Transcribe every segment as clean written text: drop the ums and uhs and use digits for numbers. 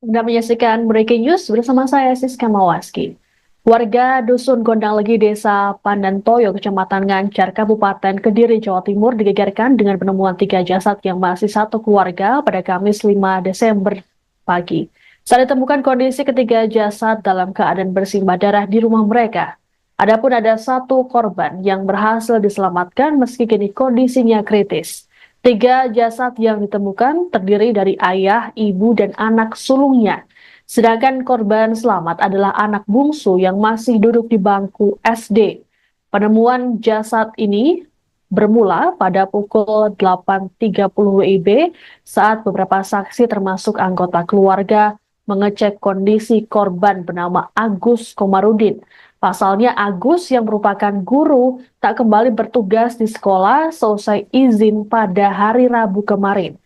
Anda menyaksikan Breaking News bersama saya Siska Mawaski. Warga Dusun Gondang Legi, Desa Pandantoyo, Kecamatan Ngancar, Kabupaten Kediri, Jawa Timur digegerkan dengan penemuan 3 jasad yang masih satu keluarga pada Kamis 5 Desember pagi. Saat ditemukan kondisi ketiga jasad dalam keadaan bersimbah darah di rumah mereka. Adapun ada satu korban yang berhasil diselamatkan meski kini kondisinya kritis. 3 jasad yang ditemukan terdiri dari ayah, ibu, dan anak sulungnya. Sedangkan korban selamat adalah anak bungsu yang masih duduk di bangku SD. Penemuan jasad ini bermula pada pukul 8.30 WIB saat beberapa saksi termasuk anggota keluarga mengecek kondisi korban bernama Agus Komarudin. Pasalnya Agus yang merupakan guru tak kembali bertugas di sekolah selesai izin pada hari Rabu kemarin.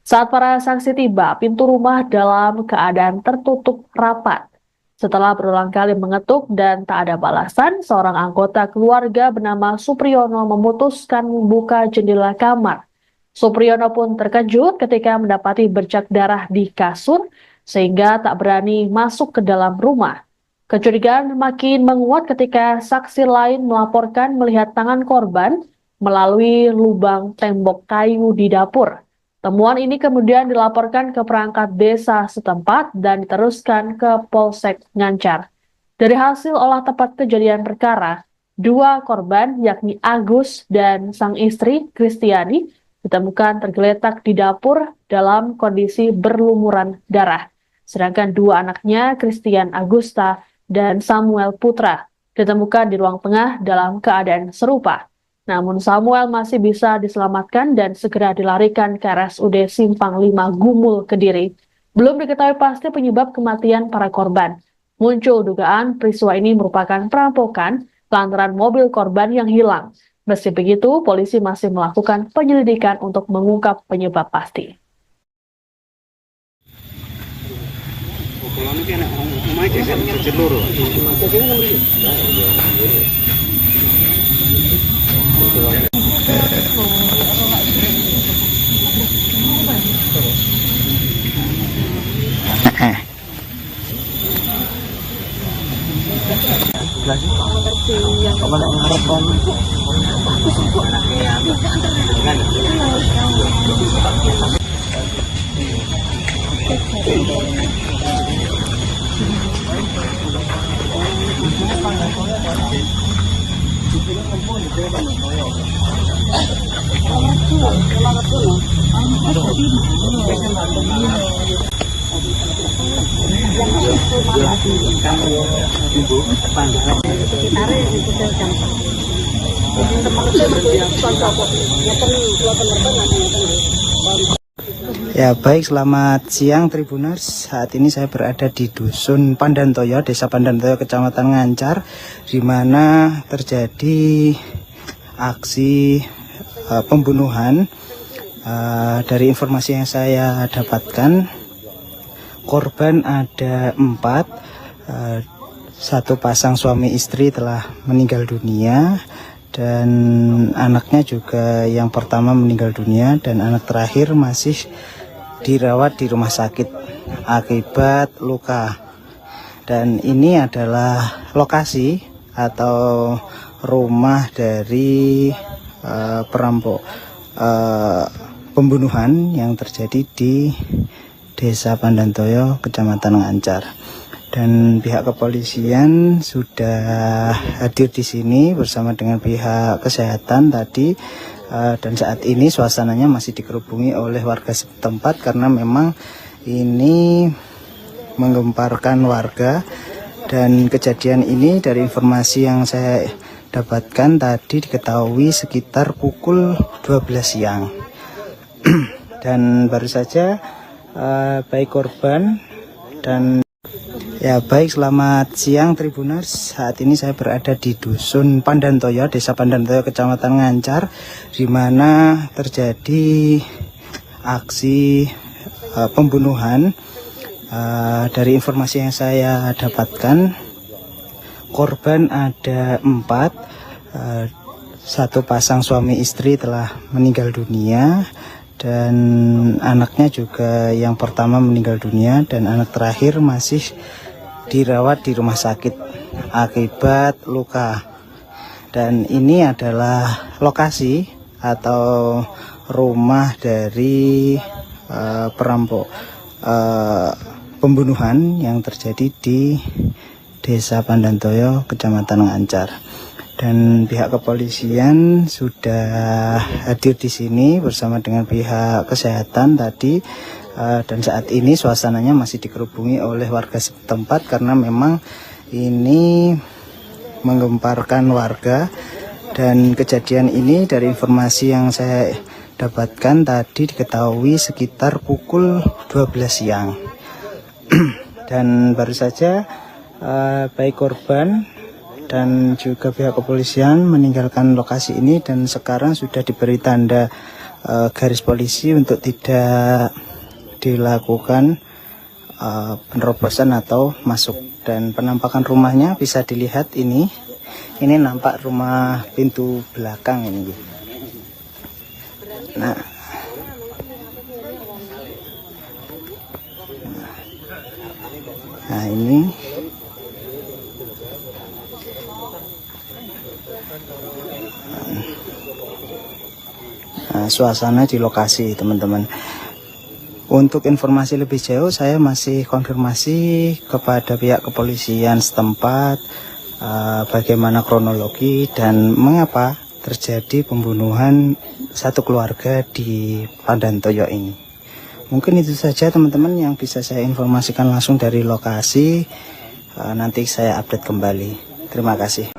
Saat para saksi tiba, pintu rumah dalam keadaan tertutup rapat. Setelah berulang kali mengetuk dan tak ada balasan, seorang anggota keluarga bernama Supriyono memutuskan membuka jendela kamar. Supriyono pun terkejut ketika mendapati bercak darah di kasur, sehingga tak berani masuk ke dalam rumah. Kecurigaan makin menguat ketika saksi lain melaporkan melihat tangan korban melalui lubang tembok kayu di dapur. Temuan ini kemudian dilaporkan ke perangkat desa setempat dan diteruskan ke Polsek Ngancar. Dari hasil olah tempat kejadian perkara, 2 korban yakni Agus dan sang istri Kristiani ditemukan tergeletak di dapur dalam kondisi berlumuran darah. Sedangkan 2 anaknya, Christian Agusta dan Samuel Putra, ditemukan di ruang tengah dalam keadaan serupa. Namun Samuel masih bisa diselamatkan dan segera dilarikan ke RSUD Simpang 5 Gumul, Kediri. Belum diketahui pasti penyebab kematian para korban. Muncul dugaan peristiwa ini merupakan perampokan lantaran mobil korban yang hilang. Meski begitu, polisi masih melakukan penyelidikan untuk mengungkap penyebab pasti. Ya baik, selamat siang Tribuners. Saat ini saya berada di Dusun Pandantoyo, Desa Pandantoyo, Kecamatan Ngancar, di mana terjadi aksi pembunuhan. Dari informasi yang saya dapatkan, korban ada 4, satu pasang suami istri telah meninggal dunia, dan anaknya juga yang pertama meninggal dunia, dan anak terakhir masih dirawat di rumah sakit akibat luka. Dan ini adalah lokasi atau rumah dari pembunuhan yang terjadi di Desa Pandantoyo, Kecamatan Ngancar. Dan pihak kepolisian sudah hadir di sini bersama dengan pihak kesehatan tadi, dan saat ini suasananya masih dikerubungi oleh warga setempat karena memang ini menggemparkan warga. Dan kejadian ini dari informasi yang saya dapatkan tadi diketahui sekitar pukul 12 siang. Dan baru saja baik korban dan ya baik, selamat siang Tribuners. Saat ini saya berada di Dusun Pandantoyo, Desa Pandantoyo, Kecamatan Ngancar, di mana terjadi aksi pembunuhan. Dari informasi yang saya dapatkan, korban ada 4, satu pasang suami istri telah meninggal dunia, dan anaknya juga yang pertama meninggal dunia dan anak terakhir masih dirawat di rumah sakit akibat luka. Dan ini adalah lokasi atau rumah dari perampok pembunuhan yang terjadi di Desa Pandantoyo, Kecamatan Ngancar. Dan pihak kepolisian sudah hadir di sini bersama dengan pihak kesehatan tadi, dan saat ini suasananya masih dikerubungi oleh warga setempat karena memang ini menggemparkan warga. Dan kejadian ini dari informasi yang saya dapatkan tadi diketahui sekitar pukul 12 siang. Dan baru saja baik korban dan juga pihak kepolisian meninggalkan lokasi ini, dan sekarang sudah diberi tanda garis polisi untuk tidak dilakukan penerobosan atau masuk. Dan penampakan rumahnya bisa dilihat ini nampak rumah pintu belakang ini. Nah ini suasana di lokasi, teman-teman. Untuk informasi lebih jauh saya masih konfirmasi kepada pihak kepolisian setempat bagaimana kronologi dan mengapa terjadi pembunuhan satu keluarga di Pandantoyo ini. Mungkin itu saja teman-teman yang bisa saya informasikan langsung dari lokasi. Nanti saya update kembali. Terima kasih.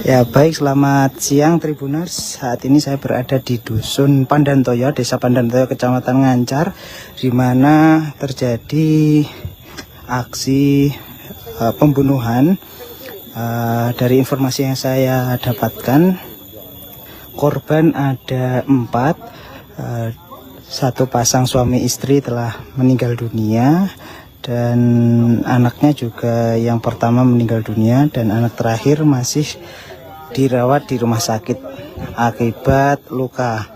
Ya baik, selamat siang Tribuners. Saat ini saya berada di Dusun Pandantoyo, Desa Pandantoyo, Kecamatan Ngancar, di mana terjadi aksi pembunuhan. Dari informasi yang saya dapatkan, korban ada 4, satu pasang suami istri telah meninggal dunia, dan anaknya juga yang pertama meninggal dunia, dan anak terakhir masih dirawat di rumah sakit akibat luka.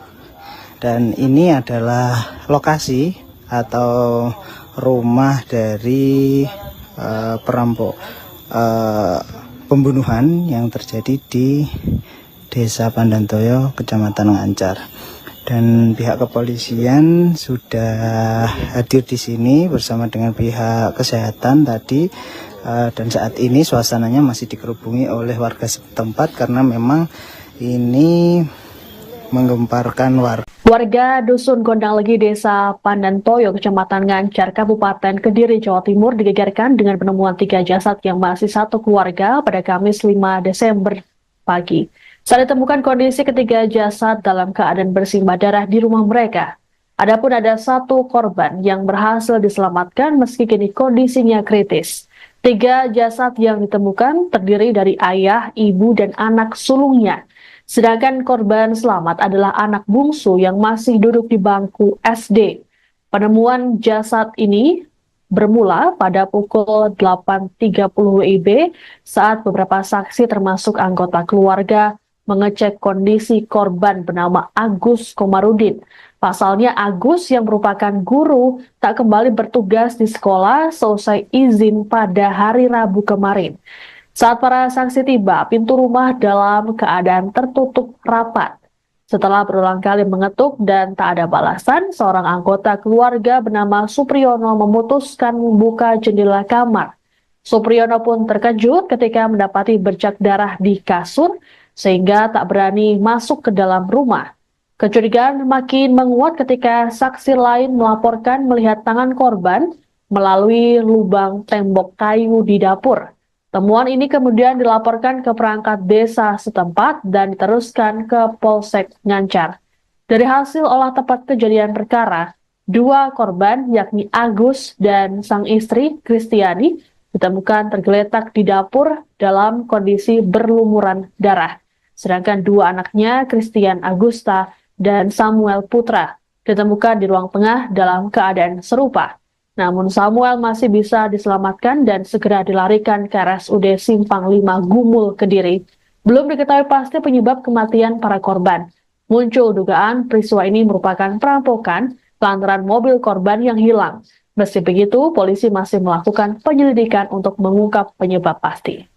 Dan ini adalah lokasi atau rumah dari perampok pembunuhan yang terjadi di Desa Pandantoyo, Kecamatan Ngancar. Dan pihak kepolisian sudah hadir di sini bersama dengan pihak kesehatan tadi, dan saat ini suasananya masih dikerubungi oleh warga setempat karena memang ini menggemparkan warga. Warga Dusun Gondanglegi, Desa Pandantoyo, Kecamatan Ngancar, Kabupaten Kediri, Jawa Timur digegerkan dengan penemuan 3 jasad yang masih satu keluarga pada Kamis 5 Desember pagi. Saat ditemukan kondisi ketiga jasad dalam keadaan bersimbah darah di rumah mereka. Adapun ada 1 korban yang berhasil diselamatkan meski kini kondisinya kritis. 3 jasad yang ditemukan terdiri dari ayah, ibu, dan anak sulungnya. Sedangkan korban selamat adalah anak bungsu yang masih duduk di bangku SD. Penemuan jasad ini bermula pada pukul 8.30 WIB saat beberapa saksi termasuk anggota keluarga mengecek kondisi korban bernama Agus Komarudin. Pasalnya Agus yang merupakan guru tak kembali bertugas di sekolah selesai izin pada hari Rabu kemarin. Saat para saksi tiba, pintu rumah dalam keadaan tertutup rapat. Setelah berulang kali mengetuk dan tak ada balasan, seorang anggota keluarga bernama Supriyono memutuskan membuka jendela kamar. Supriyono pun terkejut ketika mendapati bercak darah di kasur, sehingga tak berani masuk ke dalam rumah. Kecurigaan makin menguat ketika saksi lain melaporkan melihat tangan korban melalui lubang tembok kayu di dapur. Temuan ini kemudian dilaporkan ke perangkat desa setempat dan diteruskan ke Polsek Ngancar. Dari hasil olah tempat kejadian perkara, dua korban yakni Agus dan sang istri Kristiani ditemukan tergeletak di dapur dalam kondisi berlumuran darah. Sedangkan dua anaknya, Christian Agusta dan Samuel Putra, ditemukan di ruang tengah dalam keadaan serupa. Namun Samuel masih bisa diselamatkan dan segera dilarikan ke RSUD Simpang 5 Gumul, Kediri. Belum diketahui pasti penyebab kematian para korban. Muncul dugaan peristiwa ini merupakan perampokan lantaran mobil korban yang hilang. Meski begitu, polisi masih melakukan penyelidikan untuk mengungkap penyebab pasti.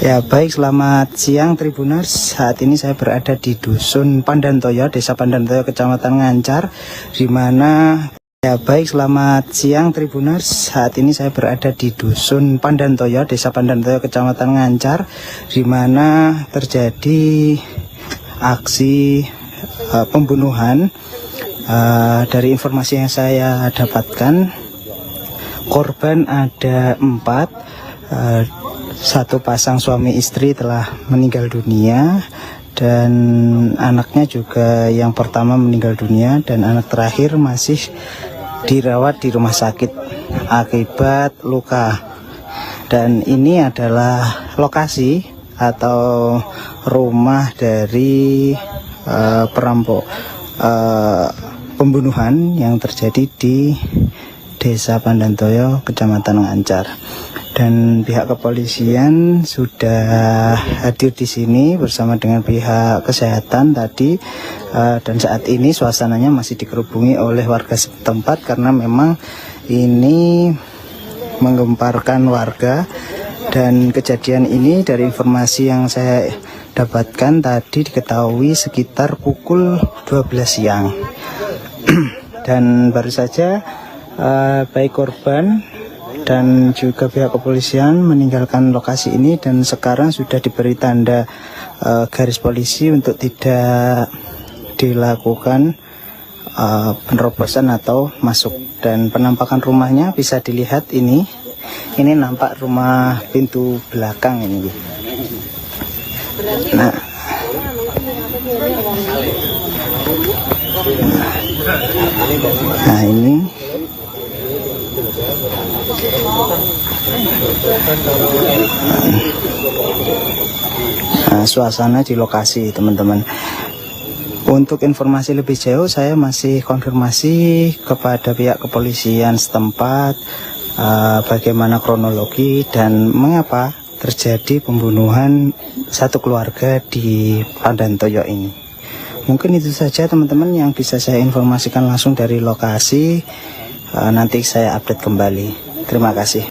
Ya baik, selamat siang Tribuners. Saat ini saya berada di Dusun Pandantoyo, Desa Pandantoyo, Kecamatan Ngancar, di mana selamat siang Tribuners. Saat ini saya berada di Dusun Pandantoyo, Desa Pandantoyo, Kecamatan Ngancar, di mana terjadi aksi pembunuhan. Dari informasi yang saya dapatkan, korban ada 4. Satu pasang suami istri telah meninggal dunia, dan anaknya juga yang pertama meninggal dunia, dan anak terakhir masih dirawat di rumah sakit akibat luka. Dan ini adalah lokasi atau rumah dari pembunuhan yang terjadi di Desa Pandantoyo, Kecamatan Ngancar. Dan pihak kepolisian sudah hadir di sini bersama dengan pihak kesehatan tadi, dan saat ini suasananya masih dikerubungi oleh warga setempat karena memang ini menggemparkan warga. Dan kejadian ini dari informasi yang saya dapatkan tadi diketahui sekitar pukul 12 siang. Dan baru saja baik korban dan juga pihak kepolisian meninggalkan lokasi ini, dan sekarang sudah diberi tanda garis polisi untuk tidak dilakukan penerobosan atau masuk. Dan penampakan rumahnya bisa dilihat ini nampak rumah pintu belakang ini. Nah ini suasana di lokasi, teman-teman. Untuk informasi lebih jauh saya masih konfirmasi kepada pihak kepolisian setempat bagaimana kronologi dan mengapa terjadi pembunuhan satu keluarga di Pandantoyo ini. Mungkin itu saja teman-teman yang bisa saya informasikan langsung dari lokasi. Nanti saya update kembali. Terima kasih.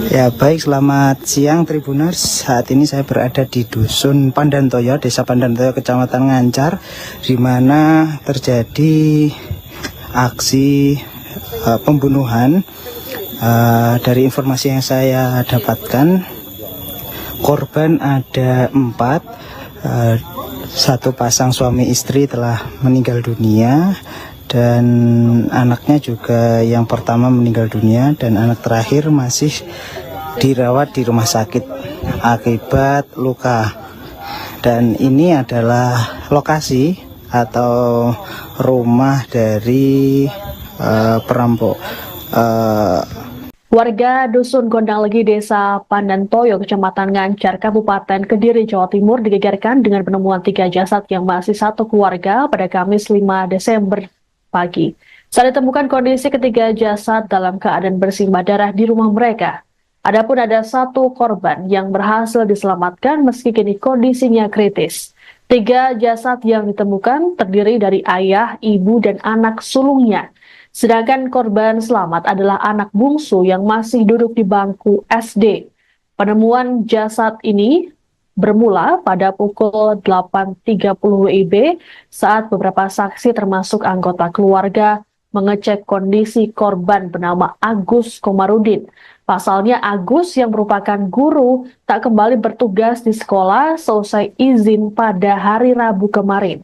Ya baik, selamat siang Tribuners. Saat ini saya berada di Dusun Pandantoyo, Desa Pandantoyo, Kecamatan Ngancar, di mana terjadi aksi pembunuhan. Dari informasi yang saya dapatkan, korban ada 4, satu pasang suami istri telah meninggal dunia, dan anaknya juga yang pertama meninggal dunia, dan anak terakhir masih dirawat di rumah sakit akibat luka. Dan ini adalah lokasi atau rumah dari perampok. Warga Dusun Gondanglegi, Desa Pandantoyo, Kecamatan Ngancar, Kabupaten Kediri, Jawa Timur digegerkan dengan penemuan 3 jasad yang masih satu keluarga pada Kamis 5 Desember pagi. Saat ditemukan kondisi ketiga jasad dalam keadaan bersimbah darah di rumah mereka. Adapun ada 1 korban yang berhasil diselamatkan meski kini kondisinya kritis. 3 jasad yang ditemukan terdiri dari ayah, ibu, dan anak sulungnya. Sedangkan korban selamat adalah anak bungsu yang masih duduk di bangku SD. Penemuan jasad ini bermula pada pukul 8.30 WIB saat beberapa saksi termasuk anggota keluarga mengecek kondisi korban bernama Agus Komarudin. Pasalnya Agus yang merupakan guru tak kembali bertugas di sekolah selesai izin pada hari Rabu kemarin.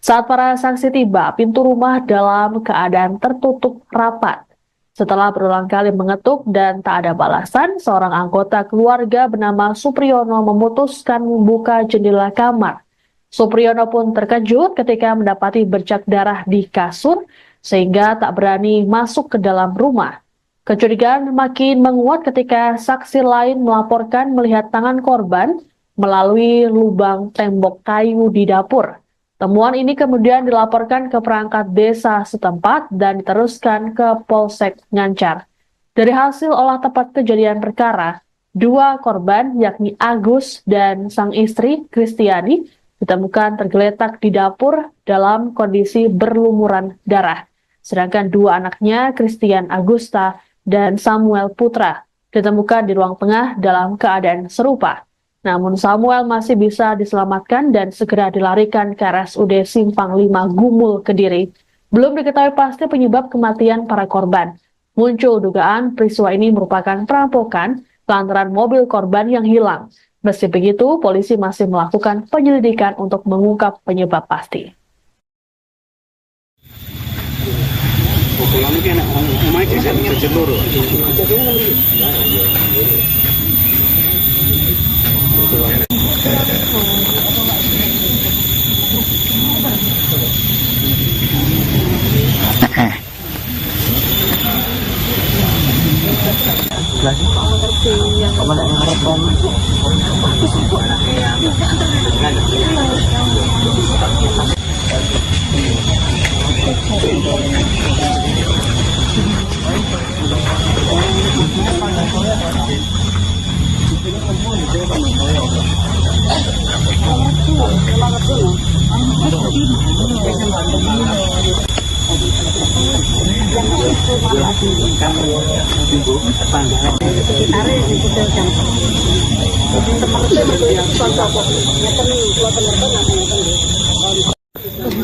Saat para saksi tiba, pintu rumah dalam keadaan tertutup rapat. Setelah berulang kali mengetuk dan tak ada balasan, seorang anggota keluarga bernama Supriyono memutuskan membuka jendela kamar. Supriyono pun terkejut ketika mendapati bercak darah di kasur, sehingga tak berani masuk ke dalam rumah. Kecurigaan makin menguat ketika saksi lain melaporkan melihat tangan korban melalui lubang tembok kayu di dapur. Temuan ini kemudian dilaporkan ke perangkat desa setempat dan diteruskan ke Polsek Ngancar. Dari hasil olah tempat kejadian perkara, 2 korban yakni Agus dan sang istri Kristiani ditemukan tergeletak di dapur dalam kondisi berlumuran darah. Sedangkan 2 anaknya, Christian Agusta dan Samuel Putra, ditemukan di ruang tengah dalam keadaan serupa. Namun Samuel masih bisa diselamatkan dan segera dilarikan ke RSUD Simpang 5 Gumul, Kediri. Belum diketahui pasti penyebab kematian para korban. Muncul dugaan peristiwa ini merupakan perampokan lantaran mobil korban yang hilang. Meski begitu, polisi masih melakukan penyelidikan untuk mengungkap penyebab pasti.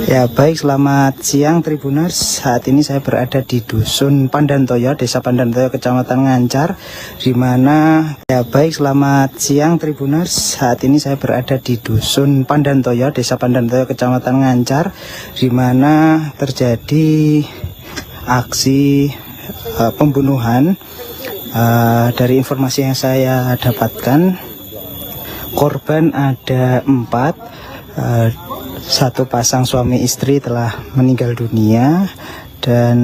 Ya baik, selamat siang Tribuners. Saat ini saya berada di Dusun Pandantoyo, Desa Pandantoyo, Kecamatan Ngancar, di mana selamat siang Tribuners. Saat ini saya berada di Dusun Pandantoyo, Desa Pandantoyo, Kecamatan Ngancar, di mana terjadi aksi pembunuhan. Dari informasi yang saya dapatkan, korban ada 4. Satu pasang suami istri telah meninggal dunia, dan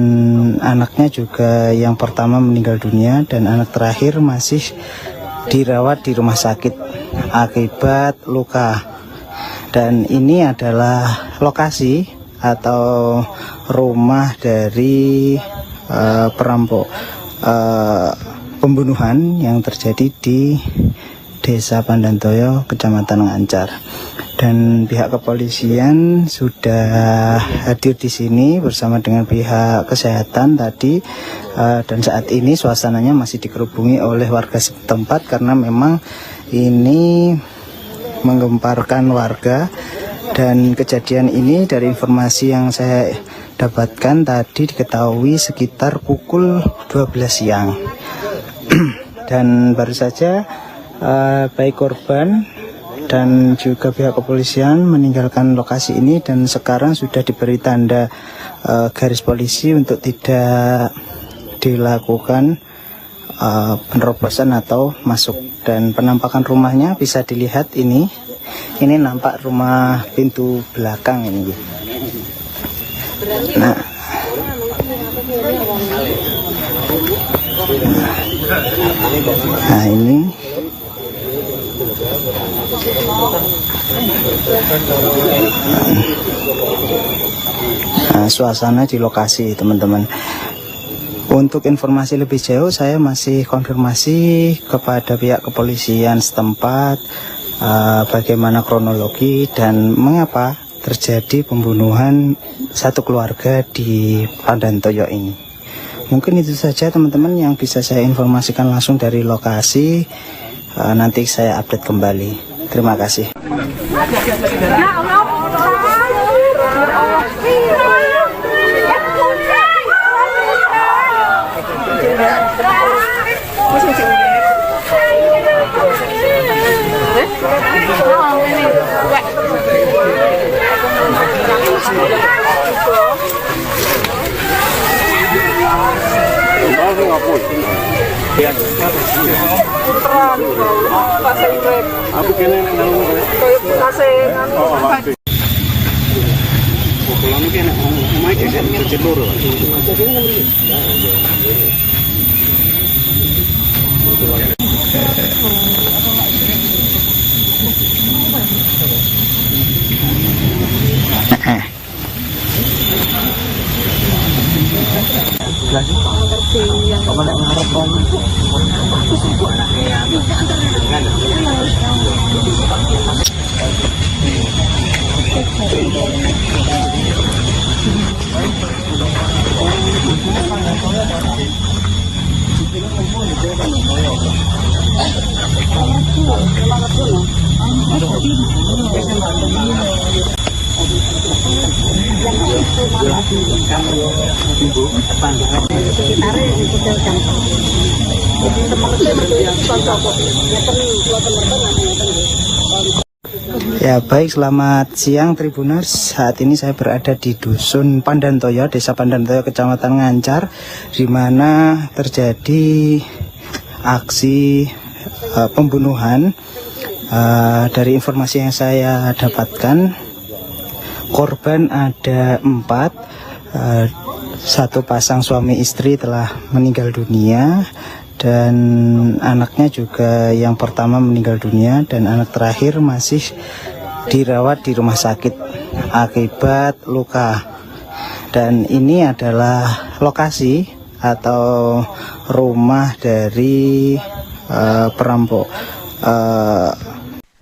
anaknya juga yang pertama meninggal dunia, dan anak terakhir masih dirawat di rumah sakit akibat luka. Dan ini adalah lokasi atau rumah dari perampok pembunuhan yang terjadi di Desa Pandantoyo, Kecamatan Ngancar. Dan pihak kepolisian sudah hadir di sini bersama dengan pihak kesehatan tadi, dan saat ini suasananya masih dikerubungi oleh warga setempat karena memang ini menggemparkan warga. Dan kejadian ini dari informasi yang saya dapatkan tadi diketahui sekitar pukul 12 siang. Dan baru saja baik korban dan juga pihak kepolisian meninggalkan lokasi ini, dan sekarang sudah diberi tanda garis polisi untuk tidak dilakukan penerobosan atau masuk. Dan penampakan rumahnya bisa dilihat ini nampak rumah pintu belakang ini. Nah ini suasana di lokasi, teman-teman. Untuk informasi lebih jauh saya masih konfirmasi kepada pihak kepolisian setempat bagaimana kronologi dan mengapa terjadi pembunuhan satu keluarga di Pandantoyo ini. Mungkin itu saja teman-teman yang bisa saya informasikan langsung dari lokasi. Nanti saya update kembali. Terima kasih. Ya baik, selamat siang Tribuners. Saat ini saya berada di Dusun Pandantoyo, Desa Pandantoyo, Kecamatan Ngancar, di mana terjadi aksi pembunuhan. Dari informasi yang saya dapatkan, korban ada 4. Satu pasang suami istri telah meninggal dunia, dan anaknya juga yang pertama meninggal dunia dan anak terakhir masih dirawat di rumah sakit akibat luka. Dan ini adalah lokasi atau rumah dari perampok.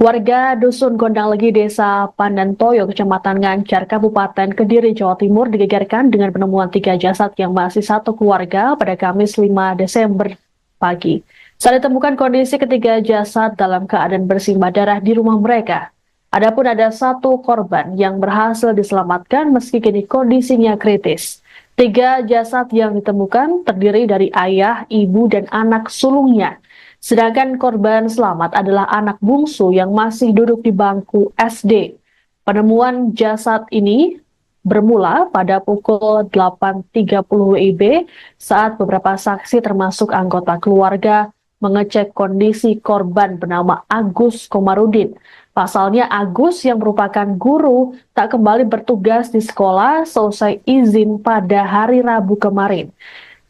Warga Dusun Gondang Legi, Desa Pandantoyo, Kecamatan Ngancar, Kabupaten Kediri, Jawa Timur digegerkan dengan penemuan 3 jasad yang masih satu keluarga pada Kamis 5 Desember pagi. Saat ditemukan kondisi ketiga jasad dalam keadaan bersimbah darah di rumah mereka. Adapun ada 1 korban yang berhasil diselamatkan meski kini kondisinya kritis. 3 jasad yang ditemukan terdiri dari ayah, ibu, dan anak sulungnya. Sedangkan korban selamat adalah anak bungsu yang masih duduk di bangku SD. Penemuan jasad ini bermula pada pukul 8.30 WIB saat beberapa saksi termasuk anggota keluarga mengecek kondisi korban bernama Agus Komarudin. Pasalnya Agus yang merupakan guru tak kembali bertugas di sekolah selesai izin pada hari Rabu kemarin.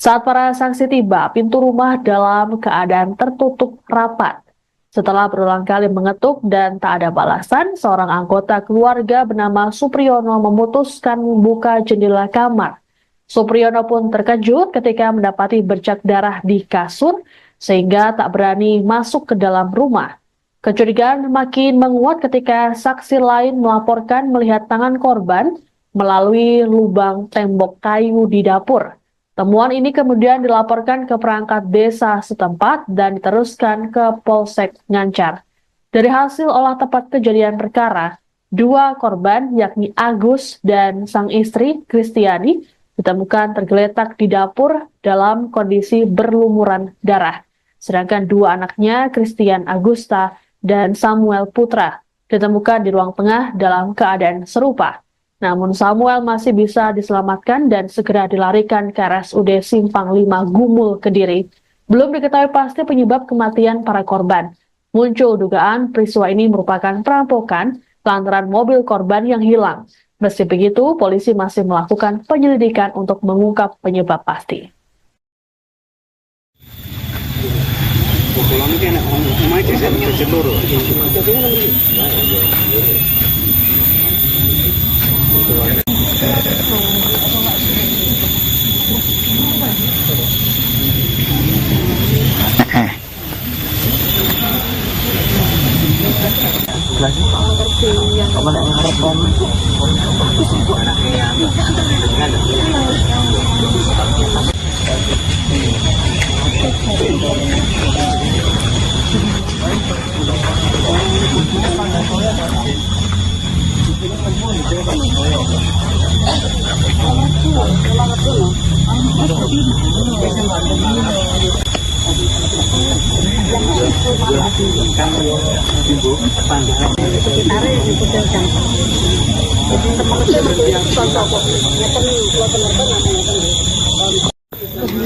Saat para saksi tiba, pintu rumah dalam keadaan tertutup rapat. Setelah berulang kali mengetuk dan tak ada balasan, seorang anggota keluarga bernama Supriyono memutuskan membuka jendela kamar. Supriyono pun terkejut ketika mendapati bercak darah di kasur, sehingga tak berani masuk ke dalam rumah. Kecurigaan makin menguat ketika saksi lain melaporkan melihat tangan korban melalui lubang tembok kayu di dapur. Temuan ini kemudian dilaporkan ke perangkat desa setempat dan diteruskan ke Polsek Ngancar. Dari hasil olah tempat kejadian perkara, 2 korban yakni Agus dan sang istri Kristiani ditemukan tergeletak di dapur dalam kondisi berlumuran darah. Sedangkan 2 anaknya, Christian Agusta dan Samuel Putra, ditemukan di ruang tengah dalam keadaan serupa. Namun Samuel masih bisa diselamatkan dan segera dilarikan ke RSUD Simpang 5 Gumul, Kediri. Belum diketahui pasti penyebab kematian para korban. Muncul dugaan peristiwa ini merupakan perampokan lantaran mobil korban yang hilang. Meski begitu, polisi masih melakukan penyelidikan untuk mengungkap penyebab pasti.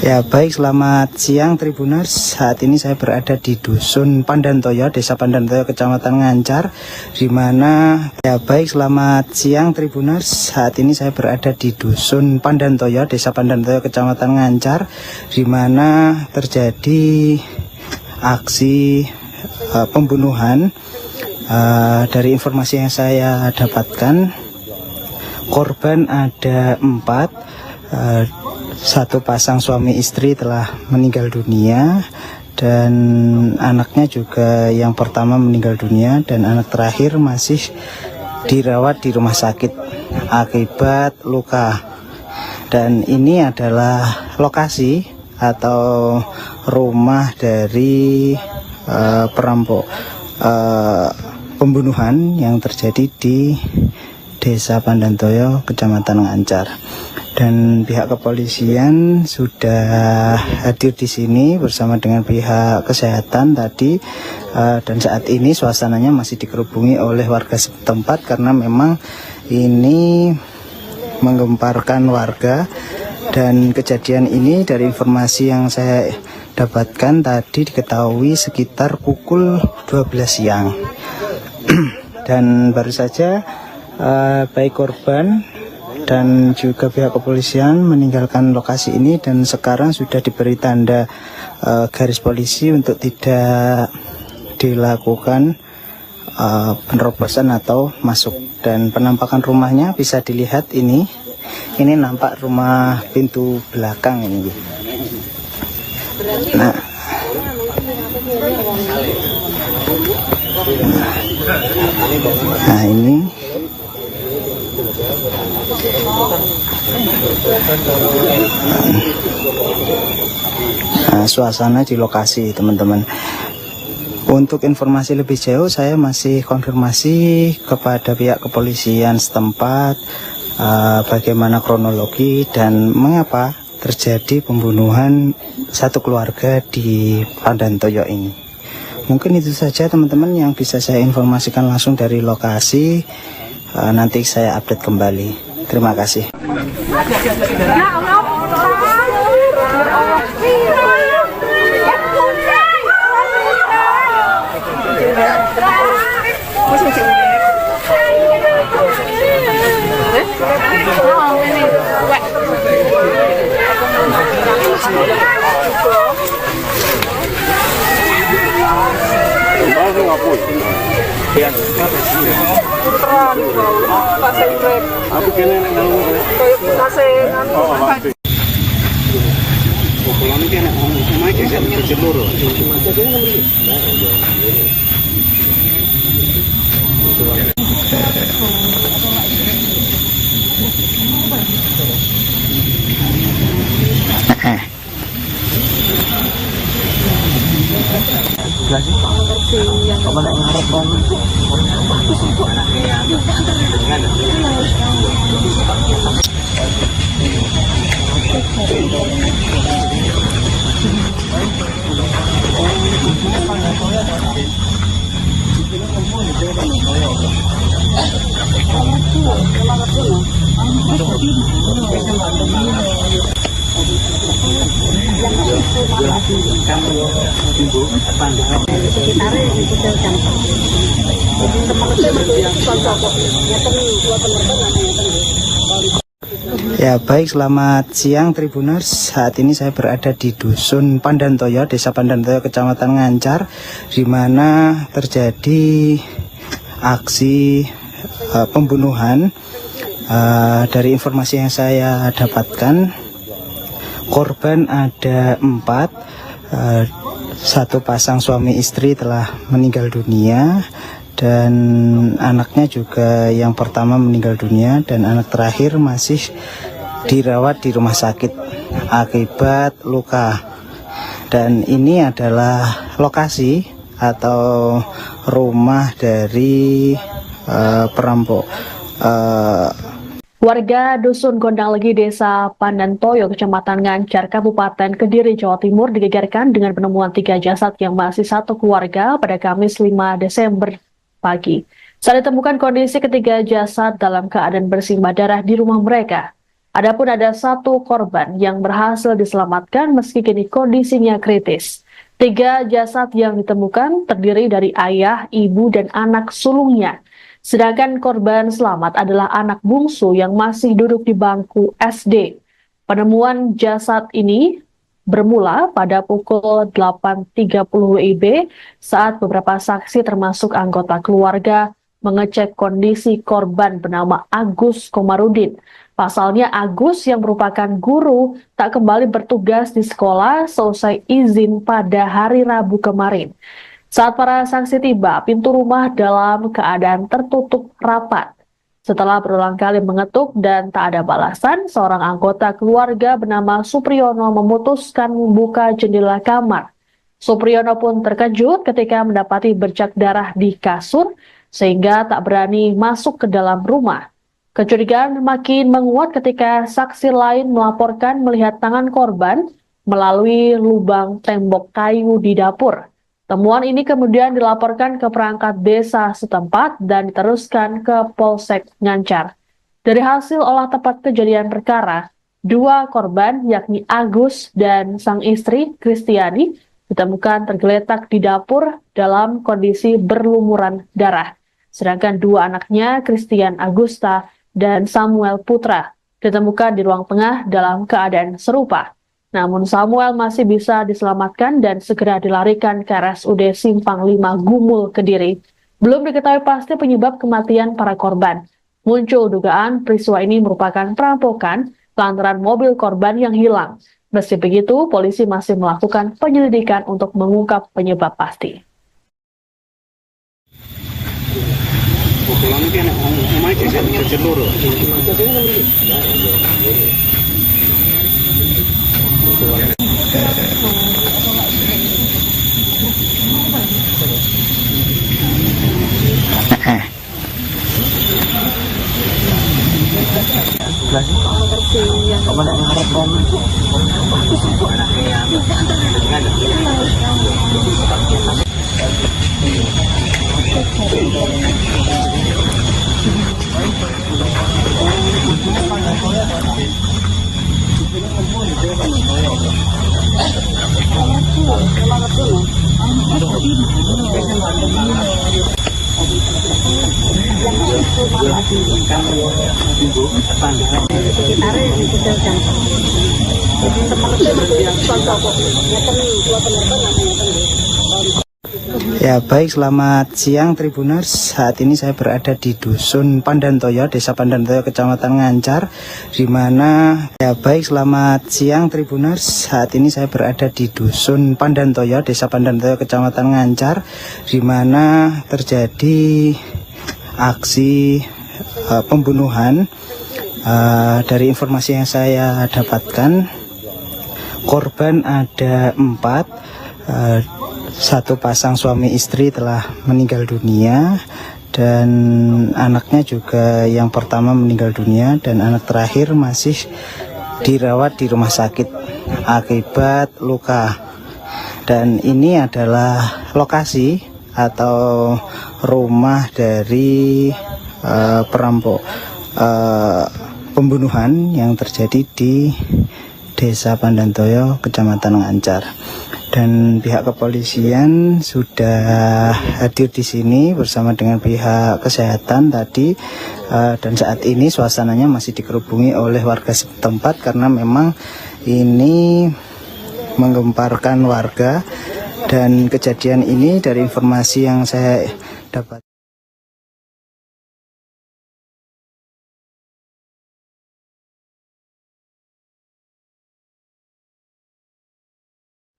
Ya baik, selamat siang Tribuners. Saat ini saya berada di Dusun Pandantoyo, Desa Pandantoyo, Kecamatan Ngancar, di mana selamat siang Tribuners. Saat ini saya berada di Dusun Pandantoyo, Desa Pandantoyo, Kecamatan Ngancar, di mana terjadi aksi pembunuhan. Dari informasi yang saya dapatkan, korban ada 4. 1 pasang suami istri telah meninggal dunia dan anaknya juga yang pertama meninggal dunia dan anak terakhir masih dirawat di rumah sakit akibat luka. Dan ini adalah lokasi atau rumah dari perampok pembunuhan yang terjadi di Desa Pandantoyo, Kecamatan Ngancar. Dan pihak kepolisian sudah hadir di sini bersama dengan pihak kesehatan tadi, dan saat ini suasananya masih dikerubungi oleh warga setempat karena memang ini menggemparkan warga. Dan kejadian ini dari informasi yang saya dapatkan tadi diketahui sekitar pukul 12 siang. Dan baru saja baik korban dan juga pihak kepolisian meninggalkan lokasi ini dan sekarang sudah diberi tanda garis polisi untuk tidak dilakukan penerobosan atau masuk. Dan penampakan rumahnya bisa dilihat ini nampak rumah pintu belakang ini. Nah ini suasana di lokasi, teman-teman. Untuk informasi lebih jauh saya masih konfirmasi kepada pihak kepolisian setempat bagaimana kronologi dan mengapa terjadi pembunuhan satu keluarga di Pandantoyo ini. Mungkin itu saja teman-teman yang bisa saya informasikan langsung dari lokasi. Nanti saya update kembali. Terima kasih. Ya baik, selamat siang Tribuners. Saat ini saya berada di Dusun Pandantoyo, Desa Pandantoyo, Kecamatan Ngancar, di mana terjadi aksi pembunuhan. Dari informasi yang saya dapatkan, korban ada 4, satu pasang suami istri telah meninggal dunia, dan anaknya juga yang pertama meninggal dunia, dan anak terakhir masih dirawat di rumah sakit akibat luka. Dan ini adalah lokasi atau rumah dari perampok. Warga Dusun Gondanglegi, Desa Pandantoyo, Kecamatan Ngancar, Kabupaten Kediri, Jawa Timur digegerkan dengan penemuan 3 jasad yang masih satu keluarga pada Kamis 5 Desember pagi. Saat ditemukan kondisi ketiga jasad dalam keadaan bersimbah darah di rumah mereka. Adapun ada 1 korban yang berhasil diselamatkan meski kini kondisinya kritis. 3 jasad yang ditemukan terdiri dari ayah, ibu, dan anak sulungnya. Sedangkan korban selamat adalah anak bungsu yang masih duduk di bangku SD. Penemuan jasad ini bermula pada pukul 8.30 WIB saat beberapa saksi termasuk anggota keluarga mengecek kondisi korban bernama Agus Komarudin. Pasalnya Agus yang merupakan guru tak kembali bertugas di sekolah selesai izin pada hari Rabu kemarin. Saat para saksi tiba, pintu rumah dalam keadaan tertutup rapat. Setelah berulang kali mengetuk dan tak ada balasan, seorang anggota keluarga bernama Supriyono memutuskan membuka jendela kamar. Supriyono pun terkejut ketika mendapati bercak darah di kasur, sehingga tak berani masuk ke dalam rumah. Kecurigaan makin menguat ketika saksi lain melaporkan melihat tangan korban melalui lubang tembok kayu di dapur. Temuan ini kemudian dilaporkan ke perangkat desa setempat dan diteruskan ke Polsek Ngancar. Dari hasil olah tempat kejadian perkara, 2 korban yakni Agus dan sang istri Kristiani ditemukan tergeletak di dapur dalam kondisi berlumuran darah. Sedangkan 2 anaknya, Christian Agusta dan Samuel Putra, ditemukan di ruang tengah dalam keadaan serupa. Namun Samuel masih bisa diselamatkan dan segera dilarikan ke RSUD Simpang 5 Gumul, Kediri. Belum diketahui pasti penyebab kematian para korban. Muncul dugaan peristiwa ini merupakan perampokan lantaran mobil korban yang hilang. Meski begitu, polisi masih melakukan penyelidikan untuk mengungkap penyebab pasti. Ya baik, selamat siang Tribuners. Saat ini saya berada di Dusun Pandantoyo, Desa Pandantoyo, Kecamatan Ngancar, di mana selamat siang Tribuners. Saat ini saya berada di Dusun Pandantoyo, Desa Pandantoyo, Kecamatan Ngancar, di mana terjadi aksi pembunuhan. Dari informasi yang saya dapatkan, korban ada 4. Satu pasang suami istri telah meninggal dunia, dan anaknya juga yang pertama meninggal dunia, dan anak terakhir masih dirawat di rumah sakit akibat luka. Dan ini adalah lokasi atau rumah dari pembunuhan yang terjadi di Desa Pandantoyo, Kecamatan Ngancar. Dan pihak kepolisian sudah hadir di sini bersama dengan pihak kesehatan tadi, dan saat ini suasananya masih dikerubungi oleh warga setempat karena memang ini menggemparkan warga. Dan kejadian ini dari informasi yang saya dapat,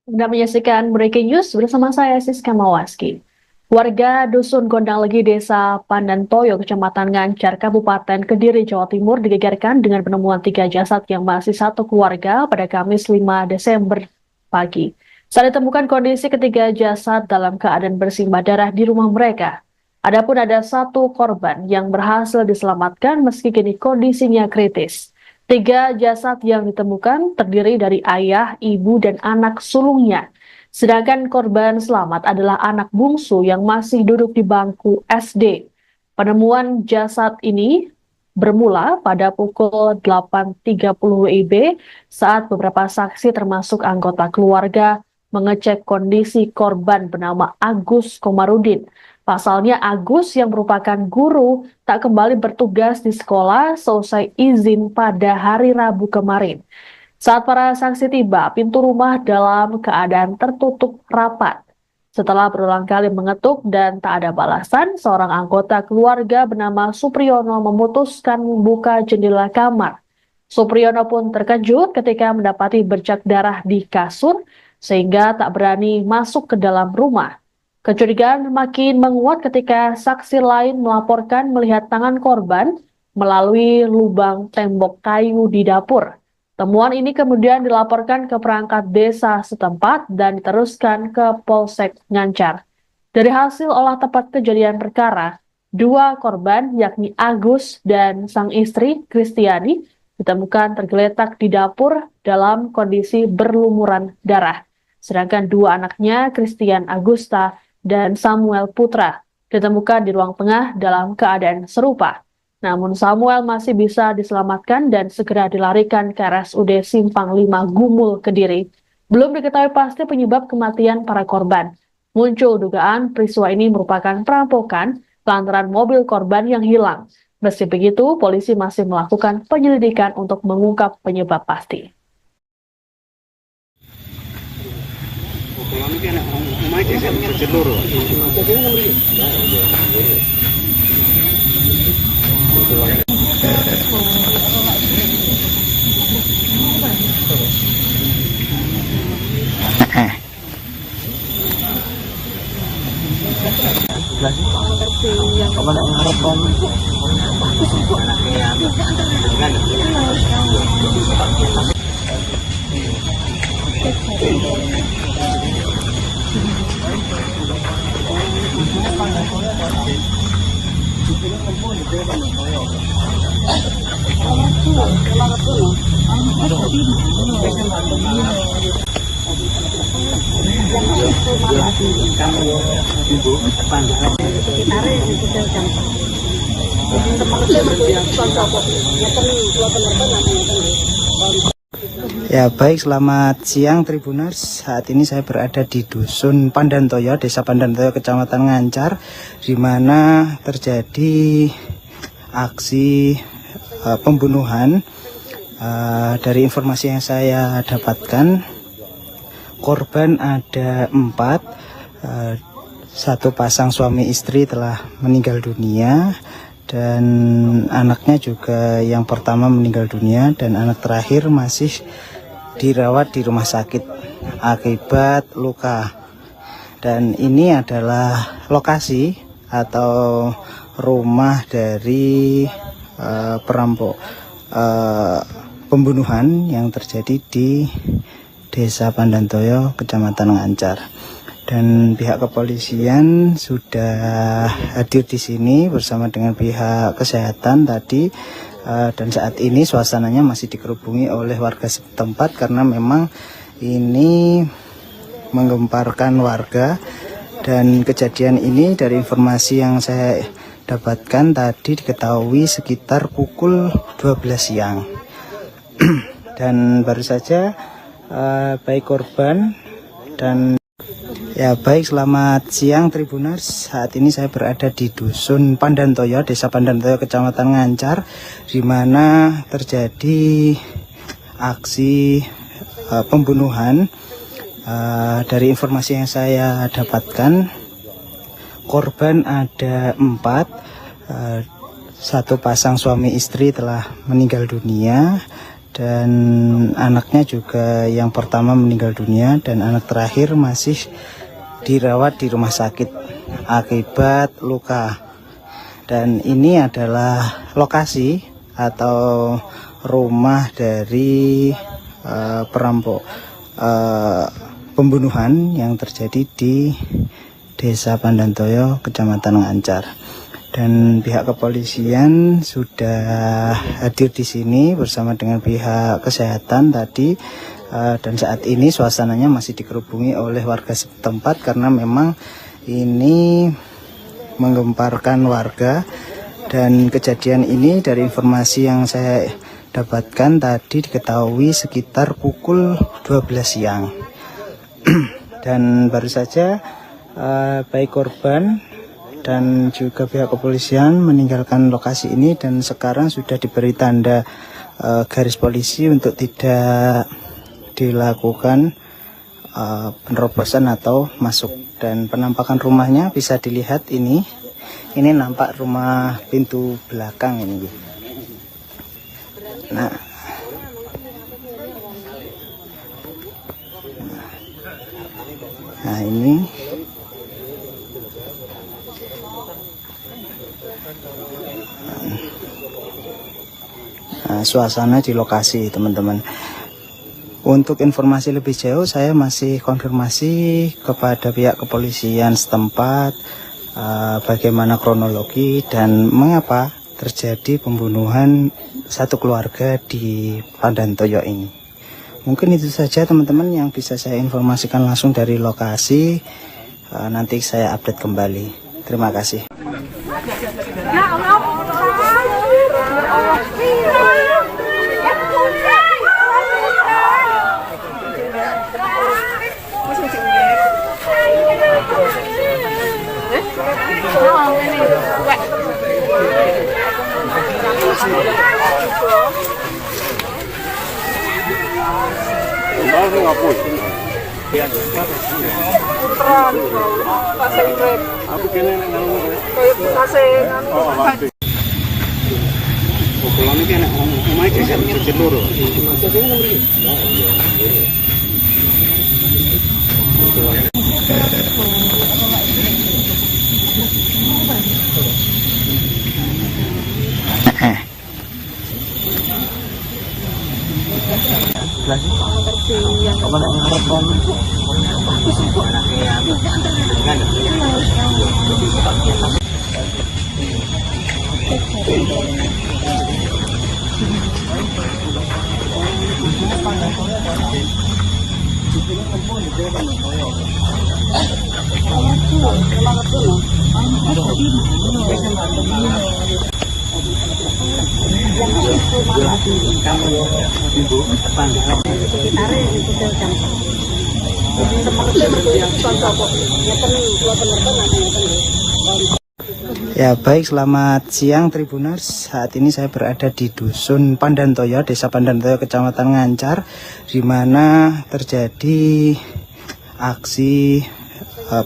Anda menyaksikan Breaking News bersama saya Siska Mawaski. Warga Dusun Gondanglegi, Desa Pandantoyo, Kecamatan Ngancar, Kabupaten Kediri, Jawa Timur digegerkan dengan penemuan 3 jasad yang masih satu keluarga pada Kamis 5 Desember pagi. Saat ditemukan kondisi ketiga jasad dalam keadaan bersimbah darah di rumah mereka. Adapun ada 1 korban yang berhasil diselamatkan meski kini kondisinya kritis. 3 jasad yang ditemukan terdiri dari ayah, ibu, dan anak sulungnya. Sedangkan korban selamat adalah anak bungsu yang masih duduk di bangku SD. Penemuan jasad ini bermula pada pukul 8.30 WIB saat beberapa saksi termasuk anggota keluarga mengecek kondisi korban bernama Agus Komarudin. Pasalnya Agus yang merupakan guru tak kembali bertugas di sekolah selesai izin pada hari Rabu kemarin. Saat para saksi tiba, pintu rumah dalam keadaan tertutup rapat. Setelah berulang kali mengetuk dan tak ada balasan, seorang anggota keluarga bernama Supriyono memutuskan membuka jendela kamar. Supriyono pun terkejut ketika mendapati bercak darah di kasur, sehingga tak berani masuk ke dalam rumah. Kecurigaan makin menguat ketika saksi lain melaporkan melihat tangan korban melalui lubang tembok kayu di dapur. Temuan ini kemudian dilaporkan ke perangkat desa setempat dan diteruskan ke Polsek Ngancar. Dari hasil olah tempat kejadian perkara, 2 korban yakni Agus dan sang istri Kristiani ditemukan tergeletak di dapur dalam kondisi berlumuran darah. Sedangkan 2 anaknya, Christian Agusta dan Samuel Putra, ditemukan di ruang tengah dalam keadaan serupa. Namun Samuel masih bisa diselamatkan dan segera dilarikan ke RSUD Simpang 5 Gumul, Kediri. Belum diketahui pasti penyebab kematian para korban. Muncul dugaan peristiwa ini merupakan perampokan lantaran mobil korban yang hilang. Meski begitu, polisi masih melakukan penyelidikan untuk mengungkap penyebab pasti. Ya baik, selamat siang Tribuners. Saat ini saya berada di Dusun Pandantoyo, Desa Pandantoyo, Kecamatan Ngancar, di mana terjadi aksi pembunuhan. Dari informasi yang saya dapatkan, korban ada 4, satu pasang suami istri telah meninggal dunia, dan anaknya juga yang pertama meninggal dunia, dan anak terakhir masih dirawat di rumah sakit akibat luka. Dan ini adalah lokasi atau rumah dari perampok pembunuhan yang terjadi di Desa Pandantoyo, Kecamatan Ngancar. Dan pihak kepolisian sudah hadir di sini bersama dengan pihak kesehatan tadi, dan saat ini suasananya masih dikerubungi oleh warga setempat karena memang ini menggemparkan warga. Dan kejadian ini dari informasi yang saya dapatkan tadi diketahui sekitar pukul 12 siang. Dan baru saja baik korban dan ya baik, selamat siang Tribuners. Saat ini saya berada di Dusun Pandantoyo, Desa Pandantoyo, Kecamatan Ngancar, di mana terjadi aksi pembunuhan. Dari informasi yang saya dapatkan, korban ada 4, satu pasang suami istri telah meninggal dunia, dan anaknya juga yang pertama meninggal dunia, dan anak terakhir masih dirawat di rumah sakit akibat luka. Dan ini adalah lokasi atau rumah dari perampok pembunuhan yang terjadi di Desa Pandantoyo, Kecamatan Ngancar. Dan pihak kepolisian sudah hadir di sini bersama dengan pihak kesehatan tadi, dan saat ini suasananya masih dikerubungi oleh warga setempat karena memang ini menggemparkan warga. Dan kejadian ini dari informasi yang saya dapatkan tadi diketahui sekitar pukul 12 siang. Dan baru saja baik korban dan juga pihak kepolisian meninggalkan lokasi ini, dan sekarang sudah diberi tanda garis polisi untuk tidak dilakukan penerobosan atau masuk. Dan penampakan rumahnya bisa dilihat ini nampak rumah pintu belakang ini. Nah ini suasana di lokasi, teman-teman. Untuk informasi lebih jauh saya masih konfirmasi kepada pihak kepolisian setempat bagaimana kronologi dan mengapa terjadi pembunuhan satu keluarga di Pandantoyo ini. Mungkin itu saja teman-teman yang bisa saya informasikan langsung dari lokasi. Nanti saya update kembali. Terima kasih. Ya baik, selamat siang Tribuners. Saat ini saya berada di Dusun Pandantoyo, Desa Pandantoyo, Kecamatan Ngancar, di mana terjadi aksi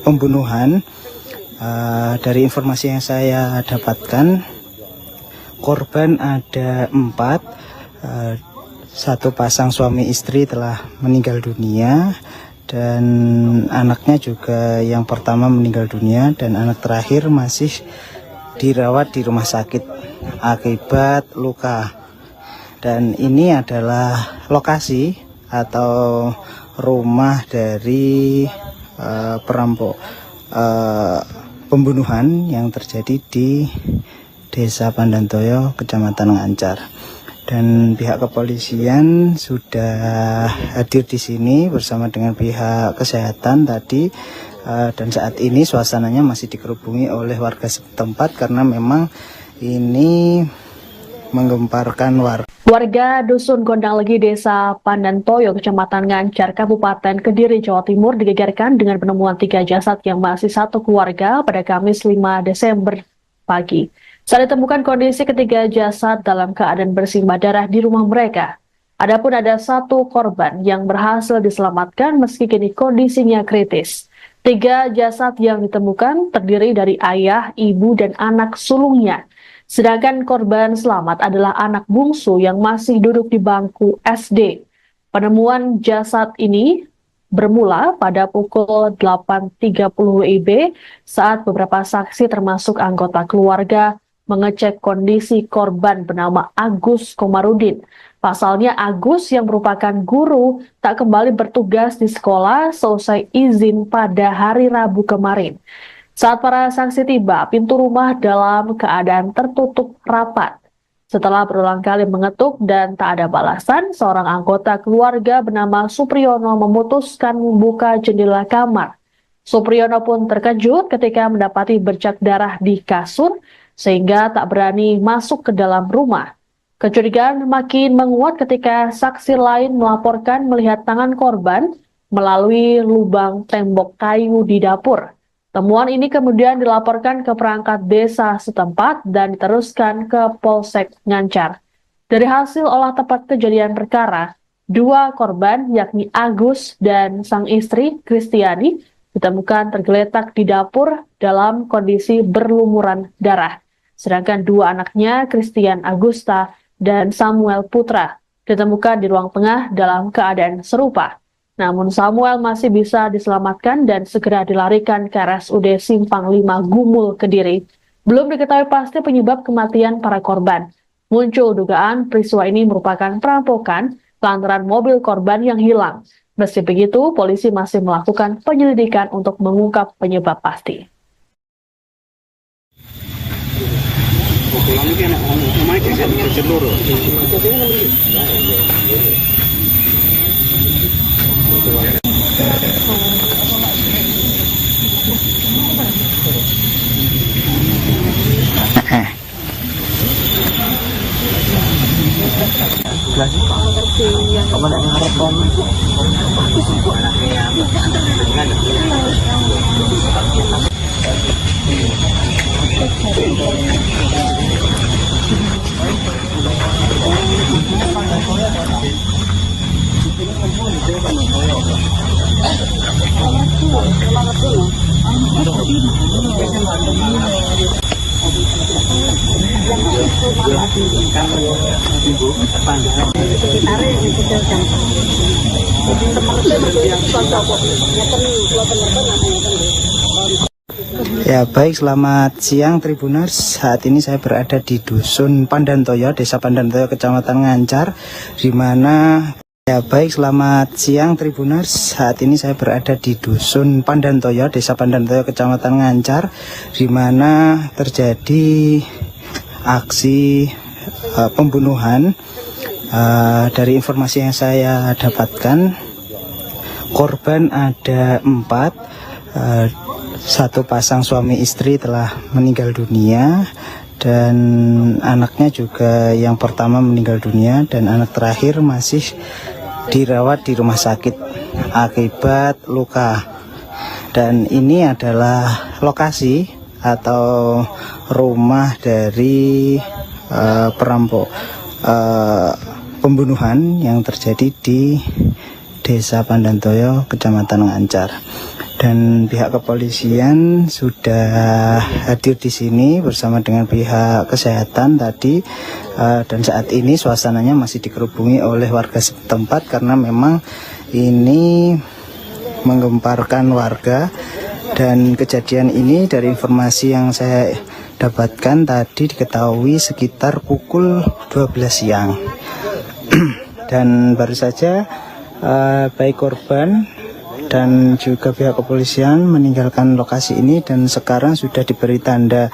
pembunuhan. Dari informasi yang saya dapatkan, korban ada 4, satu pasang suami istri telah meninggal dunia, dan anaknya juga yang pertama meninggal dunia, dan anak terakhir masih dirawat di rumah sakit akibat luka. Dan ini adalah lokasi atau rumah dari pembunuhan yang terjadi di Desa Pandantoyo, Kecamatan Ngancar. Dan pihak kepolisian sudah hadir di sini bersama dengan pihak kesehatan tadi, dan saat ini suasananya masih dikerubungi oleh warga setempat karena memang ini menggemparkan warga. Warga Dusun Gondanglegi, Desa Pandantoyo, Kecamatan Ngancar, Kabupaten Kediri, Jawa Timur digegerkan dengan penemuan 3 jasad yang masih satu keluarga pada Kamis 5 Desember pagi. Saat ditemukan kondisi ketiga jasad dalam keadaan bersimbah darah di rumah mereka. Adapun ada 1 korban yang berhasil diselamatkan meski kini kondisinya kritis. 3 jasad yang ditemukan terdiri dari ayah, ibu, dan anak sulungnya. Sedangkan korban selamat adalah anak bungsu yang masih duduk di bangku SD. Penemuan jasad ini bermula pada pukul 8.30 WIB saat beberapa saksi termasuk anggota keluarga mengecek kondisi korban bernama Agus Komarudin. Pasalnya Agus yang merupakan guru tak kembali bertugas di sekolah selesai izin pada hari Rabu kemarin. Saat para saksi tiba, pintu rumah dalam keadaan tertutup rapat. Setelah berulang kali mengetuk dan tak ada balasan, seorang anggota keluarga bernama Supriyono memutuskan membuka jendela kamar. Supriyono pun terkejut ketika mendapati bercak darah di kasur, sehingga tak berani masuk ke dalam rumah. Kecurigaan makin menguat ketika saksi lain melaporkan melihat tangan korban melalui lubang tembok kayu di dapur. Temuan ini kemudian dilaporkan ke perangkat desa setempat dan diteruskan ke Polsek Ngancar. Dari hasil olah tempat kejadian perkara, 2 korban yakni Agus dan sang istri Kristiani ditemukan tergeletak di dapur dalam kondisi berlumuran darah. Sedangkan 2 anaknya, Christian Agusta dan Samuel Putra, ditemukan di ruang tengah dalam keadaan serupa. Namun Samuel masih bisa diselamatkan dan segera dilarikan ke RSUD Simpang 5 Gumul, Kediri. Belum diketahui pasti penyebab kematian para korban. Muncul dugaan peristiwa ini merupakan perampokan lantaran mobil korban yang hilang. Meski begitu, polisi masih melakukan penyelidikan untuk mengungkap penyebab pasti. Ya baik, selamat siang Tribuners. Saat ini saya berada di Dusun Pandantoyo, Desa Pandantoyo, Kecamatan Ngancar, di mana selamat siang Tribuners. Saat ini saya berada di Dusun Pandantoyo, Desa Pandantoyo, Kecamatan Ngancar, di mana terjadi aksi pembunuhan. Dari informasi yang saya dapatkan, korban ada 4. Satu pasang suami istri telah meninggal dunia, dan anaknya juga yang pertama meninggal dunia, dan anak terakhir masih dirawat di rumah sakit akibat luka. Dan ini adalah lokasi atau rumah dari perampok pembunuhan yang terjadi di Desa Pandantoyo, Kecamatan Ngancar. Dan pihak kepolisian sudah hadir di sini bersama dengan pihak kesehatan tadi, dan saat ini suasananya masih dikerubungi oleh warga setempat karena memang ini menggemparkan warga. Dan kejadian ini dari informasi yang saya dapatkan tadi diketahui sekitar pukul 12 siang. Dan baru saja baik korban dan juga pihak kepolisian meninggalkan lokasi ini, dan sekarang sudah diberi tanda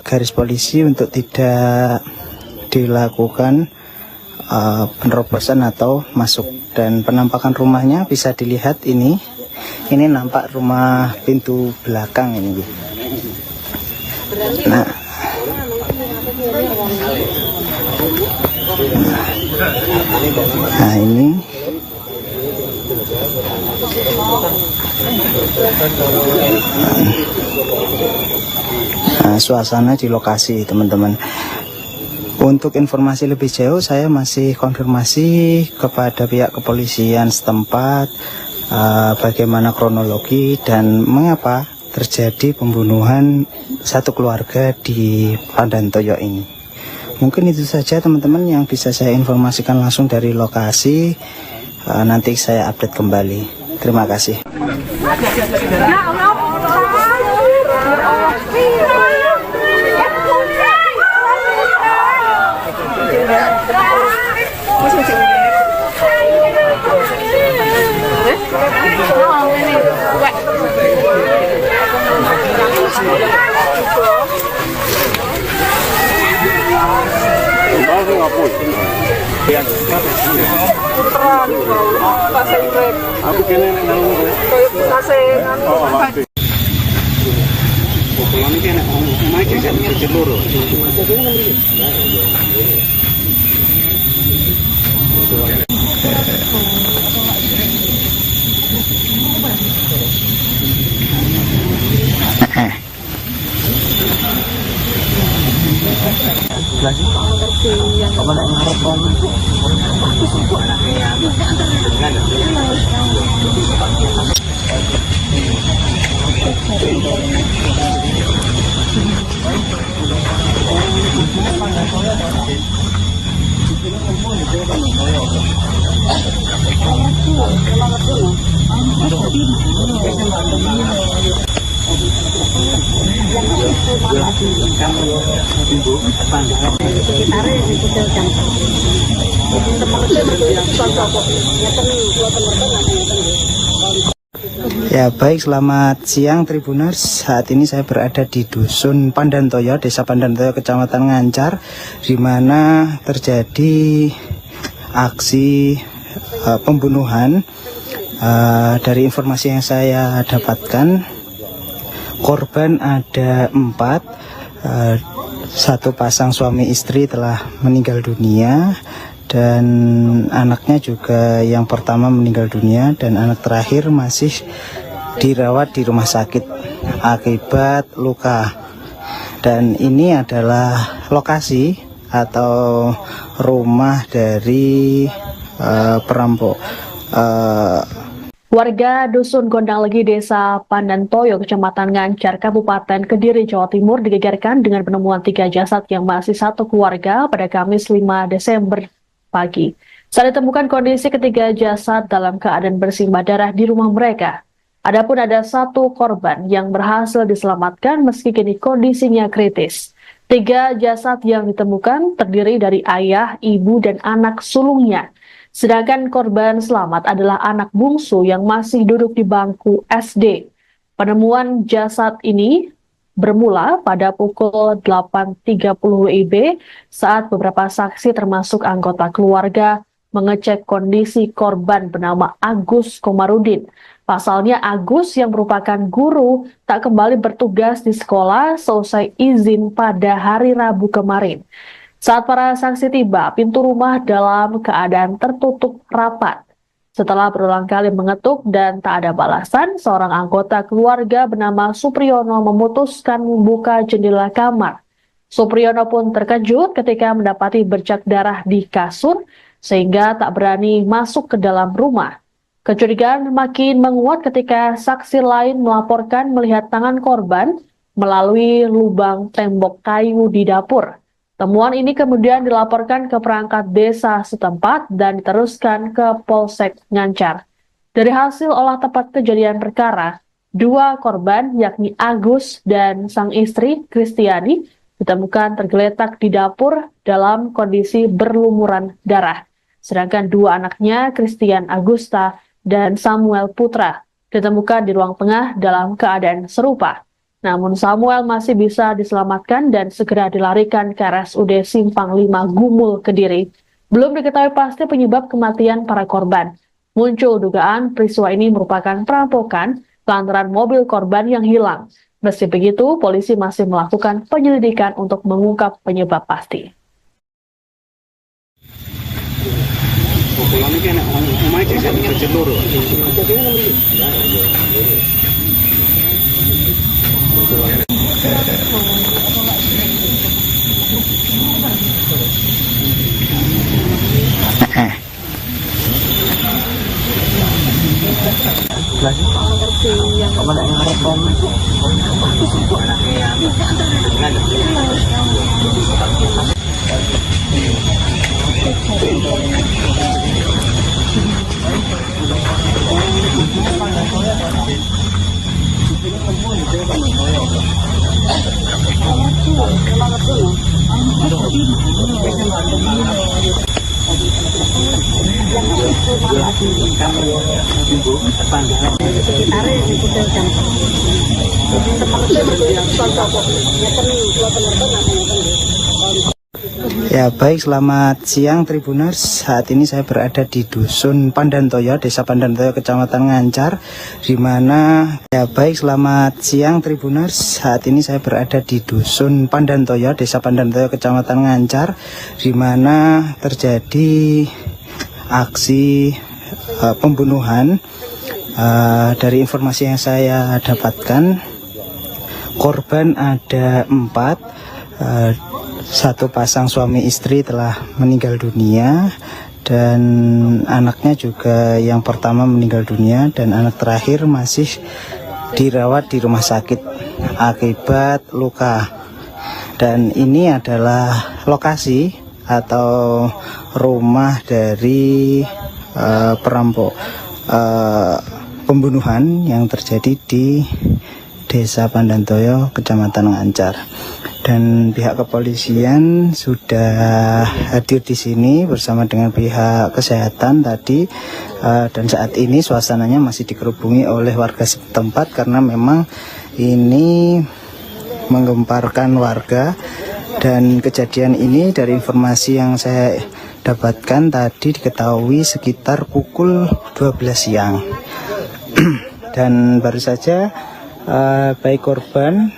garis polisi untuk tidak dilakukan penerobosan atau masuk. Dan penampakan rumahnya bisa dilihat ini nampak rumah pintu belakang ini. Nah ini suasana di lokasi, teman-teman. Untuk informasi lebih jauh saya masih konfirmasi kepada pihak kepolisian setempat bagaimana kronologi dan mengapa terjadi pembunuhan satu keluarga di Pandantoyo ini. Mungkin itu saja teman-teman yang bisa saya informasikan langsung dari lokasi. Nanti saya update kembali. Terima kasih. Ya baik, selamat siang Tribuners. Saat ini saya berada di Dusun Pandantoyo, Desa Pandantoyo, Kecamatan Ngancar, di mana terjadi aksi pembunuhan. Dari informasi yang saya dapatkan, korban ada 4. Satu pasang suami istri telah meninggal dunia, dan anaknya juga yang pertama meninggal dunia, dan anak terakhir masih dirawat di rumah sakit akibat luka. Dan ini adalah lokasi atau rumah dari perampok. Warga Dusun Gondang Legi, Desa Pandantoyo, Kecamatan Ngancar, Kabupaten Kediri, Jawa Timur digegerkan dengan penemuan 3 jasad yang masih satu keluarga pada Kamis 5 Desember pagi. Saat ditemukan kondisi ketiga jasad dalam keadaan bersimbah darah di rumah mereka. Adapun ada 1 korban yang berhasil diselamatkan meski kini kondisinya kritis. 3 jasad yang ditemukan terdiri dari ayah, ibu, dan anak sulungnya. Sedangkan korban selamat adalah anak bungsu yang masih duduk di bangku SD. Penemuan jasad ini bermula pada pukul 8.30 WIB saat beberapa saksi termasuk anggota keluarga mengecek kondisi korban bernama Agus Komarudin. Pasalnya Agus yang merupakan guru tak kembali bertugas di sekolah selesai izin pada hari Rabu kemarin. Saat para saksi tiba, pintu rumah dalam keadaan tertutup rapat. Setelah berulang kali mengetuk dan tak ada balasan, seorang anggota keluarga bernama Supriyono memutuskan membuka jendela kamar. Supriyono pun terkejut ketika mendapati bercak darah di kasur, sehingga tak berani masuk ke dalam rumah. Kecurigaan makin menguat ketika saksi lain melaporkan melihat tangan korban melalui lubang tembok kayu di dapur. Temuan ini kemudian dilaporkan ke perangkat desa setempat dan diteruskan ke Polsek Ngancar. Dari hasil olah tempat kejadian perkara, 2 korban yakni Agus dan sang istri Kristiani ditemukan tergeletak di dapur dalam kondisi berlumuran darah. Sedangkan 2 anaknya, Christian Agusta dan Samuel Putra, ditemukan di ruang tengah dalam keadaan serupa. Namun Samuel masih bisa diselamatkan dan segera dilarikan ke RSUD Simpang 5 Gumul, Kediri. Belum diketahui pasti penyebab kematian para korban. Muncul dugaan peristiwa ini merupakan perampokan lantaran mobil korban yang hilang. Meski begitu, polisi masih melakukan penyelidikan untuk mengungkap penyebab pasti. Ya baik, selamat siang Tribuners. Saat ini saya berada di Dusun Pandantoyo, Desa Pandantoyo, Kecamatan Ngancar, di mana selamat siang Tribuners. Saat ini saya berada di Dusun Pandantoyo, Desa Pandantoyo, Kecamatan Ngancar, di mana terjadi aksi pembunuhan. Dari informasi yang saya dapatkan, korban ada 4. 1 pasang suami istri telah meninggal dunia, dan anaknya juga yang pertama meninggal dunia, dan anak terakhir masih dirawat di rumah sakit akibat luka. Dan ini adalah lokasi atau rumah dari perampok pembunuhan yang terjadi di Desa Pandantoyo, Kecamatan Ngancar. Dan pihak kepolisian sudah hadir di sini bersama dengan pihak kesehatan tadi, dan saat ini suasananya masih dikerubungi oleh warga setempat karena memang ini menggemparkan warga. Dan kejadian ini dari informasi yang saya dapatkan tadi diketahui sekitar pukul 12 siang. Dan baru saja baik korban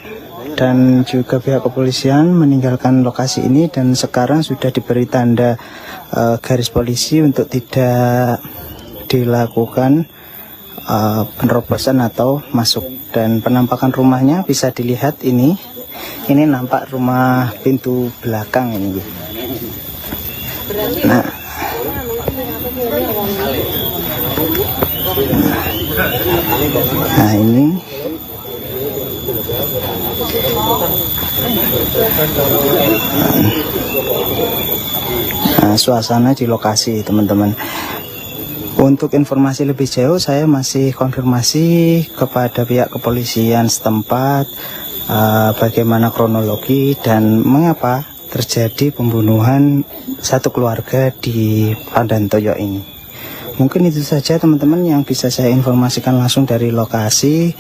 dan juga pihak kepolisian meninggalkan lokasi ini, dan sekarang sudah diberi tanda garis polisi untuk tidak dilakukan penerobosan atau masuk. dan penampakan rumahnya bisa dilihat ini nampak rumah pintu belakang ini. Nah, ini suasana di lokasi, teman-teman. Untuk informasi lebih jauh saya masih konfirmasi kepada pihak kepolisian setempat bagaimana kronologi dan mengapa terjadi pembunuhan satu keluarga di Pandantoyo ini. Mungkin itu saja teman-teman yang bisa saya informasikan langsung dari lokasi.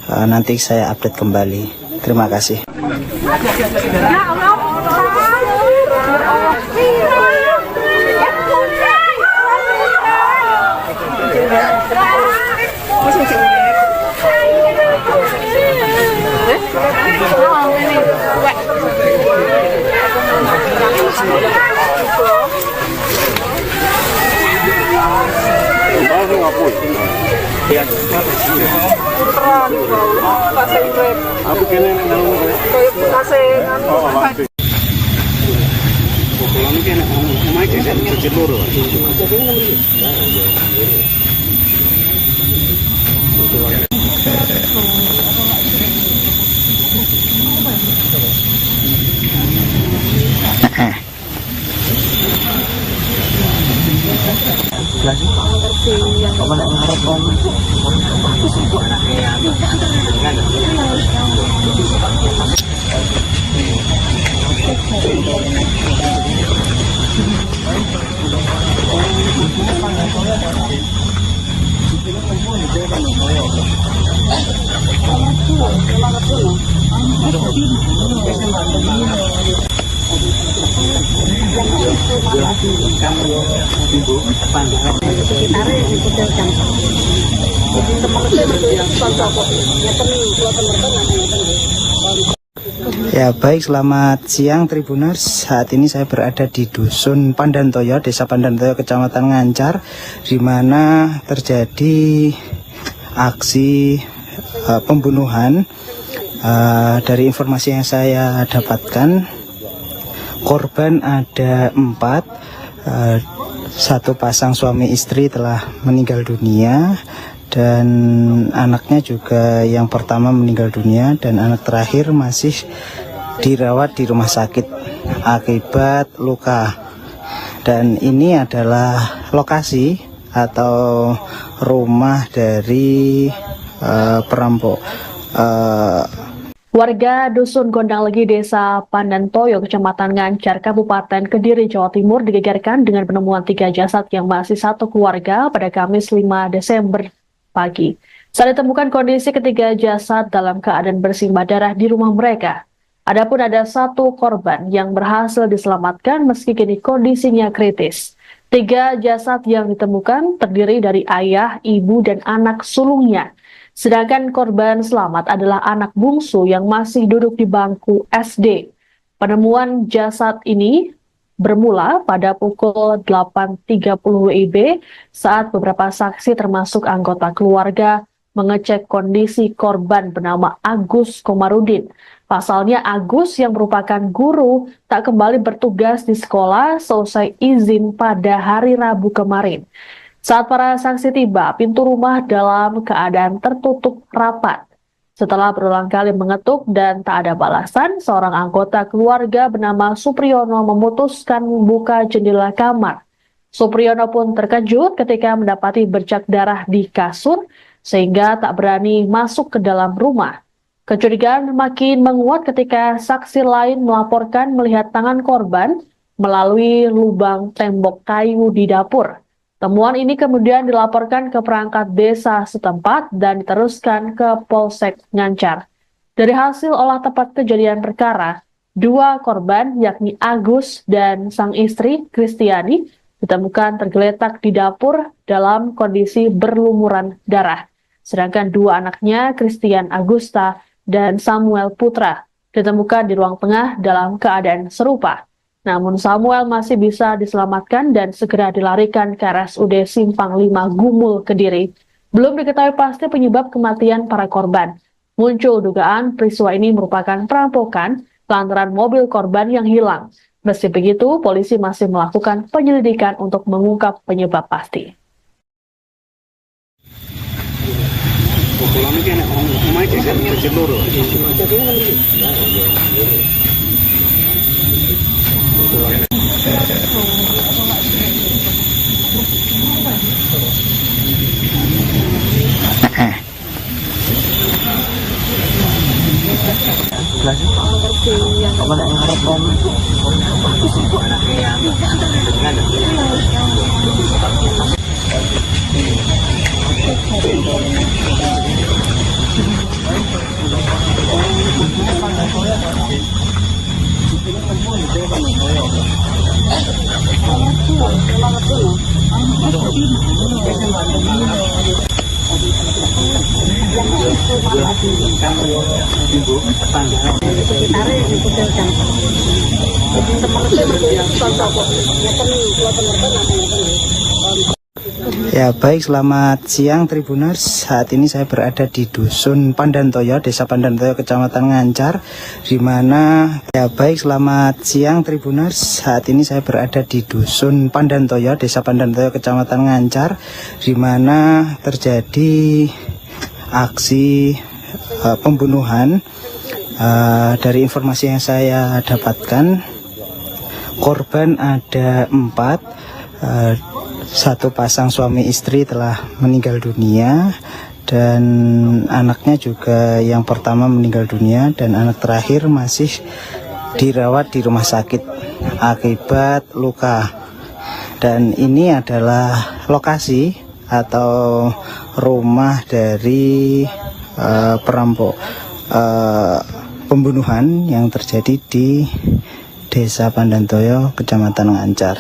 Nanti saya update kembali. Terima kasih. Ya baik, selamat siang Tribuners. Saat ini saya berada di Dusun Pandantoyo, Desa Pandantoyo, Kecamatan Ngancar, di mana terjadi aksi pembunuhan. Dari informasi yang saya dapatkan, korban ada 4, satu pasang suami istri telah meninggal dunia, dan anaknya juga yang pertama meninggal dunia, dan anak terakhir masih dirawat di rumah sakit akibat luka. Dan ini adalah lokasi atau rumah dari perampok. Warga Dusun Gondanglegi, Desa Pandantoyo, Kecamatan Ngancar, Kabupaten Kediri, Jawa Timur digegerkan dengan penemuan 3 jasad yang masih satu keluarga pada Kamis 5 Desember pagi. Saat ditemukan kondisi ketiga jasad dalam keadaan bersimbah darah di rumah mereka. Adapun ada 1 korban yang berhasil diselamatkan meski kini kondisinya kritis. 3 jasad yang ditemukan terdiri dari ayah, ibu, dan anak sulungnya. Sedangkan korban selamat adalah anak bungsu yang masih duduk di bangku SD. Penemuan jasad ini bermula pada pukul 8.30 WIB saat beberapa saksi termasuk anggota keluarga mengecek kondisi korban bernama Agus Komarudin. Pasalnya Agus yang merupakan guru tak kembali bertugas di sekolah selesai izin pada hari Rabu kemarin. Saat para saksi tiba, pintu rumah dalam keadaan tertutup rapat. Setelah berulang kali mengetuk dan tak ada balasan, seorang anggota keluarga bernama Supriyono memutuskan membuka jendela kamar. Supriyono pun terkejut ketika mendapati bercak darah di kasur, sehingga tak berani masuk ke dalam rumah. Kecurigaan makin menguat ketika saksi lain melaporkan melihat tangan korban melalui lubang tembok kayu di dapur. Temuan ini kemudian dilaporkan ke perangkat desa setempat dan diteruskan ke Polsek Ngancar. Dari hasil olah tempat kejadian perkara, 2 korban yakni Agus dan sang istri Kristiani ditemukan tergeletak di dapur dalam kondisi berlumuran darah. Sedangkan 2 anaknya, Christian Agusta dan Samuel Putra, ditemukan di ruang tengah dalam keadaan serupa. Namun Samuel masih bisa diselamatkan dan segera dilarikan ke RSUD Simpang 5 Gumul, Kediri. Belum diketahui pasti penyebab kematian para korban. Muncul dugaan peristiwa ini merupakan perampokan lantaran mobil korban yang hilang. Meski begitu, polisi masih melakukan penyelidikan untuk mengungkap penyebab pasti. Ya baik, selamat siang Tribuners. Saat ini saya berada di Dusun Pandantoyo, Desa Pandantoyo, Kecamatan Ngancar, di mana selamat siang Tribuners. Saat ini saya berada di Dusun Pandantoyo, Desa Pandantoyo, Kecamatan Ngancar, di mana terjadi aksi pembunuhan. Dari informasi yang saya dapatkan, korban ada 4. Satu pasang suami istri telah meninggal dunia, dan anaknya juga yang pertama meninggal dunia, dan anak terakhir masih dirawat di rumah sakit akibat luka. Dan ini adalah lokasi atau rumah dari pembunuhan yang terjadi di Desa Pandantoyo, Kecamatan Ngancar.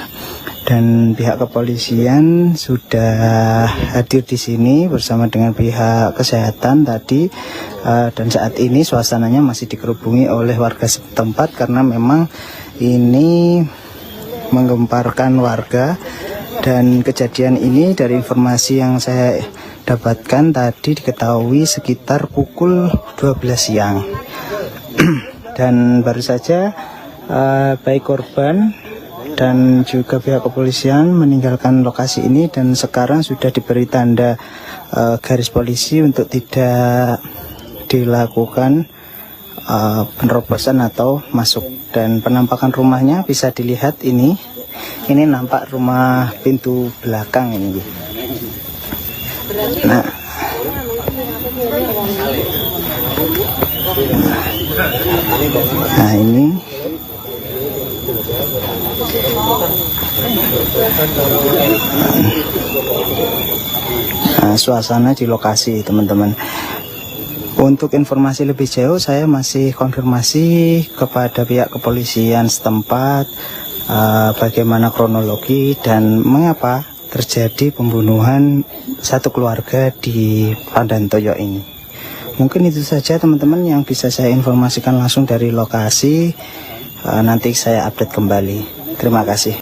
Dan pihak kepolisian sudah hadir di sini bersama dengan pihak kesehatan tadi, dan saat ini suasananya masih dikerubungi oleh warga setempat karena memang ini menggemparkan warga. Dan kejadian ini dari informasi yang saya dapatkan tadi diketahui sekitar pukul 12 siang. Dan baru saja baik korban dan juga pihak kepolisian meninggalkan lokasi ini, dan sekarang sudah diberi tanda garis polisi untuk tidak dilakukan penerobosan atau masuk. Dan penampakan rumahnya bisa dilihat ini nampak rumah pintu belakang ini. Nah ini suasana di lokasi, teman-teman. Untuk informasi lebih jauh saya masih konfirmasi kepada pihak kepolisian setempat bagaimana kronologi dan mengapa terjadi pembunuhan satu keluarga di Pandantoyo ini. Mungkin itu saja teman-teman yang bisa saya informasikan langsung dari lokasi. Nanti saya update kembali. Terima kasih.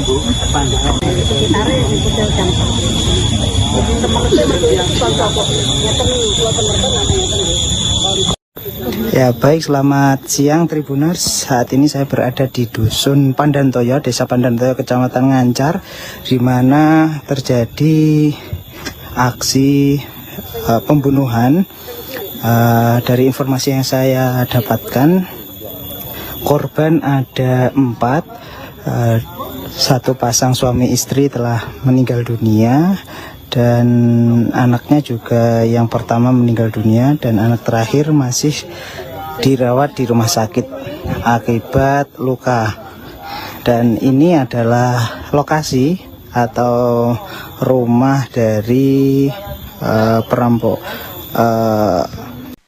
Ya baik, selamat siang Tribuners. Saat ini saya berada di Dusun Pandantoyo, Desa Pandantoyo, Kecamatan Ngancar, di mana terjadi aksi pembunuhan. Dari informasi yang saya dapatkan, korban ada 4, satu pasang suami istri telah meninggal dunia, dan anaknya juga yang pertama meninggal dunia, dan anak terakhir masih dirawat di rumah sakit akibat luka. Dan ini adalah lokasi atau rumah dari perampok.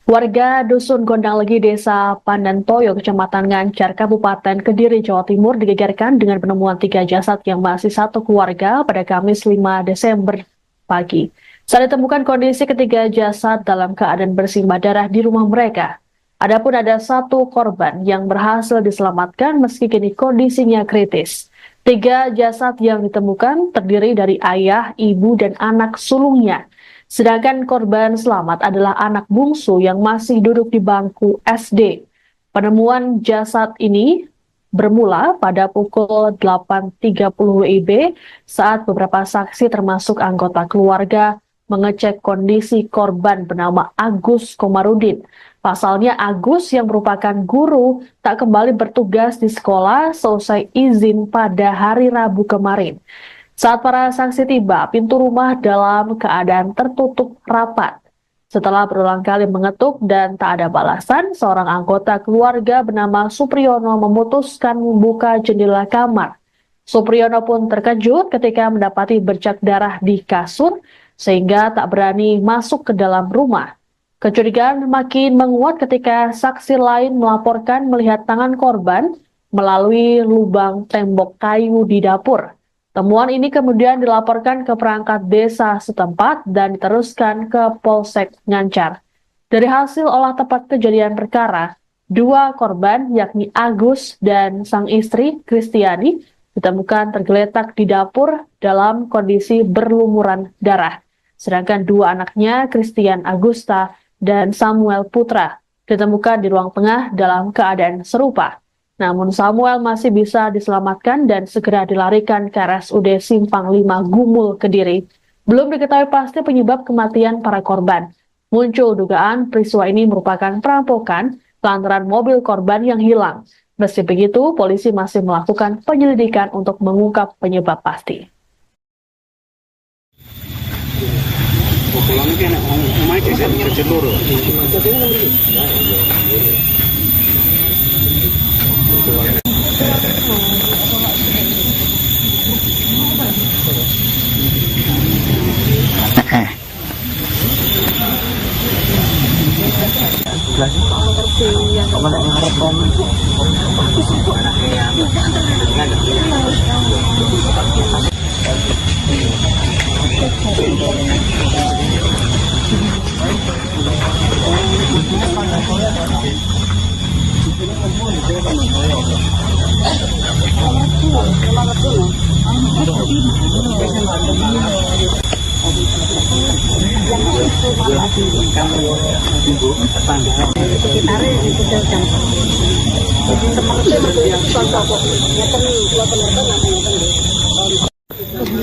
Warga Dusun Gondanglegi, Desa Pandantoyo, Kecamatan Ngancar, Kabupaten Kediri, Jawa Timur digegerkan dengan penemuan 3 jasad yang masih satu keluarga pada Kamis 5 Desember pagi. Saat ditemukan kondisi ketiga jasad dalam keadaan bersimbah darah di rumah mereka. Adapun ada 1 korban yang berhasil diselamatkan meski kini kondisinya kritis. 3 jasad yang ditemukan terdiri dari ayah, ibu, dan anak sulungnya. Sedangkan korban selamat adalah anak bungsu yang masih duduk di bangku SD. Penemuan jasad ini bermula pada pukul 8.30 WIB saat beberapa saksi termasuk anggota keluarga mengecek kondisi korban bernama Agus Komarudin. Pasalnya Agus yang merupakan guru tak kembali bertugas di sekolah selesai izin pada hari Rabu kemarin. Saat para saksi tiba, pintu rumah dalam keadaan tertutup rapat. Setelah berulang kali mengetuk dan tak ada balasan, seorang anggota keluarga bernama Supriyono memutuskan membuka jendela kamar. Supriyono pun terkejut ketika mendapati bercak darah di kasur, sehingga tak berani masuk ke dalam rumah. Kecurigaan makin menguat ketika saksi lain melaporkan melihat tangan korban melalui lubang tembok kayu di dapur. Temuan ini kemudian dilaporkan ke perangkat desa setempat dan diteruskan ke Polsek Ngancar. Dari hasil olah tempat kejadian perkara, 2 korban yakni Agus dan sang istri Kristiani ditemukan tergeletak di dapur dalam kondisi berlumuran darah. Sedangkan 2 anaknya, Christian Agusta dan Samuel Putra, ditemukan di ruang tengah dalam keadaan serupa. Namun Samuel masih bisa diselamatkan dan segera dilarikan ke RSUD Simpang 5 Gumul, Kediri. Belum diketahui pasti penyebab kematian para korban. Muncul dugaan peristiwa ini merupakan perampokan lantaran mobil korban yang hilang. Meski begitu, polisi masih melakukan penyelidikan untuk mengungkap penyebab pasti.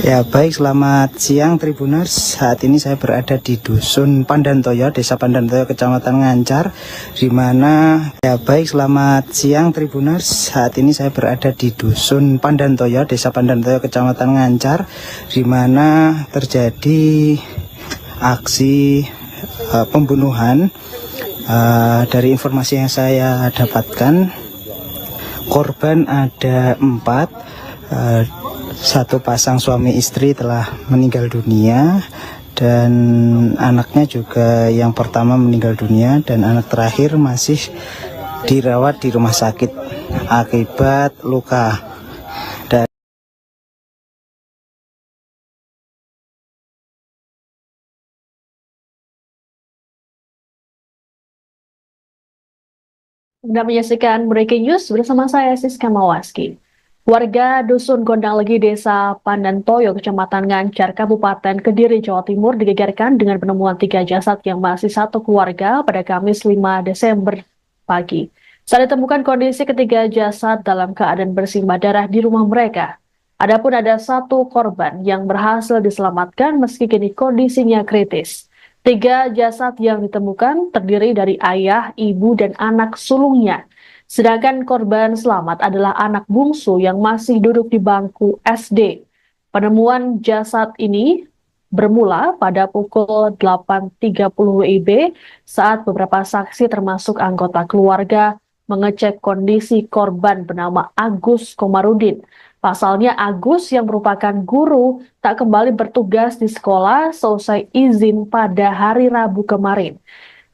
Ya baik, selamat siang Tribuners. Saat ini saya berada di Dusun Pandantoyo, Desa Pandantoyo, Kecamatan Ngancar, di mana selamat siang Tribuners. Saat ini saya berada di Dusun Pandantoyo, Desa Pandantoyo, Kecamatan Ngancar, di mana terjadi aksi pembunuhan. Dari informasi yang saya dapatkan, korban ada 4, satu pasang suami istri telah meninggal dunia, dan anaknya juga yang pertama meninggal dunia, dan anak terakhir masih dirawat di rumah sakit akibat luka. Dan Anda menyaksikan Breaking News bersama saya Siska Mawaski. Warga Dusun Gondanglegi, Desa Pandantoyo, Kecamatan Ngancar, Kabupaten Kediri, Jawa Timur digegerkan dengan penemuan 3 jasad yang masih satu keluarga pada Kamis 5 Desember pagi. Saat ditemukan kondisi ketiga jasad dalam keadaan bersimbah darah di rumah mereka. Adapun ada satu korban yang berhasil diselamatkan meski kini kondisinya kritis. 3 jasad yang ditemukan terdiri dari ayah, ibu, dan anak sulungnya. Sedangkan korban selamat adalah anak bungsu yang masih duduk di bangku SD. Penemuan jasad ini bermula pada pukul 8.30 WIB saat beberapa saksi termasuk anggota keluarga mengecek kondisi korban bernama Agus Komarudin. Pasalnya Agus yang merupakan guru tak kembali bertugas di sekolah selesai izin pada hari Rabu kemarin.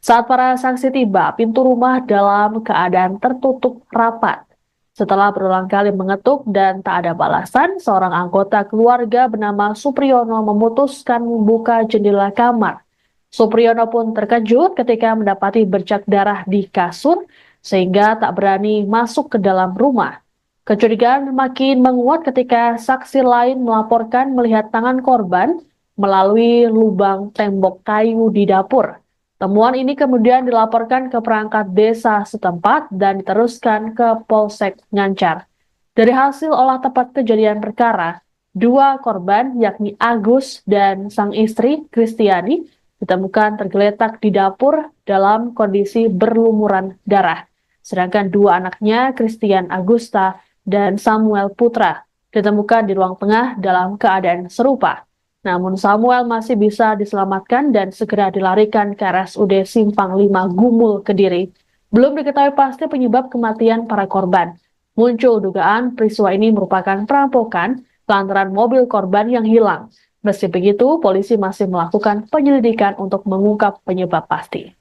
Saat para saksi tiba, pintu rumah dalam keadaan tertutup rapat. Setelah berulang kali mengetuk dan tak ada balasan, seorang anggota keluarga bernama Supriyono memutuskan membuka jendela kamar. Supriyono pun terkejut ketika mendapati bercak darah di kasur, sehingga tak berani masuk ke dalam rumah. Kecurigaan makin menguat ketika saksi lain melaporkan melihat tangan korban melalui lubang tembok kayu di dapur. Temuan ini kemudian dilaporkan ke perangkat desa setempat dan diteruskan ke Polsek Ngancar. Dari hasil olah tempat kejadian perkara, 2 korban yakni Agus dan sang istri Kristiani ditemukan tergeletak di dapur dalam kondisi berlumuran darah. Sedangkan 2 anaknya, Christian Agusta dan Samuel Putra, ditemukan di ruang tengah dalam keadaan serupa. Namun Samuel masih bisa diselamatkan dan segera dilarikan ke RSUD Simpang 5 Gumul, Kediri. Belum diketahui pasti penyebab kematian para korban. Muncul dugaan peristiwa ini merupakan perampokan lantaran mobil korban yang hilang. Meski begitu, polisi masih melakukan penyelidikan untuk mengungkap penyebab pasti.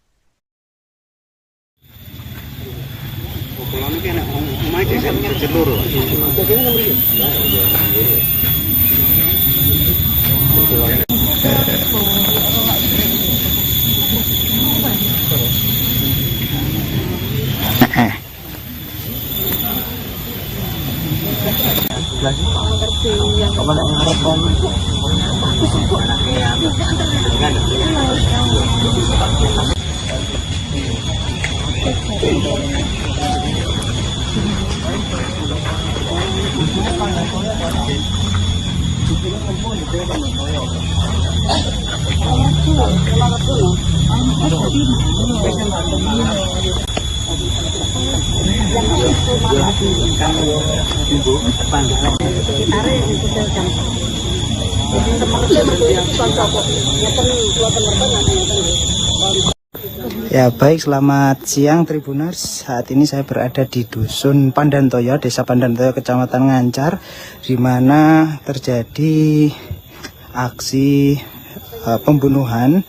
Ya baik, selamat siang Tribuners. Saat ini saya berada di Dusun Pandantoyo, Desa Pandantoyo, Kecamatan Ngancar, di mana terjadi aksi pembunuhan.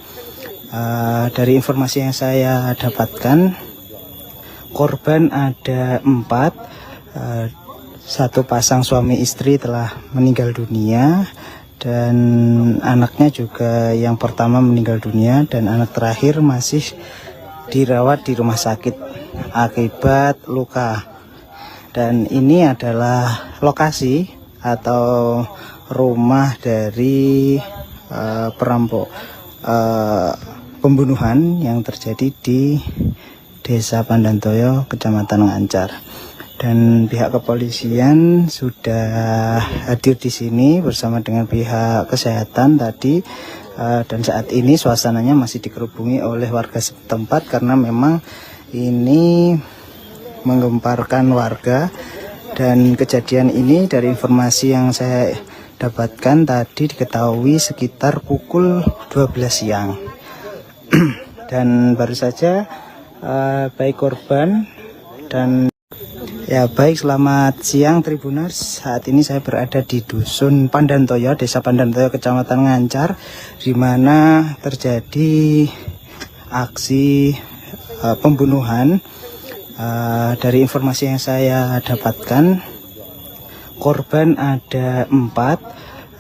Dari informasi yang saya dapatkan, korban ada 4, 1 pasang suami istri telah meninggal dunia, dan anaknya juga yang pertama meninggal dunia, dan anak terakhir masih dirawat di rumah sakit akibat luka. Dan ini adalah lokasi atau rumah dari pembunuhan yang terjadi di Desa Pandantoyo, Kecamatan Ngancar. Dan pihak kepolisian sudah hadir di sini bersama dengan pihak kesehatan tadi. Dan saat ini suasananya masih dikerubungi oleh warga setempat karena memang ini menggemparkan warga. Dan kejadian ini dari informasi yang saya dapatkan tadi diketahui sekitar pukul 12 siang. Dan baru saja baik korban dan ya baik, selamat siang Tribuners. Saat ini saya berada di Dusun Pandantoyo, Desa Pandantoyo, Kecamatan Ngancar, di mana terjadi aksi pembunuhan. Dari informasi yang saya dapatkan, korban ada 4,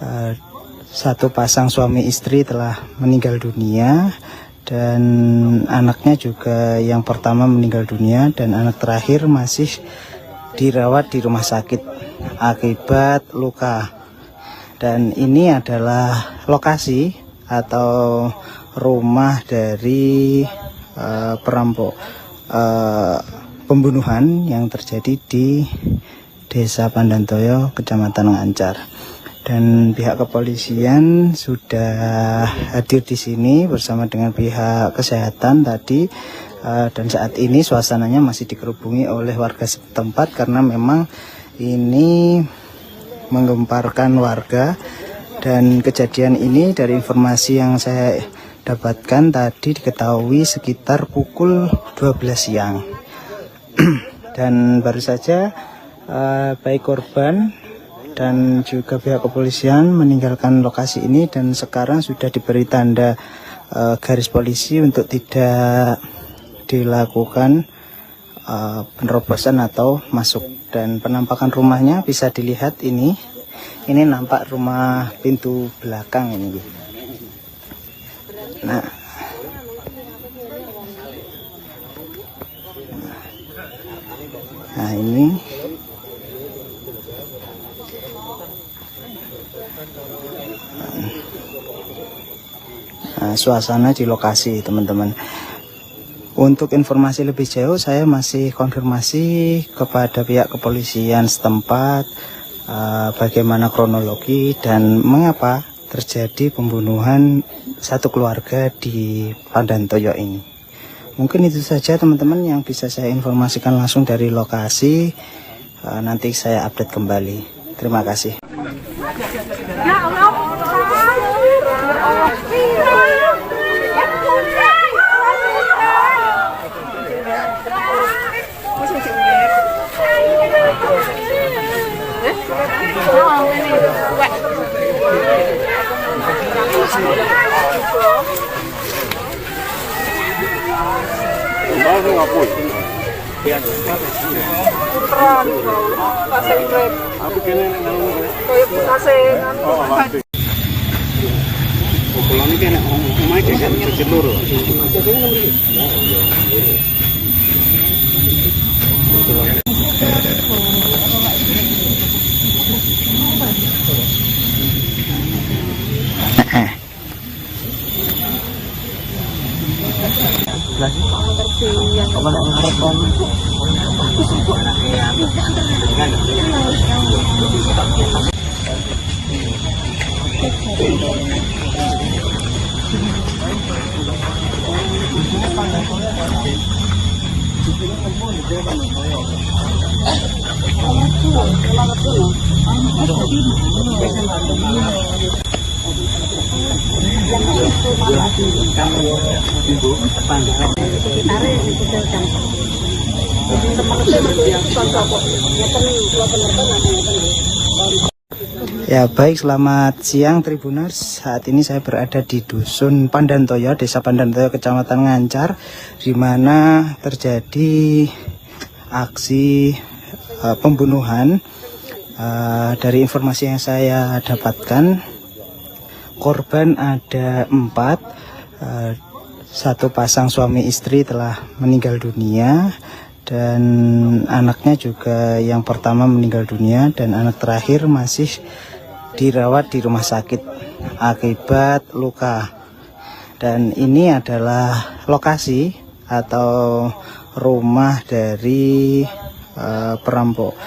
1 pasang suami istri telah meninggal dunia, dan anaknya juga yang pertama meninggal dunia, dan anak terakhir masih dirawat di rumah sakit akibat luka. Dan ini adalah lokasi atau rumah dari perampok pembunuhan yang terjadi di Desa Pandantoyo, Kecamatan Ngancar. Dan pihak kepolisian sudah hadir di sini bersama dengan pihak kesehatan tadi, dan saat ini suasananya masih dikerubungi oleh warga setempat karena memang ini menggemparkan warga. Dan kejadian ini dari informasi yang saya dapatkan tadi diketahui sekitar pukul 12 siang. Dan baru saja baik korban dan juga pihak kepolisian meninggalkan lokasi ini, dan sekarang sudah diberi tanda garis polisi untuk tidak dilakukan penerobosan atau masuk. Dan penampakan rumahnya bisa dilihat ini nampak rumah pintu belakang ini. Nah ini suasana di lokasi, teman-teman. Untuk informasi lebih jauh saya masih konfirmasi kepada pihak kepolisian setempat bagaimana kronologi dan mengapa terjadi pembunuhan satu keluarga di Pandantoyo ini. Mungkin itu saja teman-teman yang bisa saya informasikan langsung dari lokasi. Nanti saya update kembali. Terima kasih. Ya baik, selamat siang Tribuners. Saat ini saya berada di Dusun Pandantoyo, Desa Pandantoyo, Kecamatan Ngancar, di mana terjadi aksi pembunuhan. Dari informasi yang saya dapatkan, korban ada 4, satu pasang suami istri telah meninggal dunia, dan anaknya juga yang pertama meninggal dunia, dan anak terakhir masih dirawat di rumah sakit akibat luka. Dan ini adalah lokasi atau rumah dari perampok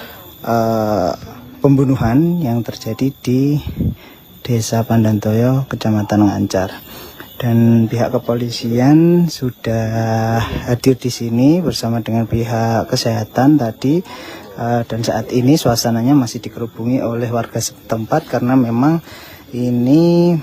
pembunuhan yang terjadi di Desa Pandantoyo, Kecamatan Ngancar. Dan pihak kepolisian sudah hadir di sini bersama dengan pihak kesehatan tadi, dan saat ini suasananya masih dikerubungi oleh warga setempat karena memang ini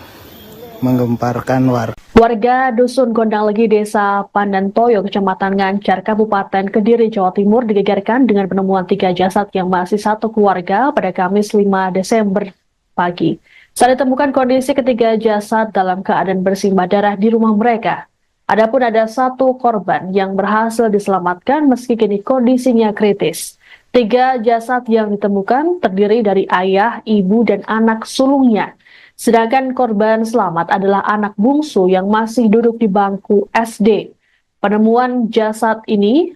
menggemparkan warga. Warga Dusun Gondanglegi, Desa Pandantoyo, Kecamatan Ngancar, Kabupaten Kediri, Jawa Timur digegerkan dengan penemuan 3 jasad yang masih satu keluarga pada Kamis 5 Desember pagi. Saat ditemukan kondisi ketiga jasad dalam keadaan bersimbah darah di rumah mereka. Adapun ada 1 korban yang berhasil diselamatkan meski kini kondisinya kritis. 3 jasad yang ditemukan terdiri dari ayah, ibu, dan anak sulungnya. Sedangkan korban selamat adalah anak bungsu yang masih duduk di bangku SD. Penemuan jasad ini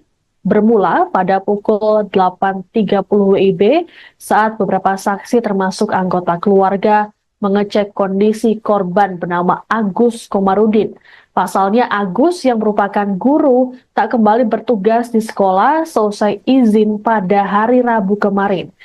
bermula pada pukul 8.30 WIB saat beberapa saksi termasuk anggota keluarga mengecek kondisi korban bernama Agus Komarudin. Pasalnya Agus yang merupakan guru tak kembali bertugas di sekolah selesai izin pada hari Rabu kemarin.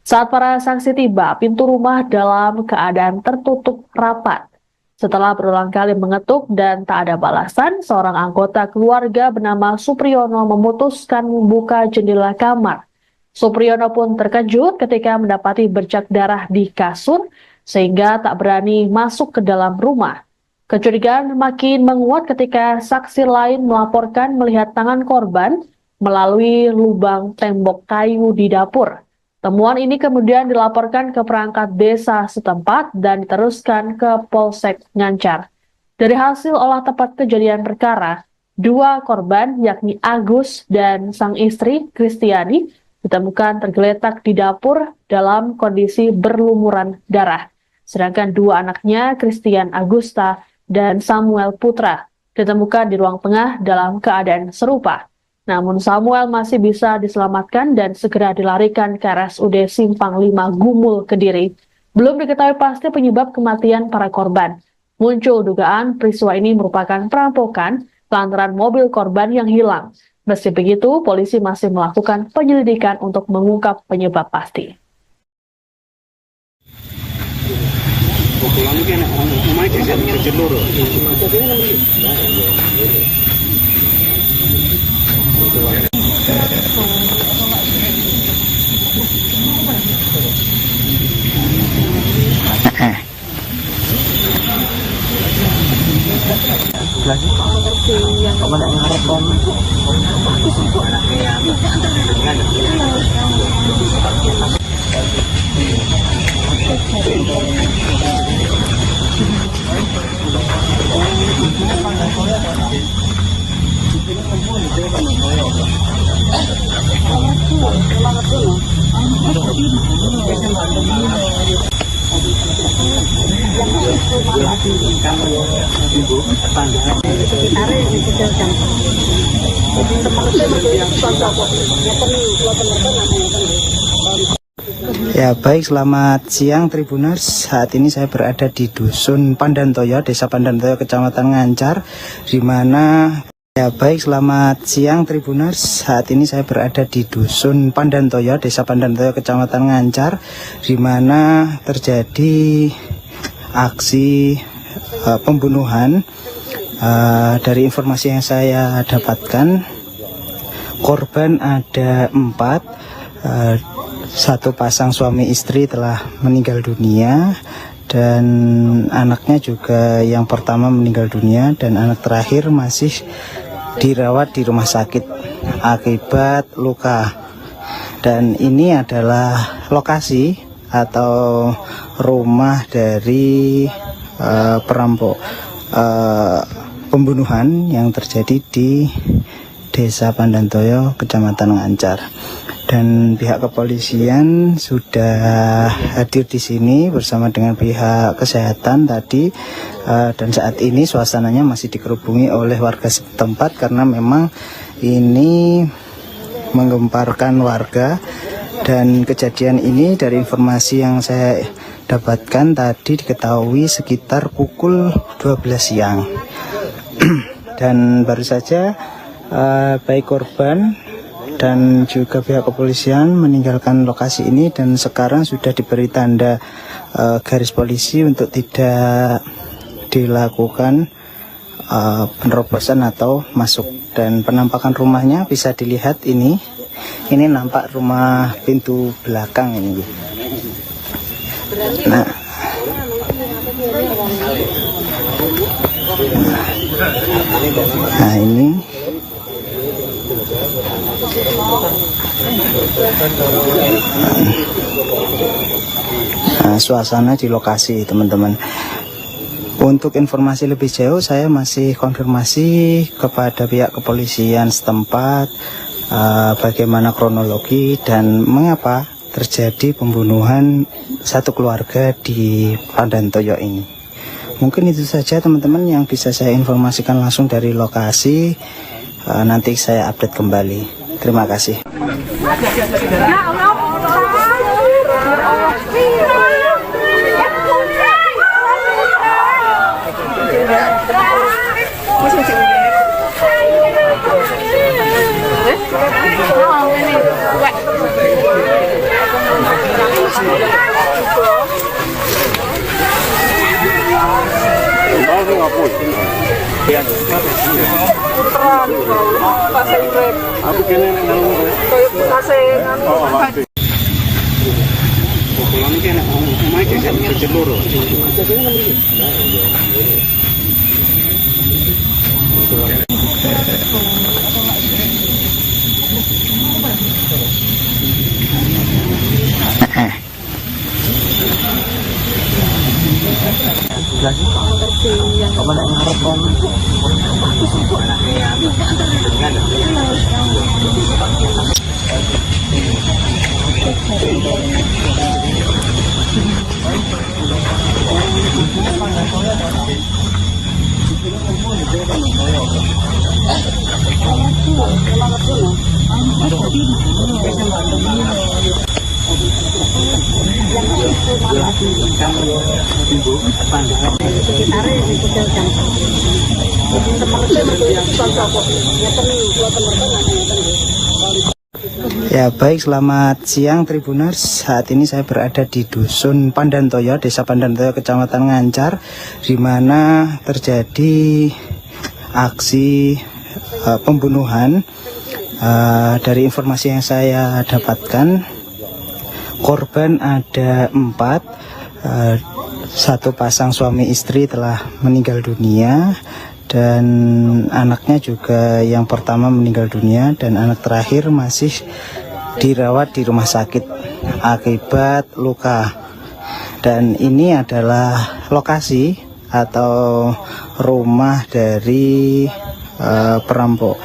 Saat para saksi tiba, pintu rumah dalam keadaan tertutup rapat. Setelah berulang kali mengetuk dan tak ada balasan, seorang anggota keluarga bernama Supriyono memutuskan membuka jendela kamar. Supriyono pun terkejut ketika mendapati bercak darah di kasur, sehingga tak berani masuk ke dalam rumah. Kecurigaan makin menguat ketika saksi lain melaporkan melihat tangan korban melalui lubang tembok kayu di dapur. Temuan ini kemudian dilaporkan ke perangkat desa setempat dan diteruskan ke Polsek Ngancar. Dari hasil olah tempat kejadian perkara, dua korban yakni Agus dan sang istri Kristiani ditemukan tergeletak di dapur dalam kondisi berlumuran darah. Sedangkan dua anaknya, Christian Agusta dan Samuel Putra, ditemukan di ruang tengah dalam keadaan serupa. Namun Samuel masih bisa diselamatkan dan segera dilarikan ke RSUD Simpang 5 Gumul, Kediri. Belum diketahui pasti penyebab kematian para korban. Muncul dugaan peristiwa ini merupakan perampokan lantaran mobil korban yang hilang. Meski begitu, polisi masih melakukan penyelidikan untuk mengungkap penyebab pasti. Ya baik, selamat siang Tribuners. Saat ini saya berada di Dusun Pandantoyo, Desa Pandantoyo, Kecamatan Ngancar, di mana selamat siang Tribuners. Saat ini saya berada di Dusun Pandantoyo, Desa Pandantoyo, Kecamatan Ngancar, di mana terjadi aksi pembunuhan. Dari informasi yang saya dapatkan, korban ada 4. Satu pasang suami istri telah meninggal dunia, dan anaknya juga yang pertama meninggal dunia, dan anak terakhir masih dirawat di rumah sakit akibat luka. Dan ini adalah lokasi atau rumah dari pembunuhan yang terjadi di Desa Pandantoyo, Kecamatan Ngancar. Dan pihak kepolisian sudah hadir di sini bersama dengan pihak kesehatan tadi, dan saat ini suasananya masih dikerubungi oleh warga setempat karena memang ini menggemparkan warga. Dan kejadian ini dari informasi yang saya dapatkan tadi diketahui sekitar pukul 12 siang. Dan baru saja baik korban dan juga pihak kepolisian meninggalkan lokasi ini, dan sekarang sudah diberi tanda garis polisi untuk tidak dilakukan penerobosan atau masuk. Dan penampakan rumahnya bisa dilihat ini nampak rumah pintu belakang ini. Nah ini suasana di lokasi, teman-teman. Untuk informasi lebih jauh saya masih konfirmasi kepada pihak kepolisian setempat bagaimana kronologi dan mengapa terjadi pembunuhan satu keluarga di Pandantoyo ini. Mungkin itu saja teman-teman yang bisa saya informasikan langsung dari lokasi. Nanti saya update kembali. Terima kasih. Ya baik, selamat siang Tribuners. Saat ini saya berada di Dusun Pandantoyo, Desa Pandantoyo, Kecamatan Ngancar, di mana terjadi aksi pembunuhan. Dari informasi yang saya dapatkan, korban ada 4, satu pasang suami istri telah meninggal dunia, dan anaknya juga yang pertama meninggal dunia, dan anak terakhir masih dirawat di rumah sakit akibat luka. Dan ini adalah lokasi atau rumah dari perampok.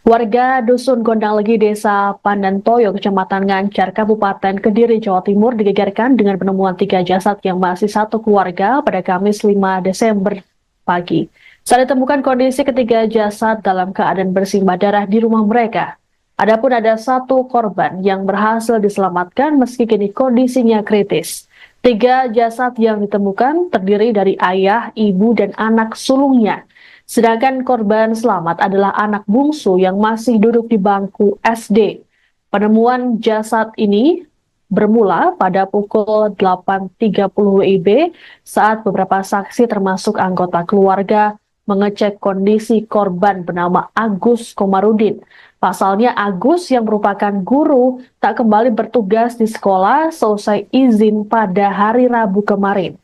Warga Dusun Gondanglegi, Desa Pandantoyo, Kecamatan Ngancar, Kabupaten Kediri, Jawa Timur digegerkan dengan penemuan 3 jasad yang masih satu keluarga pada Kamis 5 Desember pagi. Saat ditemukan kondisi ketiga jasad dalam keadaan bersimbah darah di rumah mereka. Adapun ada 1 korban yang berhasil diselamatkan meski kini kondisinya kritis. 3 jasad yang ditemukan terdiri dari ayah, ibu, dan anak sulungnya. Sedangkan korban selamat adalah anak bungsu yang masih duduk di bangku SD. Penemuan jasad ini bermula pada pukul 8.30 WIB saat beberapa saksi termasuk anggota keluarga mengecek kondisi korban bernama Agus Komarudin. Pasalnya Agus yang merupakan guru tak kembali bertugas di sekolah selesai izin pada hari Rabu kemarin.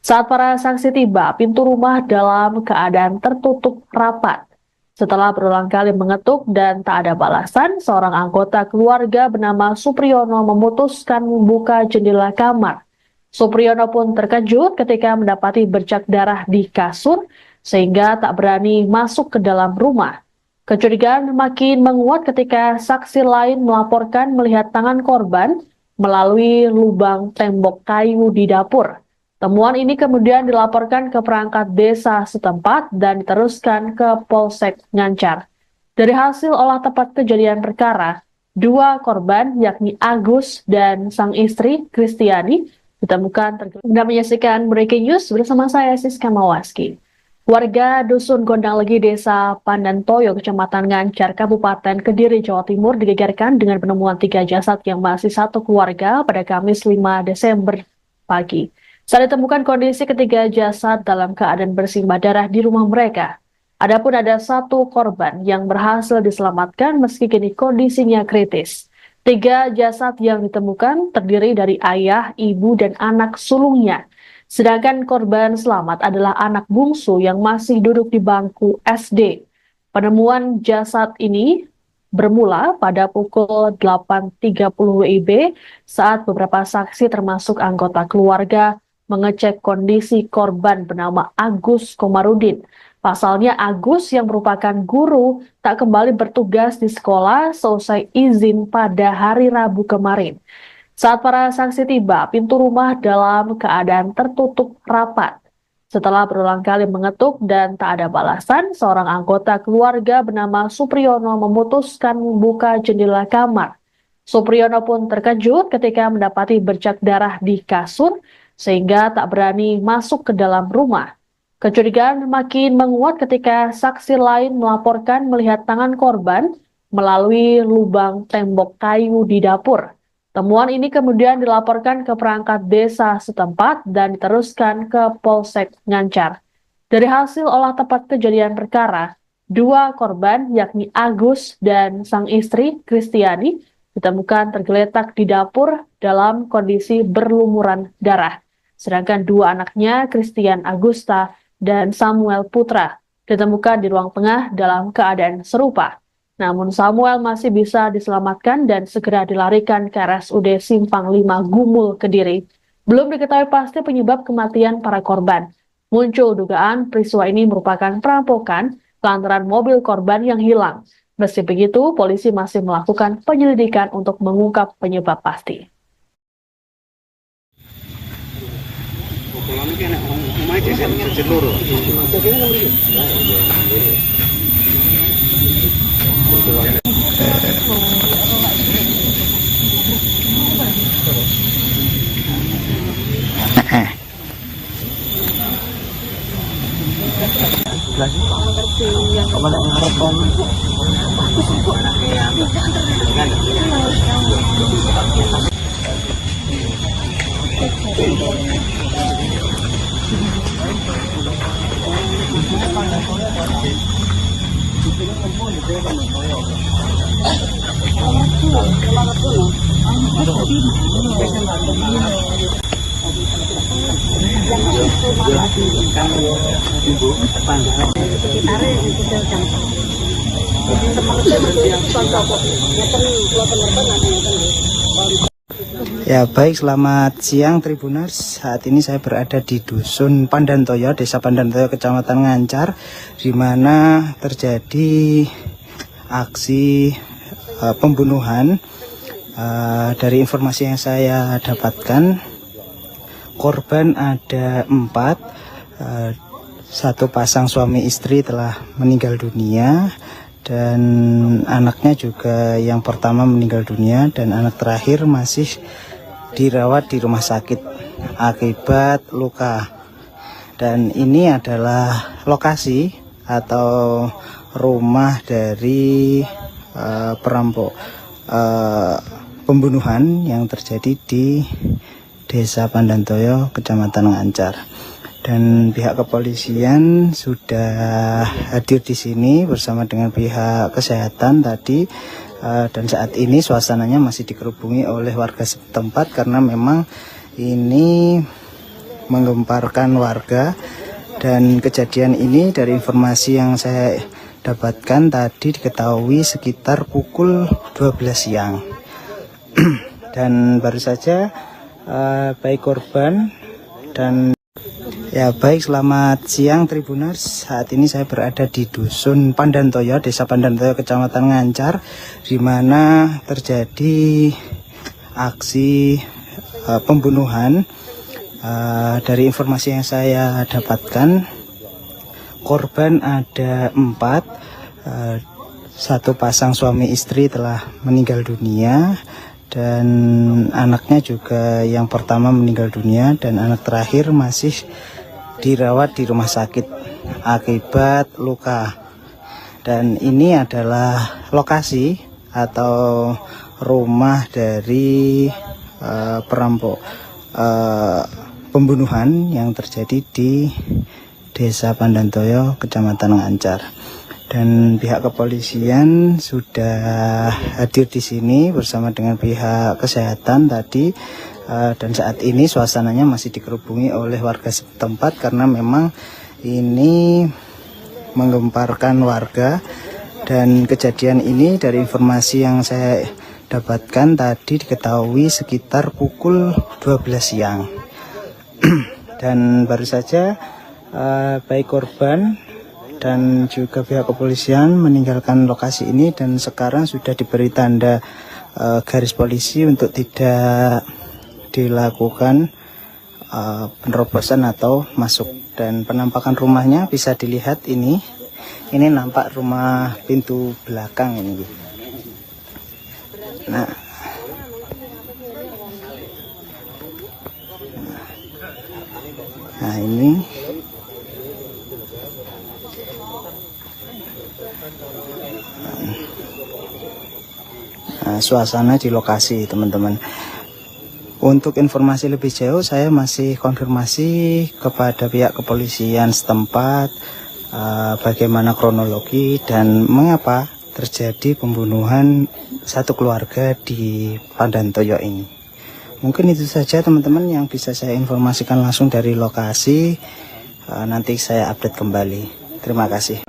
Saat para saksi tiba, pintu rumah dalam keadaan tertutup rapat. Setelah berulang kali mengetuk dan tak ada balasan, seorang anggota keluarga bernama Supriyono memutuskan membuka jendela kamar. Supriyono pun terkejut ketika mendapati bercak darah di kasur, sehingga tak berani masuk ke dalam rumah. Kecurigaan makin menguat ketika saksi lain melaporkan melihat tangan korban melalui lubang tembok kayu di dapur. Temuan ini kemudian dilaporkan ke perangkat desa setempat dan diteruskan ke Polsek Ngancar. Dari hasil olah tempat kejadian perkara, 2 korban yakni Agus dan sang istri Kristiani ditemukan tergeletak. Anda menyaksikan Breaking News bersama saya Siska Mawaski. Warga Dusun Gondanglegi, Desa Pandantoyo, Kecamatan Ngancar, Kabupaten Kediri, Jawa Timur digegerkan dengan penemuan 3 jasad yang masih satu keluarga pada Kamis 5 Desember pagi. Saat ditemukan kondisi ketiga jasad dalam keadaan bersimbah darah di rumah mereka. Adapun ada 1 korban yang berhasil diselamatkan meski kini kondisinya kritis. 3 jasad yang ditemukan terdiri dari ayah, ibu, dan anak sulungnya. Sedangkan korban selamat adalah anak bungsu yang masih duduk di bangku SD. Penemuan jasad ini bermula pada pukul 8.30 WIB saat beberapa saksi termasuk anggota keluarga mengecek kondisi korban bernama Agus Komarudin. Pasalnya Agus yang merupakan guru tak kembali bertugas di sekolah selesai izin pada hari Rabu kemarin. Saat para saksi tiba, pintu rumah dalam keadaan tertutup rapat. Setelah berulang kali mengetuk dan tak ada balasan, seorang anggota keluarga bernama Supriyono memutuskan membuka jendela kamar. Supriyono pun terkejut ketika mendapati bercak darah di kasur, sehingga tak berani masuk ke dalam rumah. Kecurigaan makin menguat ketika saksi lain melaporkan melihat tangan korban melalui lubang tembok kayu di dapur. Temuan ini kemudian dilaporkan ke perangkat desa setempat dan diteruskan ke Polsek Ngancar. Dari hasil olah tempat kejadian perkara, dua korban yakni Agus dan sang istri Kristiani ditemukan tergeletak di dapur dalam kondisi berlumuran darah. Sedangkan dua anaknya, Christian Agusta dan Samuel Putra, ditemukan di ruang tengah dalam keadaan serupa. Namun Samuel masih bisa diselamatkan dan segera dilarikan ke RSUD Simpang 5 Gumul, Kediri. Belum diketahui pasti penyebab kematian para korban. Muncul dugaan peristiwa ini merupakan perampokan lantaran mobil korban yang hilang. Meski begitu, polisi masih melakukan penyelidikan untuk mengungkap penyebab pasti. Ya baik, selamat siang Tribuners. Saat ini saya berada di Dusun Pandantoyo, Desa Pandantoyo, Kecamatan Ngancar, di mana terjadi aksi pembunuhan. Dari informasi yang saya dapatkan, korban ada 4, satu pasang suami istri telah meninggal dunia, dan anaknya juga yang pertama meninggal dunia, dan anak terakhir masih dirawat di rumah sakit akibat luka. Dan ini adalah lokasi atau rumah dari perampok pembunuhan yang terjadi di Desa Pandantoyo, Kecamatan Ngancar. Dan pihak kepolisian sudah hadir di sini bersama dengan pihak kesehatan tadi. Dan saat ini suasananya masih dikerubungi oleh warga setempat karena memang ini menggemparkan warga. Dan kejadian ini dari informasi yang saya dapatkan tadi diketahui sekitar pukul 12 siang. Dan baru saja baik korban dan ya baik, selamat siang Tribuners. Saat ini saya berada di Dusun Pandantoyo, Desa Pandantoyo, Kecamatan Ngancar, di mana terjadi aksi pembunuhan. Dari informasi yang saya dapatkan, korban ada 4, satu pasang suami istri telah meninggal dunia, dan anaknya juga yang pertama meninggal dunia, dan anak terakhir masih dirawat di rumah sakit akibat luka. Dan ini adalah lokasi atau rumah dari perampok pembunuhan yang terjadi di Desa Pandantoyo, Kecamatan Ngancar. Dan pihak kepolisian sudah hadir di sini bersama dengan pihak kesehatan tadi. Dan saat ini suasananya masih dikerubungi oleh warga setempat karena memang ini menggemparkan warga. Dan kejadian ini dari informasi yang saya dapatkan tadi diketahui sekitar pukul 12 siang. Dan baru saja baik korban dan juga pihak kepolisian meninggalkan lokasi ini, dan sekarang sudah diberi tanda garis polisi untuk tidak dilakukan penerobosan atau masuk Dan penampakan rumahnya bisa dilihat ini nampak rumah pintu belakang ini. Nah, ini suasana di lokasi, teman-teman. Untuk informasi lebih jauh saya masih konfirmasi kepada pihak kepolisian setempat bagaimana kronologi dan mengapa terjadi pembunuhan satu keluarga di Pandantoyo ini. Mungkin itu saja teman-teman yang bisa saya informasikan langsung dari lokasi. Nanti saya update kembali. Terima kasih.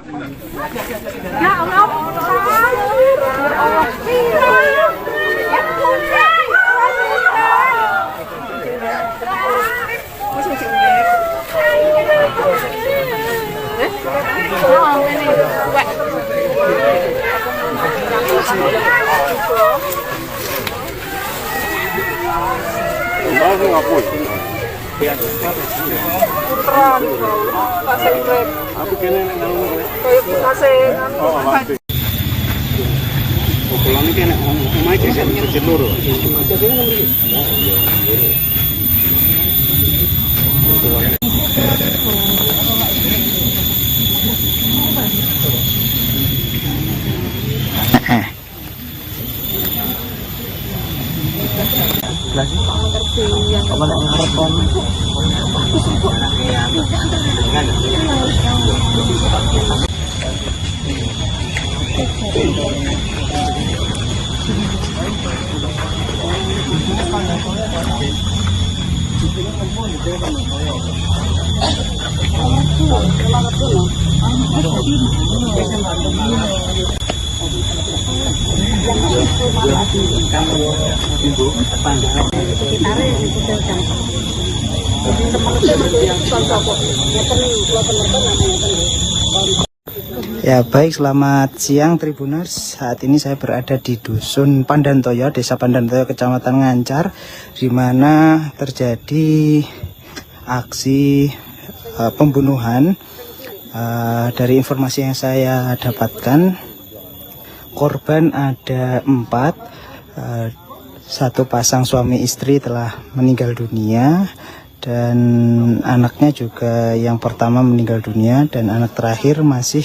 Ya baik, selamat siang Tribuners. Saat ini saya berada di Dusun Pandantoyo, Desa Pandantoyo, Kecamatan Ngancar, di mana terjadi aksi pembunuhan. Dari informasi yang saya dapatkan, korban ada 4, satu pasang suami istri telah meninggal dunia, dan anaknya juga yang pertama meninggal dunia, dan anak terakhir masih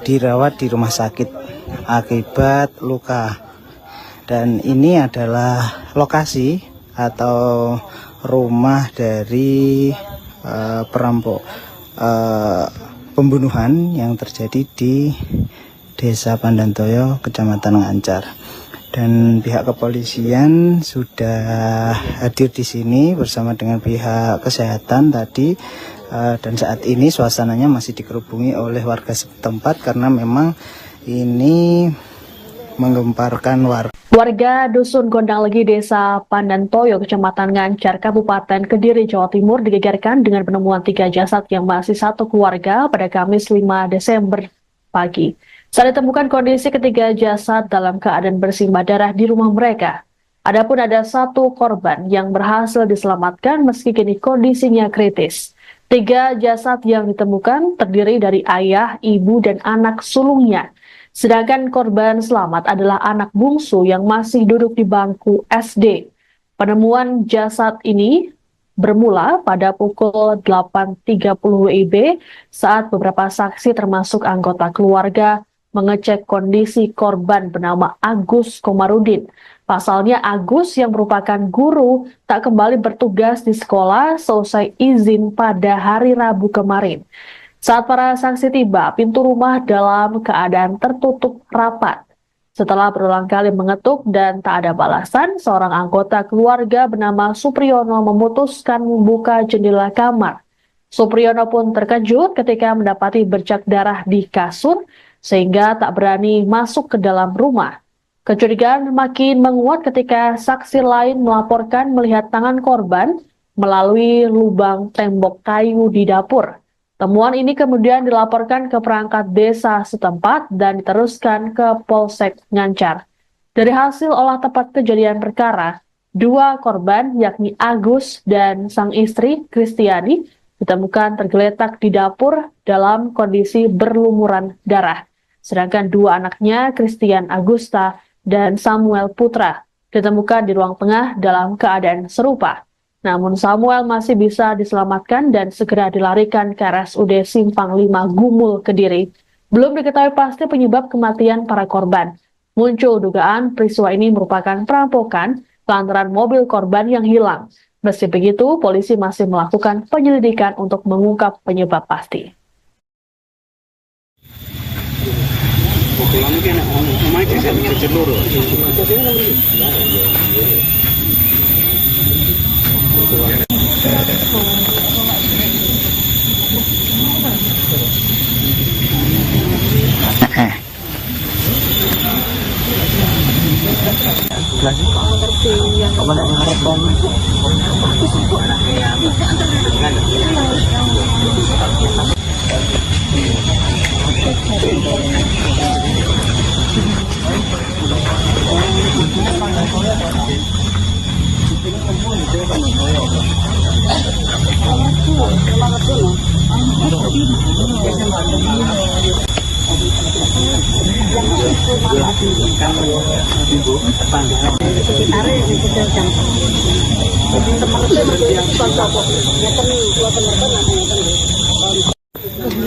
dirawat di rumah sakit akibat luka. Dan ini adalah lokasi atau rumah dari perampok pembunuhan yang terjadi di Desa Pandantoyo, Kecamatan Ngancar. Dan pihak kepolisian sudah hadir di sini bersama dengan pihak kesehatan tadi. Dan saat ini suasananya masih dikerubungi oleh warga setempat karena memang ini menggemparkan warga. Warga Dusun Gondanglegi, Desa Pandantoyo, Kecamatan Ngancar, Kabupaten Kediri, Jawa Timur digegerkan dengan penemuan 3 jasad yang masih satu keluarga pada Kamis 5 Desember pagi. Saat ditemukan kondisi ketiga jasad dalam keadaan bersimbah darah di rumah mereka. Adapun ada satu korban yang berhasil diselamatkan meski kini kondisinya kritis. 3 jasad yang ditemukan terdiri dari ayah, ibu, dan anak sulungnya. Sedangkan korban selamat adalah anak bungsu yang masih duduk di bangku SD. Penemuan jasad ini bermula pada pukul 8.30 WIB saat beberapa saksi termasuk anggota keluarga mengecek kondisi korban bernama Agus Komarudin. Pasalnya Agus yang merupakan guru tak kembali bertugas di sekolah selesai izin pada hari Rabu kemarin. Saat para saksi tiba, pintu rumah dalam keadaan tertutup rapat. Setelah berulang kali mengetuk dan tak ada balasan, seorang anggota keluarga bernama Supriyono memutuskan membuka jendela kamar. Supriyono pun terkejut ketika mendapati bercak darah di kasur, sehingga tak berani masuk ke dalam rumah. Kecurigaan makin menguat ketika saksi lain melaporkan melihat tangan korban melalui lubang tembok kayu di dapur. Temuan ini kemudian dilaporkan ke perangkat desa setempat dan diteruskan ke Polsek Ngancar. Dari hasil olah tempat kejadian perkara, 2 korban yakni Agus dan sang istri Kristiani ditemukan tergeletak di dapur dalam kondisi berlumuran darah. Sedangkan dua anaknya, Christian Agusta dan Samuel Putra, ditemukan di ruang tengah dalam keadaan serupa. Namun Samuel masih bisa diselamatkan dan segera dilarikan ke RSUD Simpang 5 Gumul, Kediri. Belum diketahui pasti penyebab kematian para korban. Muncul dugaan peristiwa ini merupakan perampokan lantaran mobil korban yang hilang. Meski begitu, polisi masih melakukan penyelidikan untuk mengungkap penyebab pasti.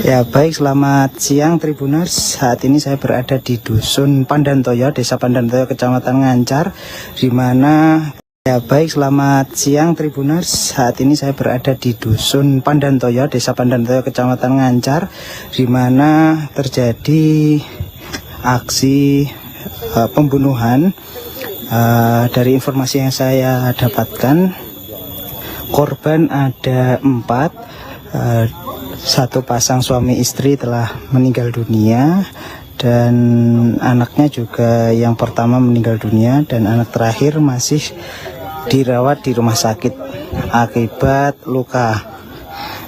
Ya baik, selamat siang Tribuners. Saat ini saya berada di Dusun Pandantoyo, Desa Pandantoyo, Kecamatan Ngancar, di mana selamat siang Tribuners. Saat ini saya berada di Dusun Pandantoyo, Desa Pandantoyo, Kecamatan Ngancar, di mana terjadi aksi pembunuhan. Dari informasi yang saya dapatkan, korban ada 4. Satu pasang suami istri telah meninggal dunia, dan anaknya juga yang pertama meninggal dunia, dan anak terakhir masih dirawat di rumah sakit akibat luka.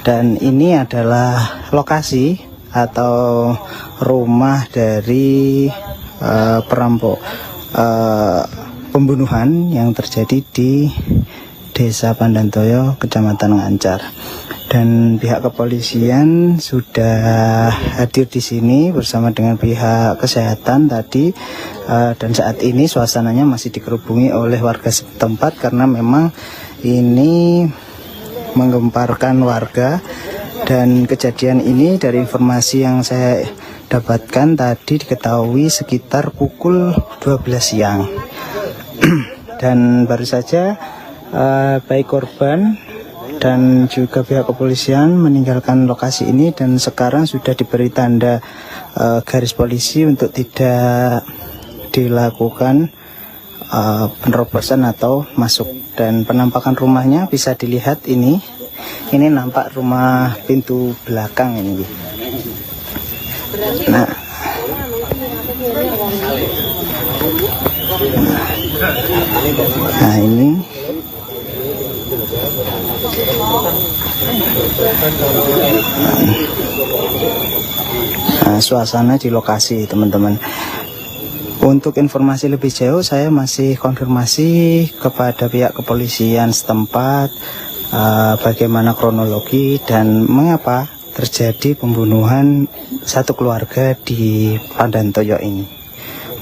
Dan ini adalah lokasi atau rumah dari pembunuhan yang terjadi di Desa Pandantoyo, Kecamatan Ngancar. Dan pihak kepolisian sudah hadir di sini bersama dengan pihak kesehatan tadi, dan saat ini suasananya masih dikerubungi oleh warga setempat karena memang ini menggemparkan warga. Dan kejadian ini dari informasi yang saya dapatkan tadi diketahui sekitar pukul 12 siang. Dan baru saja baik korban dan juga pihak kepolisian meninggalkan lokasi ini, dan sekarang sudah diberi tanda garis polisi untuk tidak dilakukan penerobosan atau masuk. Dan penampakan rumahnya bisa dilihat ini nampak rumah pintu belakang ini. Nah ini suasana di lokasi, teman-teman. Untuk informasi lebih jauh saya masih konfirmasi kepada pihak kepolisian setempat bagaimana kronologi dan mengapa terjadi pembunuhan satu keluarga di Pandantoyo ini.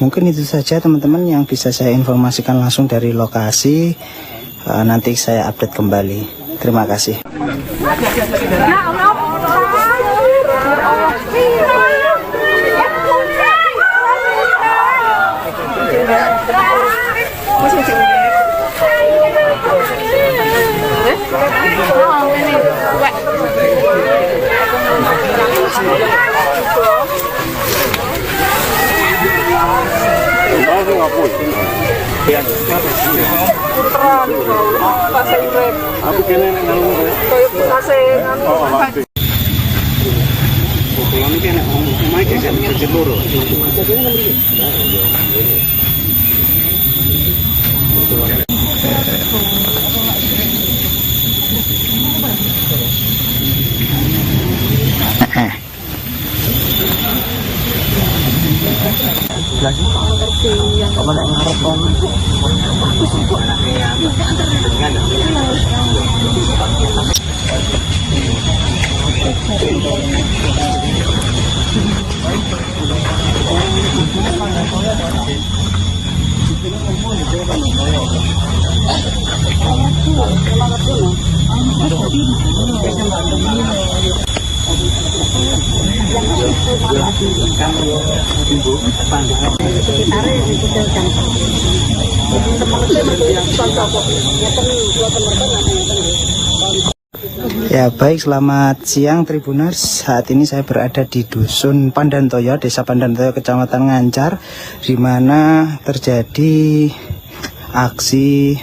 Mungkin itu saja teman-teman yang bisa saya informasikan langsung dari lokasi. Nanti saya update kembali. Terima kasih. Lagi Ya baik, selamat siang Tribuners. Saat ini saya berada di Dusun Pandantoyo, Desa Pandantoyo, Kecamatan Ngancar, di mana terjadi aksi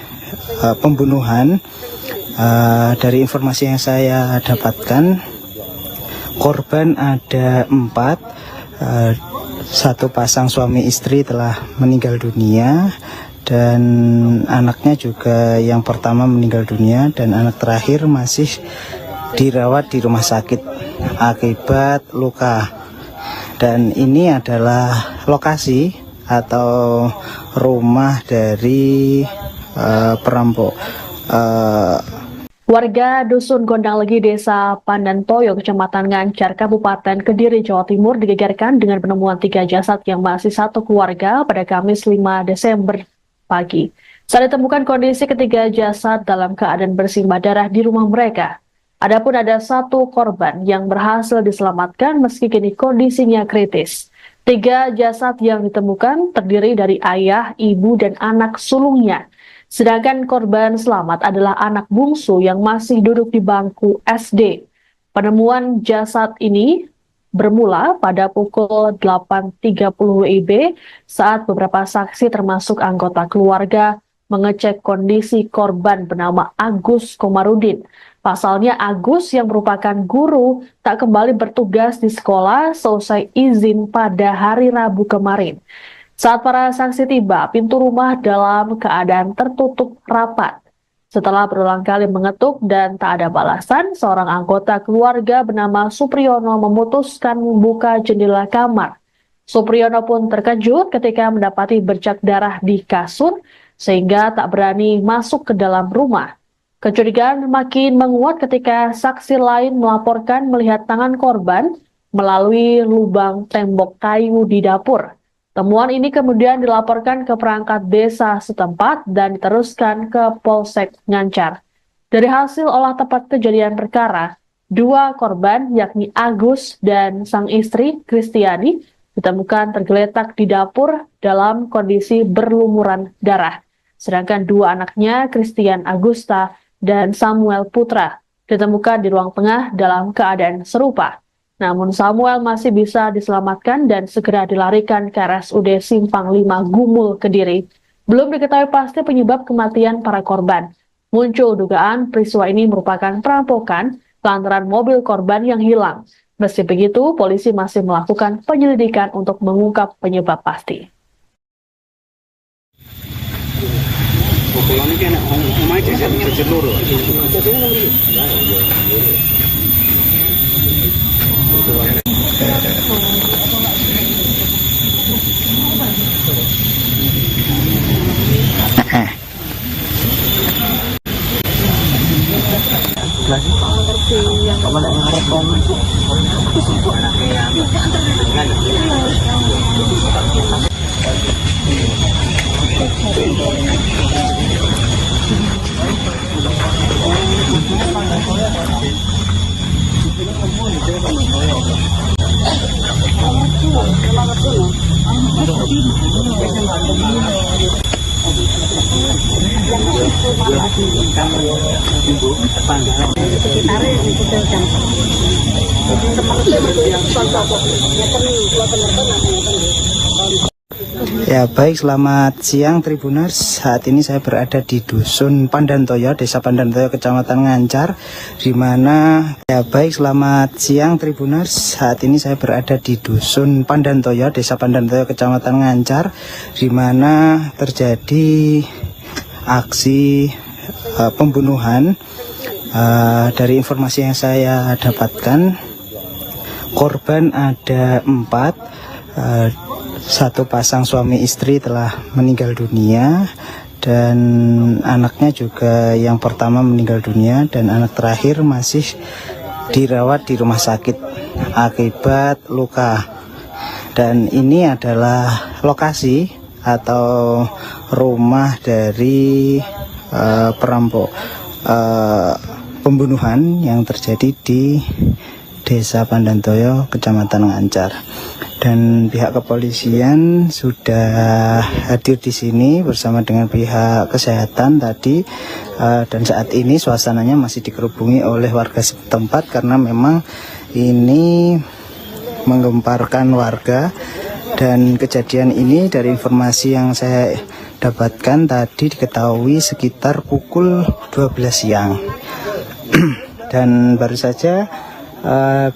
pembunuhan. Dari informasi yang saya dapatkan, korban ada 4, satu pasang suami istri telah meninggal dunia, dan anaknya juga yang pertama meninggal dunia, dan anak terakhir masih dirawat di rumah sakit akibat luka. Dan ini adalah lokasi atau rumah dari perampok. Warga Dusun Gondanglegi, Desa Pandantoyo, Kecamatan Ngancar, Kabupaten Kediri, Jawa Timur digegerkan dengan penemuan 3 jasad yang masih satu keluarga pada Kamis 5 Desember pagi. Saat ditemukan kondisi ketiga jasad dalam keadaan bersimbah darah di rumah mereka. Adapun ada 1 korban yang berhasil diselamatkan meski kini kondisinya kritis. 3 jasad yang ditemukan terdiri dari ayah, ibu, dan anak sulungnya. Sedangkan korban selamat adalah anak bungsu yang masih duduk di bangku SD. Penemuan jasad ini bermula pada pukul 8.30 WIB saat beberapa saksi termasuk anggota keluarga mengecek kondisi korban bernama Agus Komarudin. Pasalnya Agus yang merupakan guru tak kembali bertugas di sekolah selesai izin pada hari Rabu kemarin. Saat para saksi tiba, pintu rumah dalam keadaan tertutup rapat. Setelah berulang kali mengetuk dan tak ada balasan, seorang anggota keluarga bernama Supriyono memutuskan membuka jendela kamar. Supriyono pun terkejut ketika mendapati bercak darah di kasur, sehingga tak berani masuk ke dalam rumah. Kecurigaan makin menguat ketika saksi lain melaporkan melihat tangan korban melalui lubang tembok kayu di dapur. Temuan ini kemudian dilaporkan ke perangkat desa setempat dan diteruskan ke Polsek Ngancar. Dari hasil olah tempat kejadian perkara, 2 korban yakni Agus dan sang istri Kristiani ditemukan tergeletak di dapur dalam kondisi berlumuran darah. Sedangkan 2 anaknya, Christian Agusta dan Samuel Putra, ditemukan di ruang tengah dalam keadaan serupa. Namun Samuel masih bisa diselamatkan dan segera dilarikan ke RSUD Simpang 5 Gumul, Kediri. Belum diketahui pasti penyebab kematian para korban. Muncul dugaan peristiwa ini merupakan perampokan lantaran mobil korban yang hilang. Meski begitu, polisi masih melakukan penyelidikan untuk mengungkap penyebab pasti. Ya baik, selamat siang Tribuners. Saat ini saya berada di Dusun Pandantoyo, Desa Pandantoyo, Kecamatan Ngancar, di mana selamat siang Tribuners. Saat ini saya berada di Dusun Pandantoyo, Desa Pandantoyo, Kecamatan Ngancar, di mana terjadi aksi pembunuhan. Dari informasi yang saya dapatkan, korban ada 4, satu pasang suami istri telah meninggal dunia, dan anaknya juga yang pertama meninggal dunia, dan anak terakhir masih dirawat di rumah sakit akibat luka. Dan ini adalah lokasi atau rumah dari perampok pembunuhan yang terjadi di Desa Pandantoyo, Kecamatan Ngancar. Dan pihak kepolisian sudah hadir di sini bersama dengan pihak kesehatan tadi, dan saat ini suasananya masih dikerubungi oleh warga setempat karena memang ini menggemparkan warga. Dan kejadian ini dari informasi yang saya dapatkan tadi diketahui sekitar pukul 12 siang. Dan baru saja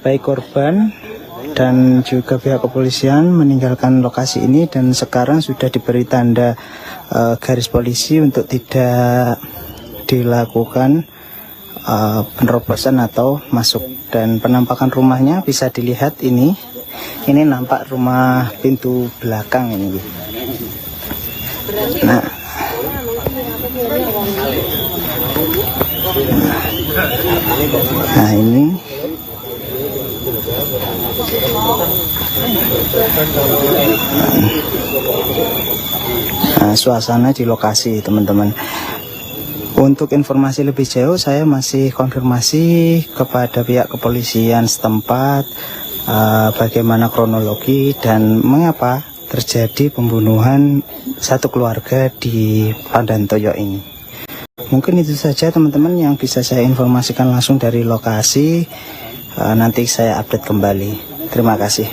baik korban dan juga pihak kepolisian meninggalkan lokasi ini, dan sekarang sudah diberi tanda garis polisi untuk tidak dilakukan penerobosan atau masuk. Dan penampakan rumahnya bisa dilihat ini nampak rumah pintu belakang ini. Nah ini suasana di lokasi, teman-teman. Untuk informasi lebih jauh saya masih konfirmasi kepada pihak kepolisian setempat bagaimana kronologi dan mengapa terjadi pembunuhan satu keluarga di Pandantoyo ini. Mungkin itu saja teman-teman yang bisa saya informasikan langsung dari lokasi. Nanti saya update kembali. Terima kasih.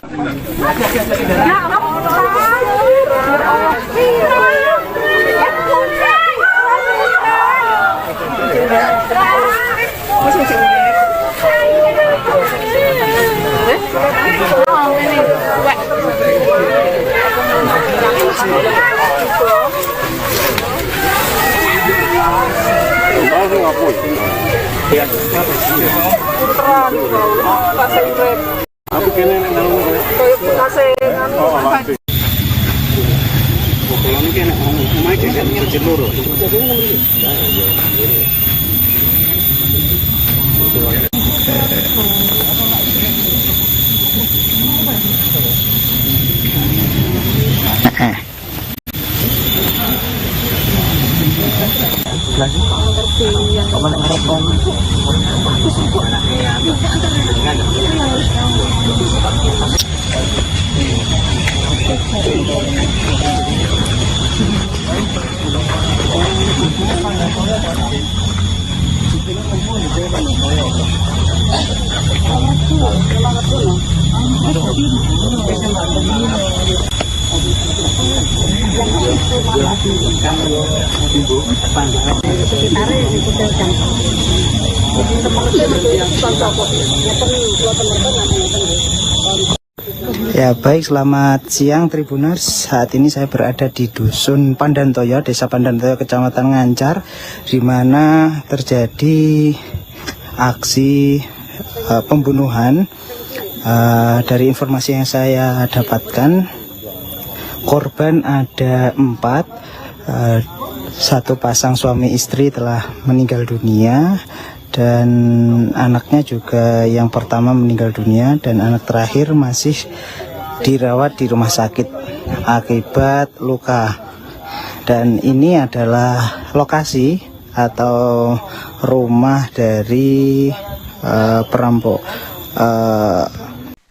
Ya baik, selamat siang Tribuners. Saat ini saya berada di Dusun Pandantoyo, Desa Pandantoyo, Kecamatan Ngancar, di mana terjadi aksi pembunuhan. Dari informasi yang saya dapatkan, korban ada 4, satu pasang suami istri telah meninggal dunia, dan anaknya juga yang pertama meninggal dunia, dan anak terakhir masih dirawat di rumah sakit akibat luka. Dan ini adalah lokasi atau rumah dari perampok.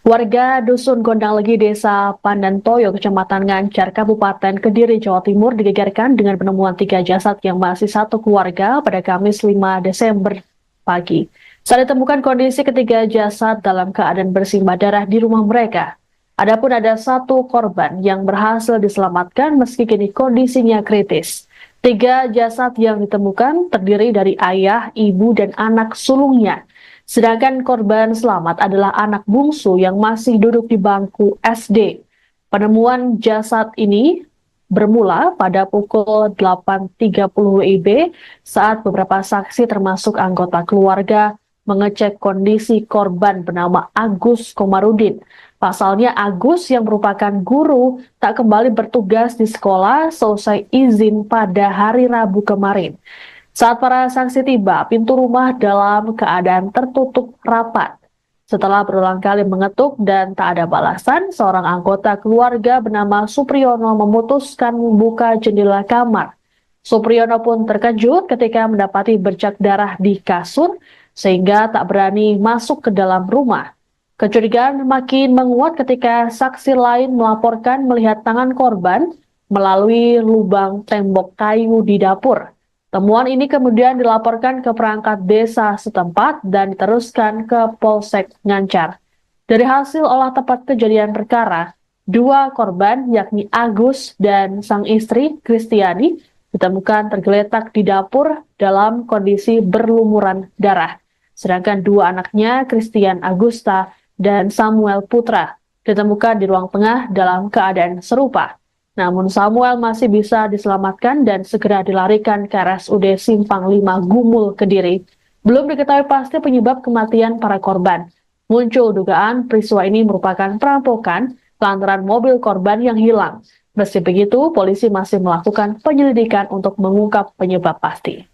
Warga Dusun Gondanglegi, Desa Pandantoyo, Kecamatan Ngancar, Kabupaten Kediri, Jawa Timur digegerkan dengan penemuan 3 jasad yang masih satu keluarga pada Kamis 5 Desember pagi. Saat ditemukan kondisi ketiga jasad dalam keadaan bersimbah darah di rumah mereka. Adapun ada 1 korban yang berhasil diselamatkan meski kini kondisinya kritis. 3 jasad yang ditemukan terdiri dari ayah, ibu, dan anak sulungnya. Sedangkan korban selamat adalah anak bungsu yang masih duduk di bangku SD. Penemuan jasad ini bermula pada pukul 8.30 WIB saat beberapa saksi termasuk anggota keluarga mengecek kondisi korban bernama Agus Komarudin. Pasalnya Agus yang merupakan guru tak kembali bertugas di sekolah selesai izin pada hari Rabu kemarin. Saat para saksi tiba, pintu rumah dalam keadaan tertutup rapat. Setelah berulang kali mengetuk dan tak ada balasan, seorang anggota keluarga bernama Supriyono memutuskan membuka jendela kamar. Supriyono pun terkejut ketika mendapati bercak darah di kasur, sehingga tak berani masuk ke dalam rumah. Kecurigaan makin menguat ketika saksi lain melaporkan melihat tangan korban melalui lubang tembok kayu di dapur. Temuan ini kemudian dilaporkan ke perangkat desa setempat dan diteruskan ke Polsek Ngancar. Dari hasil olah tempat kejadian perkara, dua korban yakni Agus dan sang istri Kristiani ditemukan tergeletak di dapur dalam kondisi berlumuran darah. Sedangkan dua anaknya, Christian Agusta dan Samuel Putra, ditemukan di ruang tengah dalam keadaan serupa. Namun Samuel masih bisa diselamatkan dan segera dilarikan ke RSUD Simpang 5 Gumul, Kediri. Belum diketahui pasti penyebab kematian para korban. Muncul dugaan peristiwa ini merupakan perampokan lantaran mobil korban yang hilang. Meski begitu, polisi masih melakukan penyelidikan untuk mengungkap penyebab pasti.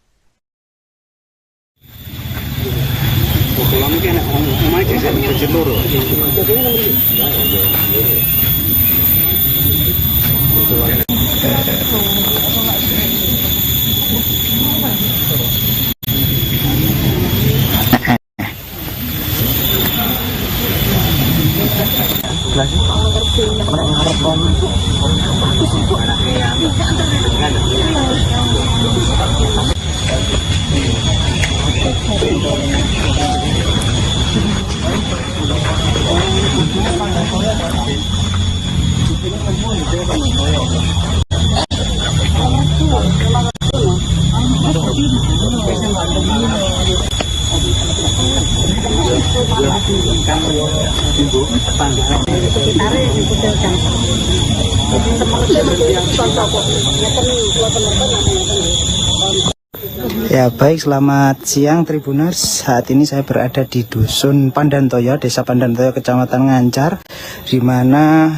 Ya baik, selamat siang Tribuners. Saat ini saya berada di Dusun Pandantoyo, Desa Pandantoyo, Kecamatan Ngancar, di mana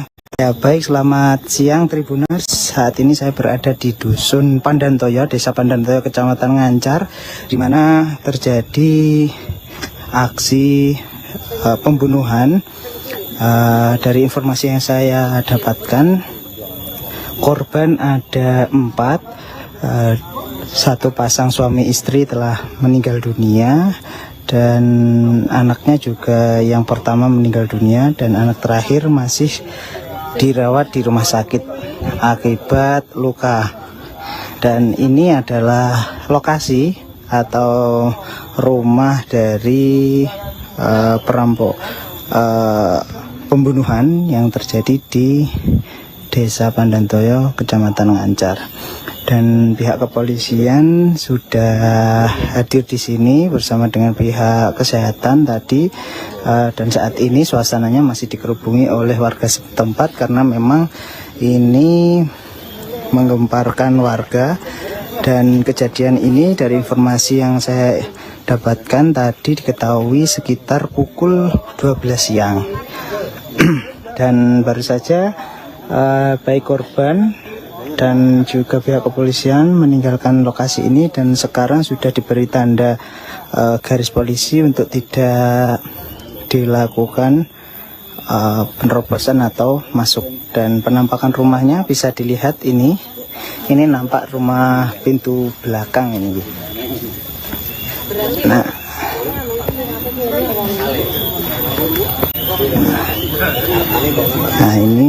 selamat siang Tribuners. Saat ini saya berada di Dusun Pandantoyo, Desa Pandantoyo, Kecamatan Ngancar, di mana terjadi aksi pembunuhan. Dari informasi yang saya dapatkan, korban ada 4. Satu pasang suami istri telah meninggal dunia, dan anaknya juga yang pertama meninggal dunia, dan anak terakhir masih dirawat di rumah sakit akibat luka. Dan ini adalah lokasi atau rumah dari pembunuhan yang terjadi di Desa Pandantoyo, Kecamatan Ngancar. Dan pihak kepolisian sudah hadir di sini bersama dengan pihak kesehatan tadi, dan saat ini suasananya masih dikerubungi oleh warga setempat karena memang ini menggemparkan warga. Dan kejadian ini dari informasi yang saya dapatkan tadi diketahui sekitar pukul 12 siang. Dan baru saja baik korban dan juga pihak kepolisian meninggalkan lokasi ini, dan sekarang sudah diberi tanda garis polisi untuk tidak dilakukan penerobosan atau masuk. Dan penampakan rumahnya bisa dilihat ini nampak rumah pintu belakang ini. Nah ini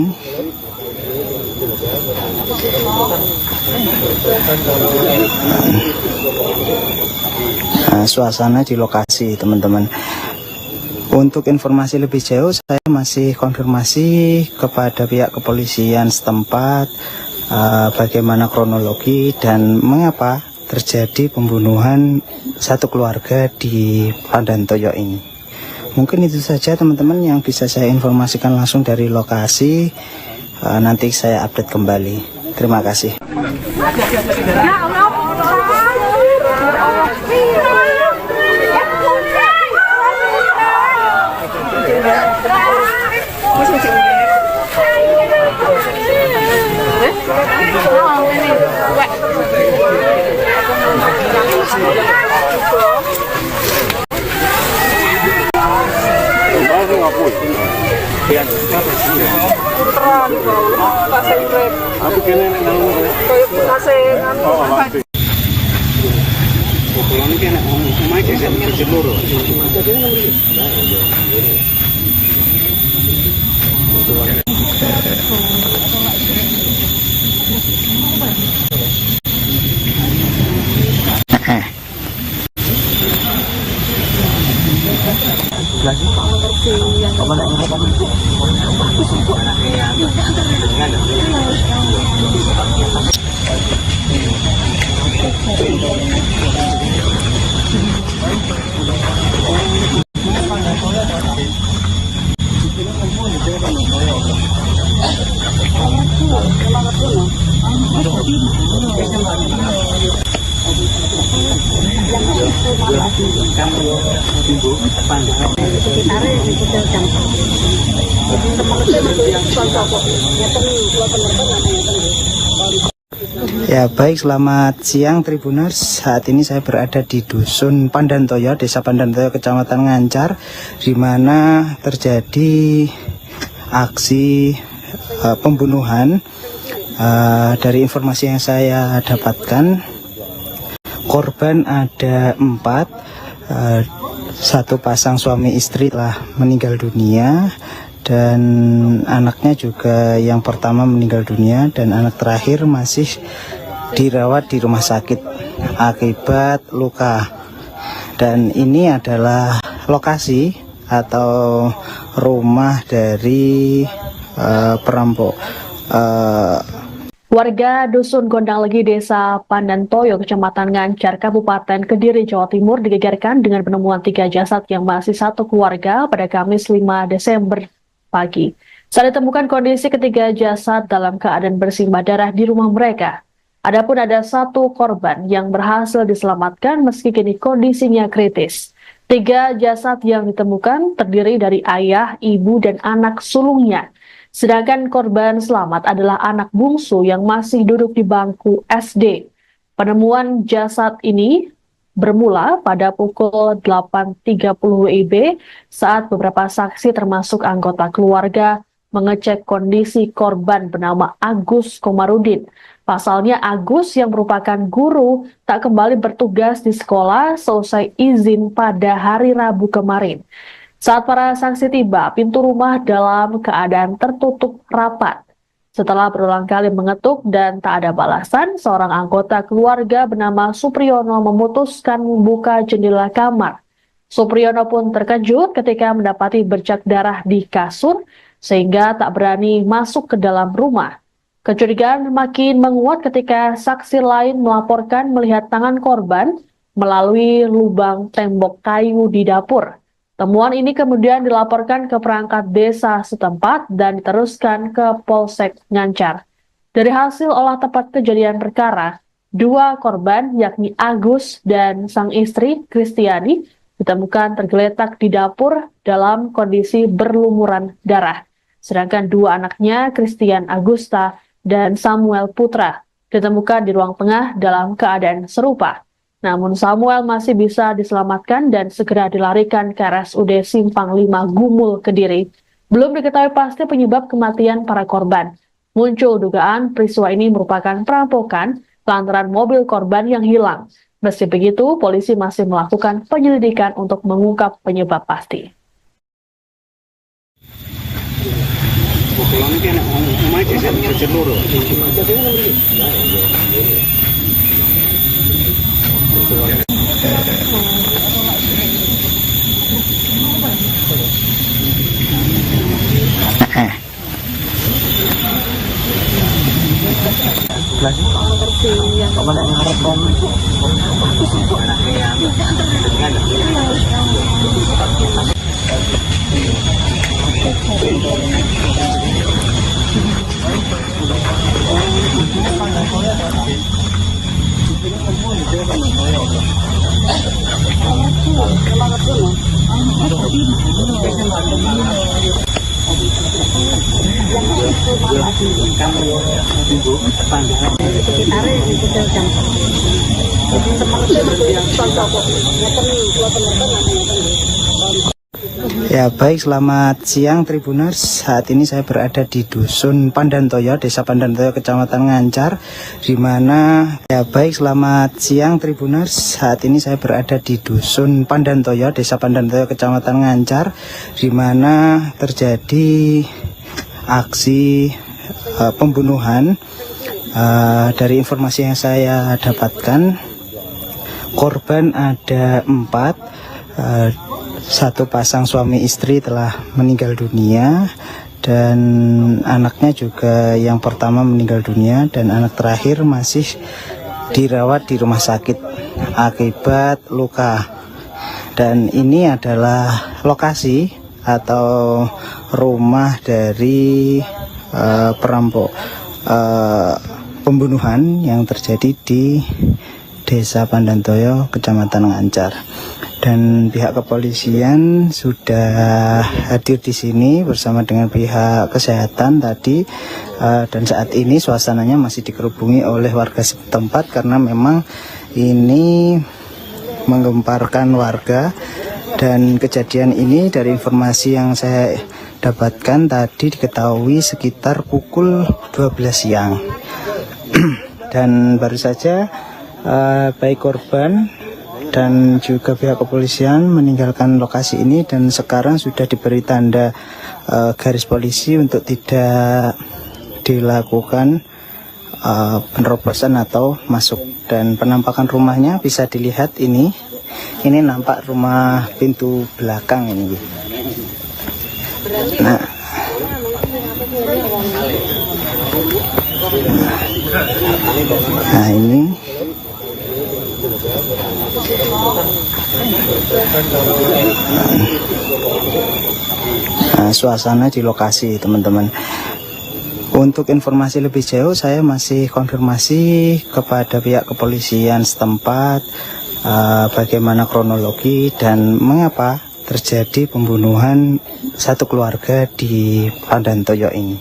suasana di lokasi, teman-teman. Untuk informasi lebih jauh, saya masih konfirmasi kepada pihak kepolisian setempat bagaimana kronologi dan mengapa terjadi pembunuhan satu keluarga di Pandantoyo ini. Mungkin itu saja teman-teman yang bisa saya informasikan langsung dari lokasi. Nanti saya update kembali. Terima kasih. Ya baik, selamat siang Tribuners. Saat ini saya berada di Dusun Pandantoyo, Desa Pandantoyo, Kecamatan Ngancar, di mana terjadi aksi pembunuhan. Dari informasi yang saya dapatkan, korban ada 4, satu pasang suami istri telah meninggal dunia, dan anaknya juga yang pertama meninggal dunia, dan anak terakhir masih dirawat di rumah sakit akibat luka. Dan ini adalah lokasi atau rumah dari perampok. Warga Dusun Gondanglegi, Desa Pandantoyo, Kecamatan Ngancar, Kabupaten Kediri, Jawa Timur digegerkan dengan penemuan 3 jasad yang masih satu keluarga pada Kamis 5 Desember pagi. Saat ditemukan kondisi ketiga jasad dalam keadaan bersimbah darah di rumah mereka. Adapun ada 1 korban yang berhasil diselamatkan meski kini kondisinya kritis. 3 jasad yang ditemukan terdiri dari ayah, ibu, dan anak sulungnya. Sedangkan korban selamat adalah anak bungsu yang masih duduk di bangku SD. Penemuan jasad ini bermula pada pukul 8.30 WIB saat beberapa saksi termasuk anggota keluarga mengecek kondisi korban bernama Agus Komarudin. Pasalnya Agus yang merupakan guru tak kembali bertugas di sekolah selesai izin pada hari Rabu kemarin. Saat para saksi tiba, pintu rumah dalam keadaan tertutup rapat. Setelah berulang kali mengetuk dan tak ada balasan, seorang anggota keluarga bernama Supriyono memutuskan membuka jendela kamar. Supriyono pun terkejut ketika mendapati bercak darah di kasur, sehingga tak berani masuk ke dalam rumah. Kecurigaan makin menguat ketika saksi lain melaporkan melihat tangan korban melalui lubang tembok kayu di dapur. Temuan ini kemudian dilaporkan ke perangkat desa setempat dan diteruskan ke Polsek Ngancar. Dari hasil olah tempat kejadian perkara, 2 korban yakni Agus dan sang istri Kristiani ditemukan tergeletak di dapur dalam kondisi berlumuran darah. Sedangkan 2 anaknya, Christian Agusta dan Samuel Putra, ditemukan di ruang tengah dalam keadaan serupa. Namun Samuel masih bisa diselamatkan dan segera dilarikan ke RSUD Simpang 5 Gumul, Kediri. Belum diketahui pasti penyebab kematian para korban. Muncul dugaan peristiwa ini merupakan perampokan lantaran mobil korban yang hilang. Meski begitu, polisi masih melakukan penyelidikan untuk mengungkap penyebab pasti. Ya baik, selamat siang Tribuners. Saat ini saya berada di Dusun Pandantoyo, Desa Pandantoyo, Kecamatan Ngancar, di mana selamat siang Tribuners. Saat ini saya berada di Dusun Pandantoyo, Desa Pandantoyo, Kecamatan Ngancar, di mana terjadi aksi pembunuhan. Dari informasi yang saya dapatkan, korban ada 4. Satu pasang suami istri telah meninggal dunia, dan anaknya juga yang pertama meninggal dunia, dan anak terakhir masih dirawat di rumah sakit akibat luka. Dan ini adalah lokasi atau rumah dari perampok pembunuhan yang terjadi di Desa Pandantoyo, Kecamatan Ngancar. Dan pihak kepolisian sudah hadir di sini bersama dengan pihak kesehatan tadi, dan saat ini suasananya masih dikerubungi oleh warga setempat karena memang ini menggemparkan warga. Dan kejadian ini dari informasi yang saya dapatkan tadi diketahui sekitar pukul 12 siang. Dan baru saja baik korban dan juga pihak kepolisian meninggalkan lokasi ini, dan sekarang sudah diberi tanda garis polisi untuk tidak dilakukan penerobosan atau masuk. Dan penampakan rumahnya bisa dilihat ini nampak rumah pintu belakang ini. Nah ini suasana di lokasi, teman-teman. Untuk informasi lebih jauh saya masih konfirmasi kepada pihak kepolisian setempat bagaimana kronologi dan mengapa terjadi pembunuhan satu keluarga di Pandantoyo ini.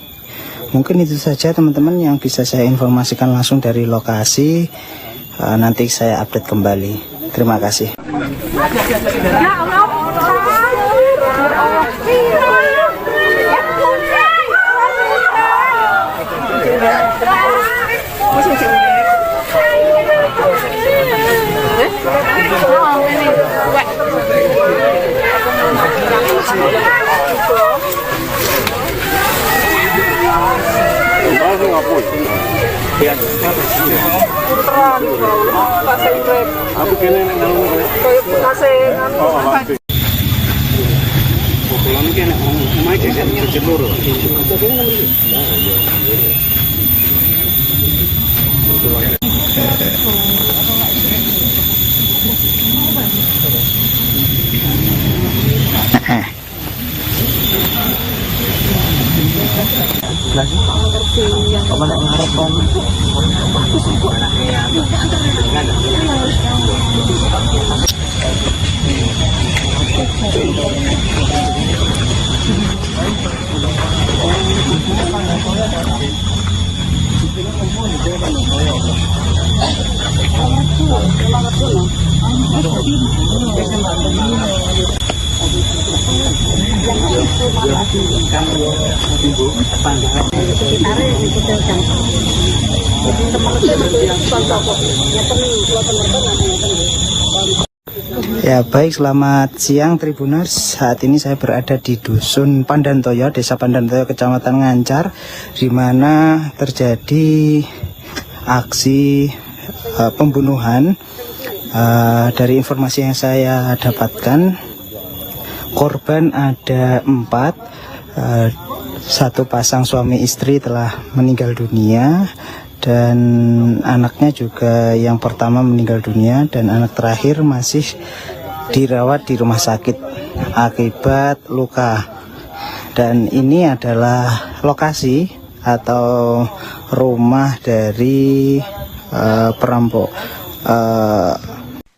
Mungkin itu saja teman-teman yang bisa saya informasikan langsung dari lokasi. Nanti saya update kembali. Terima kasih. Ya baik, selamat siang Tribuners. Saat ini saya berada di Dusun Pandantoyo, Desa Pandantoyo, Kecamatan Ngancar, di mana terjadi aksi pembunuhan. Dari informasi yang saya dapatkan, korban ada 4. Satu pasang suami istri telah meninggal dunia, dan anaknya juga yang pertama meninggal dunia, dan anak terakhir masih dirawat di rumah sakit akibat luka. Dan ini adalah lokasi atau rumah dari perampok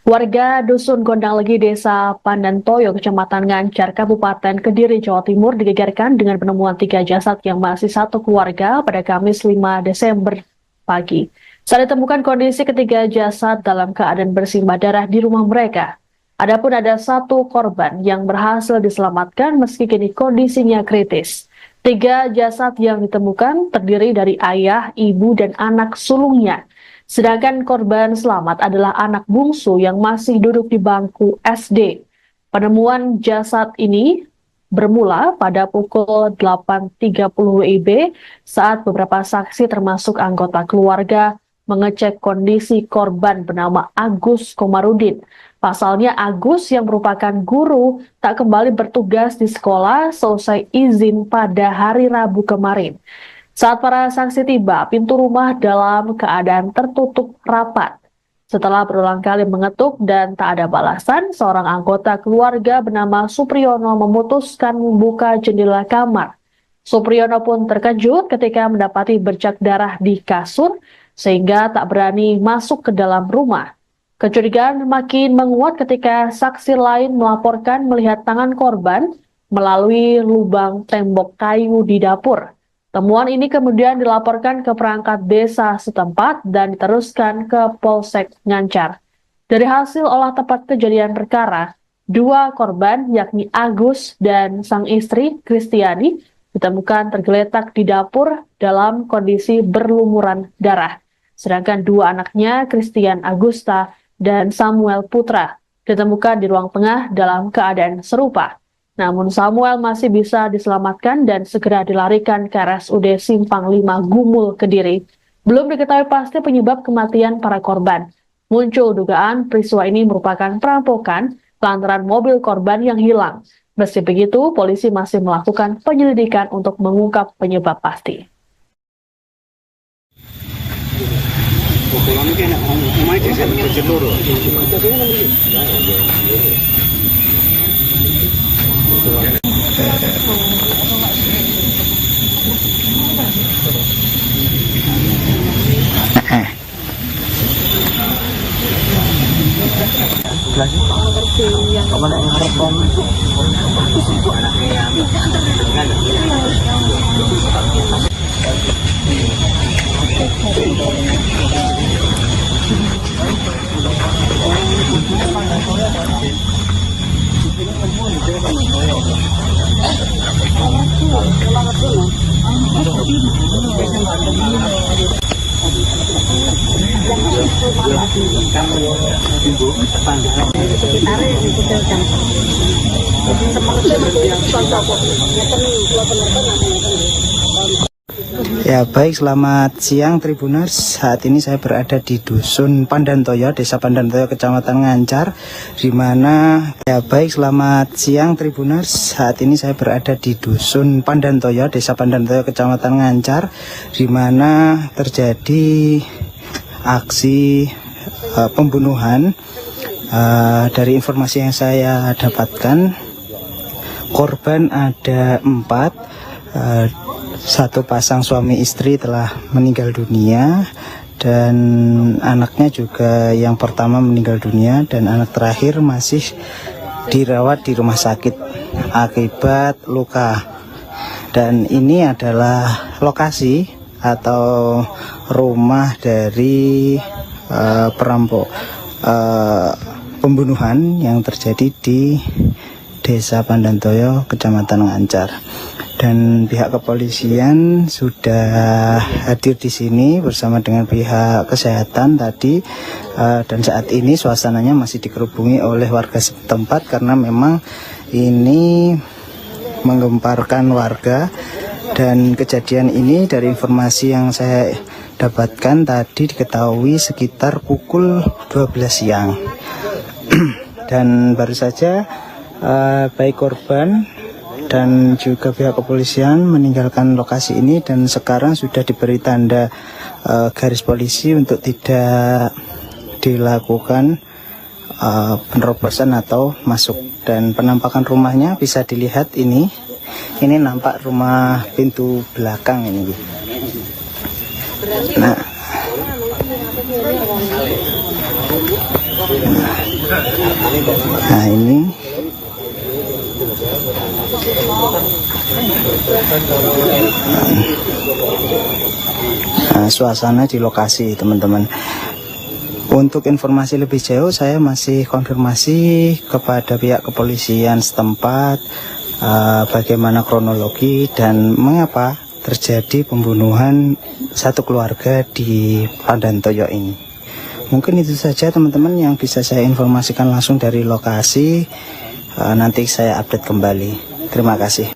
Warga Dusun Gondanglegi, Desa Pandantoyo, Kecamatan Ngancar, Kabupaten Kediri, Jawa Timur digegerkan dengan penemuan 3 jasad yang masih satu keluarga pada Kamis 5 Desember pagi. Saat ditemukan kondisi ketiga jasad dalam keadaan bersimbah darah di rumah mereka. Adapun ada satu korban yang berhasil diselamatkan meski kini kondisinya kritis. 3 jasad yang ditemukan terdiri dari ayah, ibu, dan anak sulungnya. Sedangkan korban selamat adalah anak bungsu yang masih duduk di bangku SD. Penemuan jasad ini bermula pada pukul 8.30 WIB saat beberapa saksi termasuk anggota keluarga mengecek kondisi korban bernama Agus Komarudin. Pasalnya Agus yang merupakan guru tak kembali bertugas di sekolah selesai izin pada hari Rabu kemarin. Saat para saksi tiba, pintu rumah dalam keadaan tertutup rapat. Setelah berulang kali mengetuk dan tak ada balasan, seorang anggota keluarga bernama Supriyono memutuskan membuka jendela kamar. Supriyono pun terkejut ketika mendapati bercak darah di kasur, sehingga tak berani masuk ke dalam rumah. Kecurigaan makin menguat ketika saksi lain melaporkan melihat tangan korban melalui lubang tembok kayu di dapur. Temuan ini kemudian dilaporkan ke perangkat desa setempat dan diteruskan ke Polsek Ngancar. Dari hasil olah tempat kejadian perkara, 2 korban yakni Agus dan sang istri Kristiani ditemukan tergeletak di dapur dalam kondisi berlumuran darah. Sedangkan 2 anaknya, Christian Agusta dan Samuel Putra, ditemukan di ruang tengah dalam keadaan serupa. Namun Samuel masih bisa diselamatkan dan segera dilarikan ke RSUD Simpang 5 Gumul, Kediri. Belum diketahui pasti penyebab kematian para korban. Muncul dugaan peristiwa ini merupakan perampokan lantaran mobil korban yang hilang. Meski begitu, polisi masih melakukan penyelidikan untuk mengungkap penyebab pasti. Ya baik, selamat siang Tribuners. Saat ini saya berada di Dusun Pandantoyo, Desa Pandantoyo, Kecamatan Ngancar, di mana selamat siang Tribuners. Saat ini saya berada di Dusun Pandantoyo, Desa Pandantoyo, Kecamatan Ngancar, di mana terjadi aksi pembunuhan. Dari informasi yang saya dapatkan, korban ada 4. Satu pasang suami istri telah meninggal dunia, dan anaknya juga yang pertama meninggal dunia, dan anak terakhir masih dirawat di rumah sakit akibat luka. Dan ini adalah lokasi atau rumah dari pembunuhan yang terjadi di Desa Pandantoyo, Kecamatan Ngancar. Dan pihak kepolisian sudah hadir di sini bersama dengan pihak kesehatan tadi, dan saat ini suasananya masih dikerubungi oleh warga setempat karena memang ini menggemparkan warga. Dan kejadian ini dari informasi yang saya dapatkan tadi diketahui sekitar pukul 12 siang. Dan baru saja baik korban dan juga pihak kepolisian meninggalkan lokasi ini, dan sekarang sudah diberi tanda garis polisi untuk tidak dilakukan penerobosan atau masuk. Dan penampakan rumahnya bisa dilihat ini nampak rumah pintu belakang ini. Nah ini suasana di lokasi, teman-teman. Untuk informasi lebih jauh saya masih konfirmasi kepada pihak kepolisian setempat bagaimana kronologi dan mengapa terjadi pembunuhan satu keluarga di Pandantoyo ini. Mungkin itu saja teman-teman yang bisa saya informasikan langsung dari lokasi. Nanti saya update kembali. Terima kasih.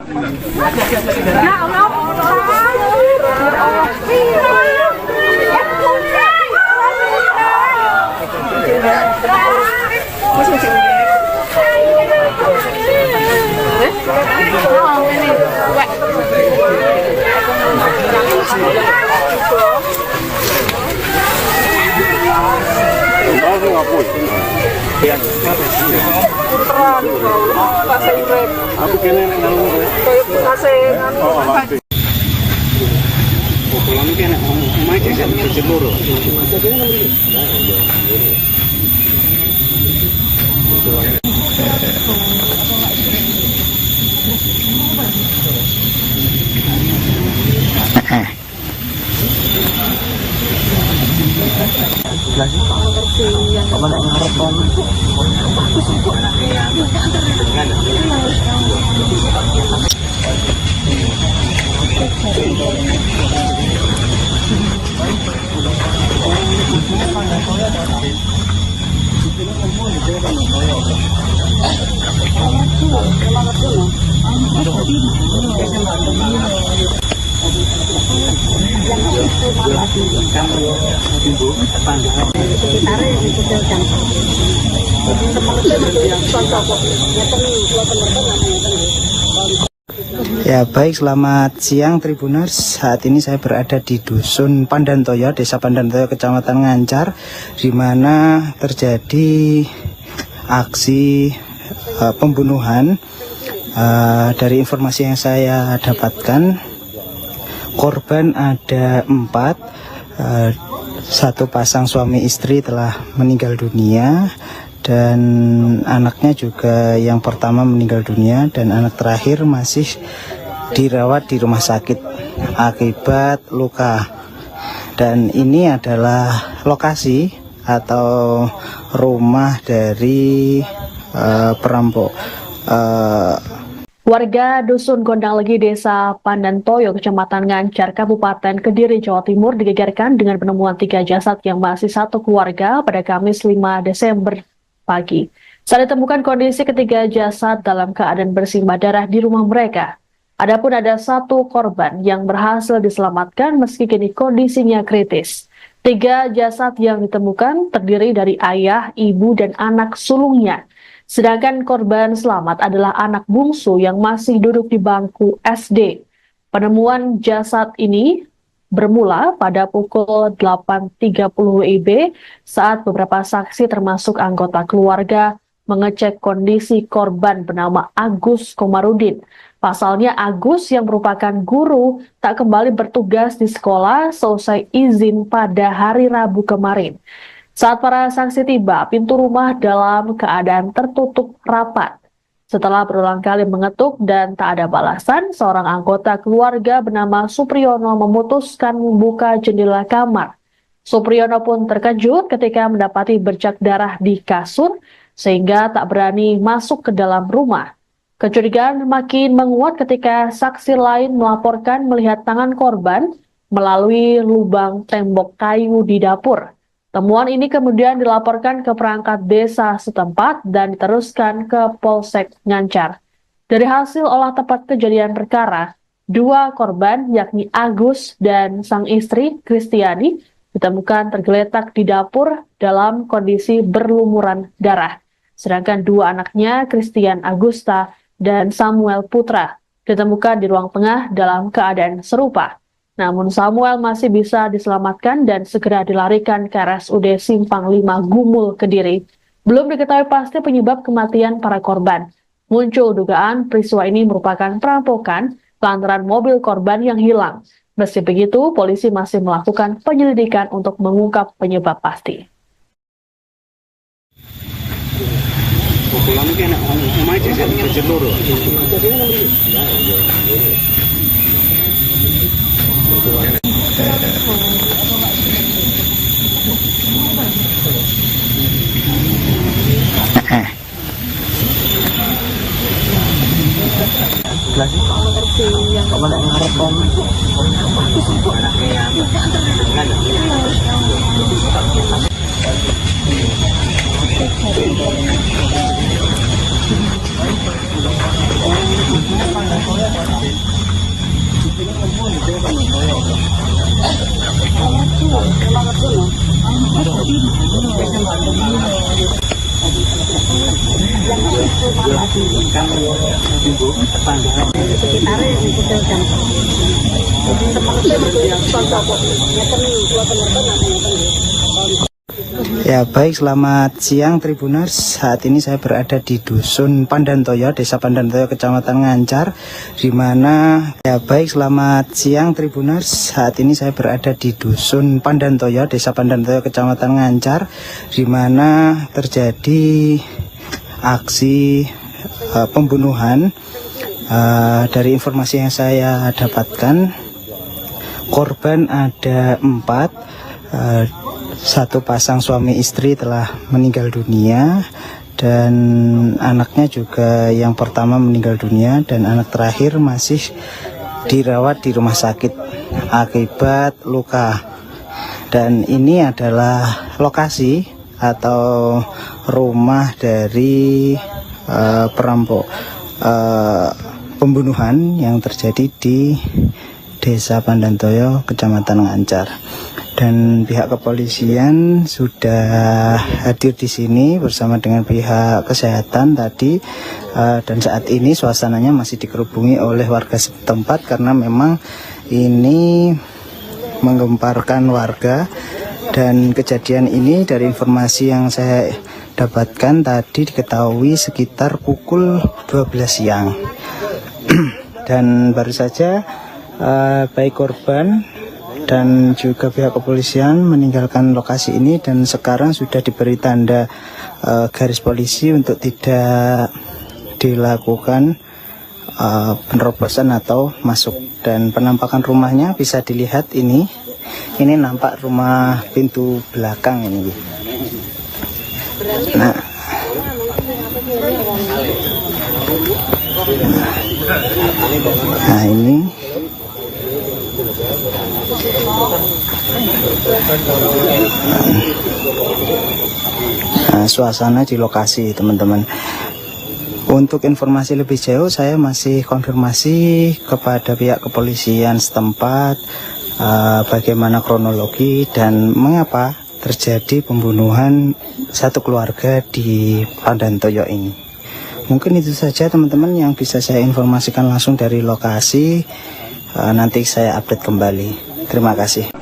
Ya baik, selamat siang Tribuners. Saat ini saya berada di Dusun Pandantoyo, Desa Pandantoyo, Kecamatan Ngancar, di mana terjadi aksi pembunuhan. Dari informasi yang saya dapatkan, korban ada 4, satu pasang suami istri telah meninggal dunia, dan anaknya juga yang pertama meninggal dunia, dan anak terakhir masih dirawat di rumah sakit akibat luka. Dan ini adalah lokasi atau rumah dari perampok. Warga Dusun Gondanglegi, Desa Pandantoyo, Kecamatan Ngancar, Kabupaten Kediri, Jawa Timur digegerkan dengan penemuan 3 jasad yang masih satu keluarga pada Kamis 5 Desember pagi. Saat ditemukan kondisi ketiga jasad dalam keadaan bersimbah darah di rumah mereka. Adapun ada 1 korban yang berhasil diselamatkan meski kini kondisinya kritis. 3 jasad yang ditemukan terdiri dari ayah, ibu, dan anak sulungnya. Sedangkan korban selamat adalah anak bungsu yang masih duduk di bangku SD. Penemuan jasad ini bermula pada pukul 8.30 WIB saat beberapa saksi termasuk anggota keluarga mengecek kondisi korban bernama Agus Komarudin. Pasalnya Agus yang merupakan guru tak kembali bertugas di sekolah selesai izin pada hari Rabu kemarin. Saat para saksi tiba, pintu rumah dalam keadaan tertutup rapat. Setelah berulang kali mengetuk dan tak ada balasan, seorang anggota keluarga bernama Supriyono memutuskan membuka jendela kamar. Supriyono pun terkejut ketika mendapati bercak darah di kasur, sehingga tak berani masuk ke dalam rumah. Kecurigaan makin menguat ketika saksi lain melaporkan melihat tangan korban melalui lubang tembok kayu di dapur. Temuan ini kemudian dilaporkan ke perangkat desa setempat dan diteruskan ke Polsek Ngancar. Dari hasil olah tempat kejadian perkara, 2 korban yakni Agus dan sang istri Kristiani ditemukan tergeletak di dapur dalam kondisi berlumuran darah. Sedangkan 2 anaknya, Christian Agusta dan Samuel Putra, ditemukan di ruang tengah dalam keadaan serupa. Namun Samuel masih bisa diselamatkan dan segera dilarikan ke RSUD Simpang 5 Gumul, Kediri. Belum diketahui pasti penyebab kematian para korban. Muncul dugaan peristiwa ini merupakan perampokan lantaran mobil korban yang hilang. Meski begitu, polisi masih melakukan penyelidikan untuk mengungkap penyebab pasti. Ya baik, selamat siang Tribuners. Saat ini saya berada di Dusun Pandantoyo, Desa Pandantoyo, Kecamatan Ngancar, di mana selamat siang Tribuners. Saat ini saya berada di Dusun Pandantoyo, Desa Pandantoyo, Kecamatan Ngancar, di mana terjadi aksi pembunuhan. Dari informasi yang saya dapatkan, korban ada 4. Satu pasang suami istri telah meninggal dunia, dan anaknya juga yang pertama meninggal dunia, dan anak terakhir masih dirawat di rumah sakit akibat luka. Dan ini adalah lokasi atau rumah dari perampok pembunuhan yang terjadi di Desa Pandantoyo, Kecamatan Ngancar. Dan pihak kepolisian sudah hadir di sini bersama dengan pihak kesehatan tadi, dan saat ini suasananya masih dikerubungi oleh warga setempat karena memang ini menggemparkan warga. Dan kejadian ini dari informasi yang saya dapatkan tadi diketahui sekitar pukul 12 siang. Dan baru saja baik korban dan juga pihak kepolisian meninggalkan lokasi ini, dan sekarang sudah diberi tanda garis polisi untuk tidak dilakukan penerobosan atau masuk. Dan penampakan rumahnya bisa dilihat ini nampak rumah pintu belakang ini. Nah ini suasana di lokasi, teman-teman. Untuk informasi lebih jauh saya masih konfirmasi kepada pihak kepolisian setempat bagaimana kronologi dan mengapa terjadi pembunuhan satu keluarga di Pandantoyo ini. Mungkin itu saja teman-teman yang bisa saya informasikan langsung dari lokasi. Nanti saya update kembali. Terima kasih.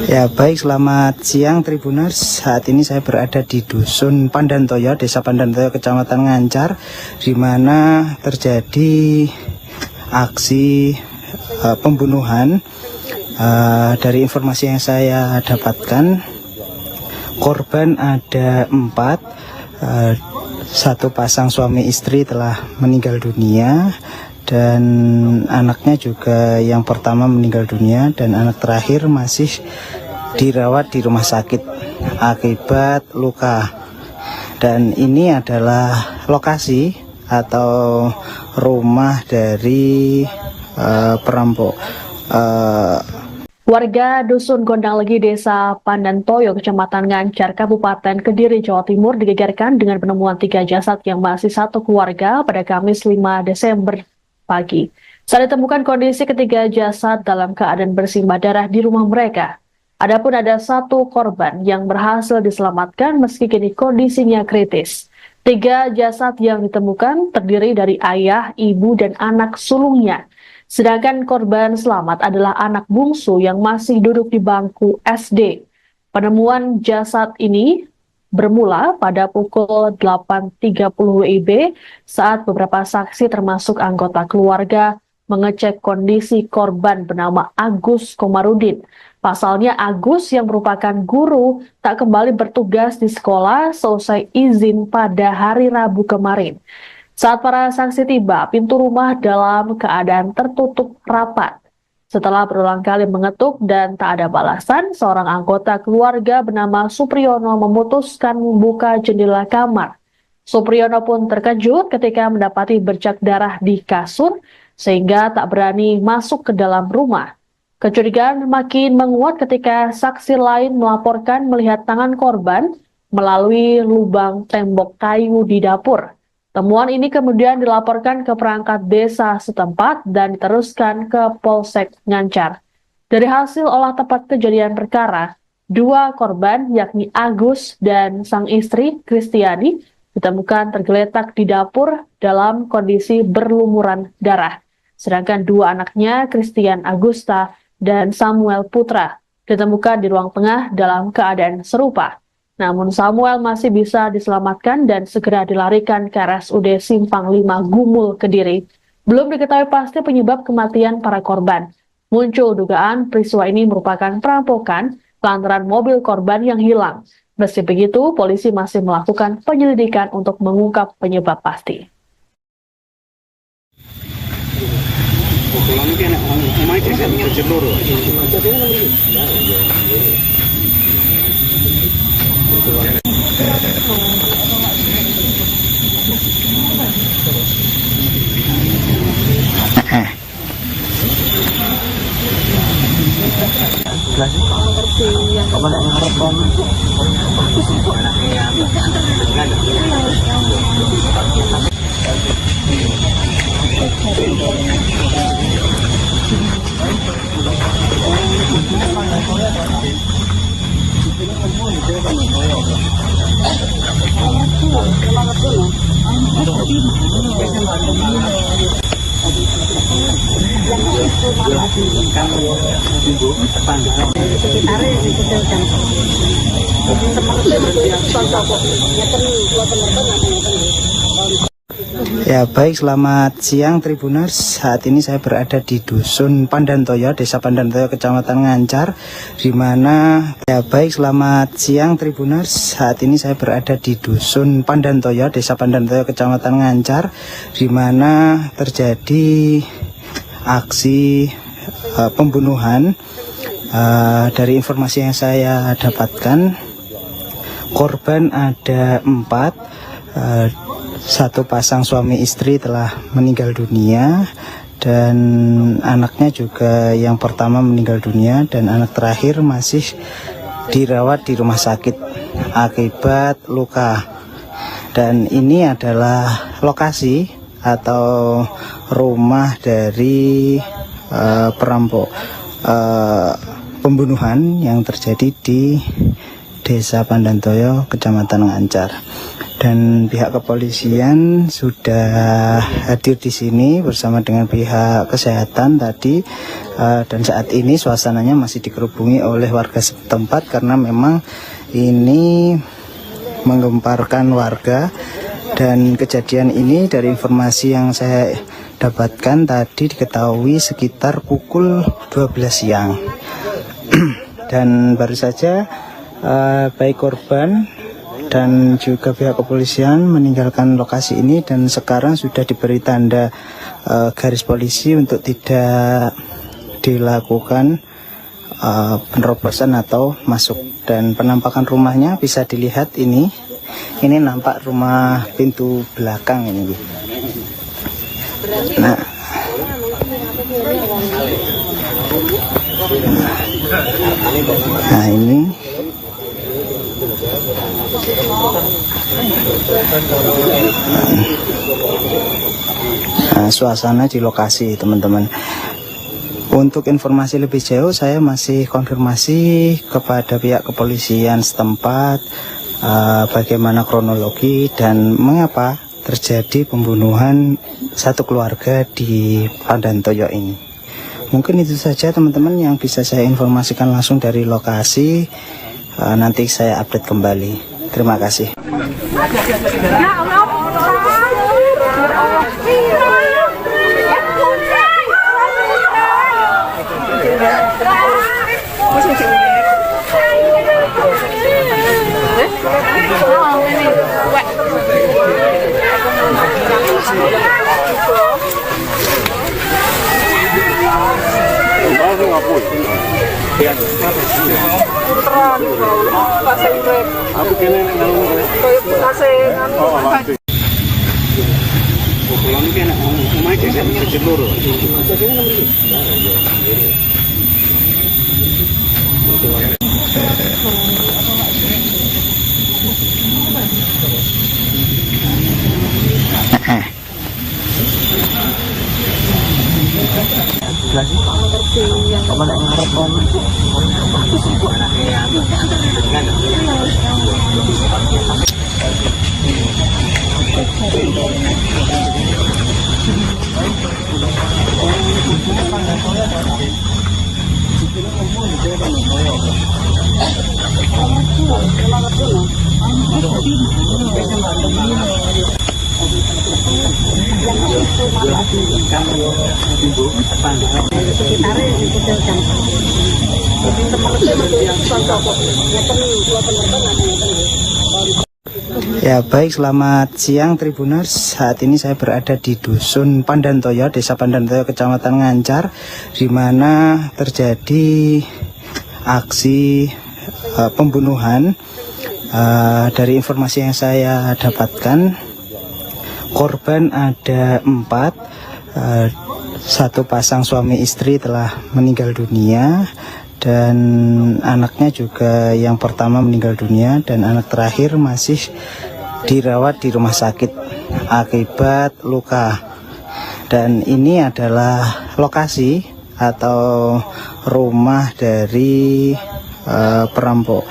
Ya baik, selamat siang Tribuners. Saat ini saya berada di Dusun Pandantoyo, Desa Pandantoyo, Kecamatan Ngancar, di mana terjadi aksi pembunuhan. Dari informasi yang saya dapatkan, korban ada 4. Satu pasang suami istri telah meninggal dunia, dan anaknya juga yang pertama meninggal dunia, dan anak terakhir masih dirawat di rumah sakit akibat luka. Dan ini adalah lokasi atau rumah dari perampok. Warga Dusun Gondang Legi, Desa Pandantoyo, Kecamatan Ngancar, Kabupaten Kediri, Jawa Timur digegerkan dengan penemuan 3 jasad yang masih satu keluarga pada Kamis 5 Desember pagi. Saat ditemukan kondisi ketiga jasad dalam keadaan bersimbah darah di rumah mereka. Adapun ada satu korban yang berhasil diselamatkan meski kini kondisinya kritis. 3 jasad yang ditemukan terdiri dari ayah, ibu, dan anak sulungnya. Sedangkan korban selamat adalah anak bungsu yang masih duduk di bangku SD. Penemuan jasad ini bermula pada pukul 8.30 WIB saat beberapa saksi termasuk anggota keluarga mengecek kondisi korban bernama Agus Komarudin. Pasalnya Agus yang merupakan guru tak kembali bertugas di sekolah selesai izin pada hari Rabu kemarin. Saat para saksi tiba, pintu rumah dalam keadaan tertutup rapat. Setelah berulang kali mengetuk dan tak ada balasan, seorang anggota keluarga bernama Supriyono memutuskan membuka jendela kamar. Supriyono pun terkejut ketika mendapati bercak darah di kasur, sehingga tak berani masuk ke dalam rumah. Kecurigaan makin menguat ketika saksi lain melaporkan melihat tangan korban melalui lubang tembok kayu di dapur. Temuan ini kemudian dilaporkan ke perangkat desa setempat dan diteruskan ke Polsek Ngancar. Dari hasil olah tempat kejadian perkara, 2 korban yakni Agus dan sang istri Kristiani ditemukan tergeletak di dapur dalam kondisi berlumuran darah. Sedangkan 2 anaknya, Christian Agusta dan Samuel Putra, ditemukan di ruang tengah dalam keadaan serupa. Namun Samuel masih bisa diselamatkan dan segera dilarikan ke RSUD Simpang 5 Gumul, Kediri. Belum diketahui pasti penyebab kematian para korban. Muncul dugaan peristiwa ini merupakan perampokan lantaran mobil korban yang hilang. Meski begitu, polisi masih melakukan penyelidikan untuk mengungkap penyebab pasti. Ya baik, selamat siang Tribuners. Saat ini saya berada di Dusun Pandantoyo, Desa Pandantoyo, Kecamatan Ngancar, di mana selamat siang Tribuners. Saat ini saya berada di Dusun Pandantoyo, Desa Pandantoyo, Kecamatan Ngancar, di mana terjadi aksi pembunuhan. Dari informasi yang saya dapatkan, korban ada 4. Satu pasang suami istri telah meninggal dunia, dan anaknya juga yang pertama meninggal dunia, dan anak terakhir masih dirawat di rumah sakit akibat luka. Dan ini adalah lokasi atau rumah dari perampok pembunuhan yang terjadi di Desa Pandantoyo, Kecamatan Ngancar. Dan pihak kepolisian sudah hadir di sini bersama dengan pihak kesehatan tadi, dan saat ini suasananya masih dikerubungi oleh warga setempat karena memang ini menggemparkan warga. Dan kejadian ini dari informasi yang saya dapatkan tadi diketahui sekitar pukul 12 siang. Dan baru saja baik korban dan juga pihak kepolisian meninggalkan lokasi ini, dan sekarang sudah diberi tanda garis polisi untuk tidak dilakukan penerobosan atau masuk. Dan penampakan rumahnya bisa dilihat ini Ini nampak rumah pintu belakang ini, Bu. Nah, ini suasana di lokasi, teman-teman. Untuk informasi lebih jauh, saya masih konfirmasi kepada pihak kepolisian setempat bagaimana kronologi dan mengapa terjadi pembunuhan satu keluarga di Pandantoyo ini. Mungkin itu saja, teman-teman, yang bisa saya informasikan langsung dari lokasi. Nanti saya update kembali. Terima kasih. Ya, baik, selamat siang Tribuners. Saat ini saya berada di Dusun Pandantoyo, Desa Pandantoyo, Kecamatan Ngancar, di mana terjadi aksi pembunuhan. Dari informasi yang saya dapatkan, korban ada 4. Satu pasang suami istri telah meninggal dunia, dan anaknya juga yang pertama meninggal dunia, dan anak terakhir masih dirawat di rumah sakit akibat luka. Dan ini adalah lokasi atau rumah dari perampok.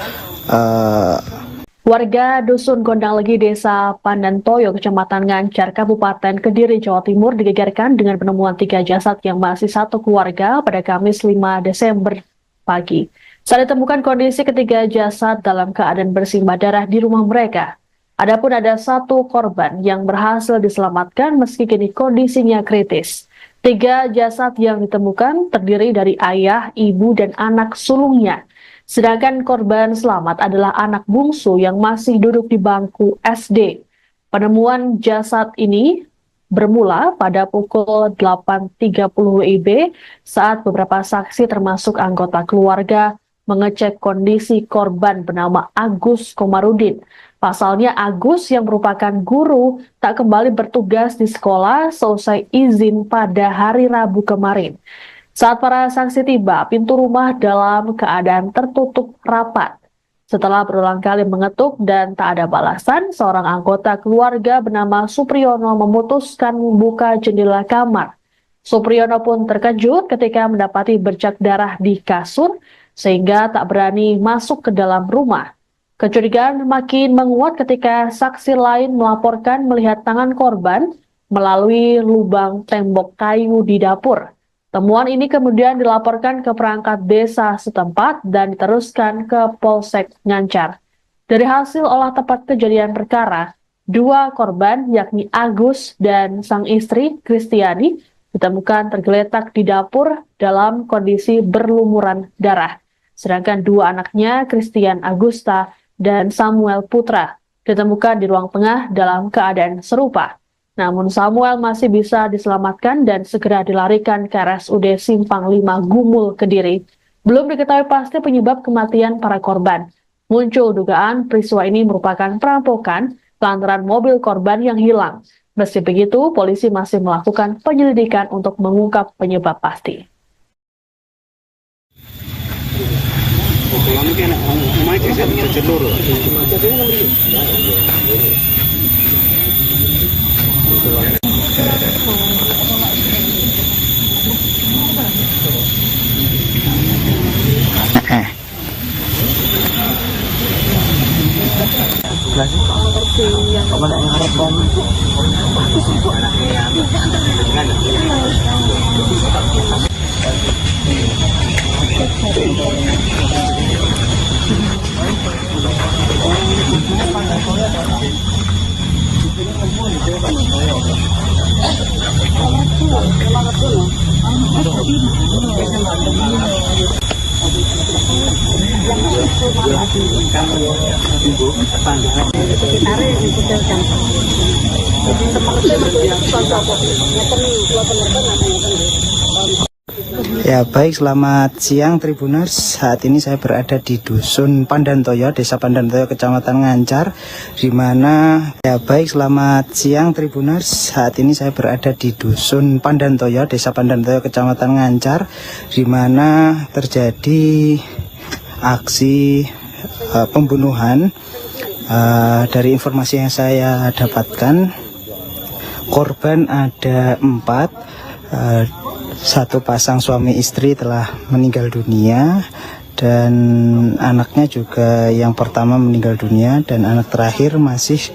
Warga Dusun Gondanglegi, Desa Pandantoyo, Kecamatan Ngancar, Kabupaten Kediri, Jawa Timur digegerkan dengan penemuan 3 jasad yang masih satu keluarga pada Kamis 5 Desember pagi. Saat ditemukan kondisi ketiga jasad dalam keadaan bersimbah darah di rumah mereka. Adapun ada 1 korban yang berhasil diselamatkan meski kini kondisinya kritis. 3 jasad yang ditemukan terdiri dari ayah, ibu, dan anak sulungnya. Sedangkan korban selamat adalah anak bungsu yang masih duduk di bangku SD. Penemuan jasad ini bermula pada pukul 8.30 WIB saat beberapa saksi termasuk anggota keluarga mengecek kondisi korban bernama Agus Komarudin. Pasalnya Agus yang merupakan guru tak kembali bertugas di sekolah selesai izin pada hari Rabu kemarin. Saat para saksi tiba, pintu rumah dalam keadaan tertutup rapat. Setelah berulang kali mengetuk dan tak ada balasan, seorang anggota keluarga bernama Supriyono memutuskan membuka jendela kamar. Supriyono pun terkejut ketika mendapati bercak darah di kasur, sehingga tak berani masuk ke dalam rumah. Kecurigaan makin menguat ketika saksi lain melaporkan melihat tangan korban melalui lubang tembok kayu di dapur. Temuan ini kemudian dilaporkan ke perangkat desa setempat dan diteruskan ke Polsek Ngancar. Dari hasil olah tempat kejadian perkara, 2 korban yakni Agus dan sang istri Kristiani ditemukan tergeletak di dapur dalam kondisi berlumuran darah. Sedangkan 2 anaknya, Christian Agusta dan Samuel Putra, ditemukan di ruang tengah dalam keadaan serupa. Namun Samuel masih bisa diselamatkan dan segera dilarikan ke RSUD Simpang 5 Gumul, Kediri. Belum diketahui pasti penyebab kematian para korban. Muncul dugaan peristiwa ini merupakan perampokan lantaran mobil korban yang hilang. Meski begitu, polisi masih melakukan penyelidikan untuk mengungkap penyebab pasti. Ya baik, selamat siang Tribuners. Saat ini saya berada di Dusun Pandantoyo, Desa Pandantoyo, Kecamatan Ngancar, di mana selamat siang Tribuners. Saat ini saya berada di Dusun Pandantoyo, Desa Pandantoyo, Kecamatan Ngancar, di mana terjadi aksi pembunuhan. Dari informasi yang saya dapatkan, korban ada 4. Satu pasang suami istri telah meninggal dunia, dan anaknya juga yang pertama meninggal dunia, dan anak terakhir masih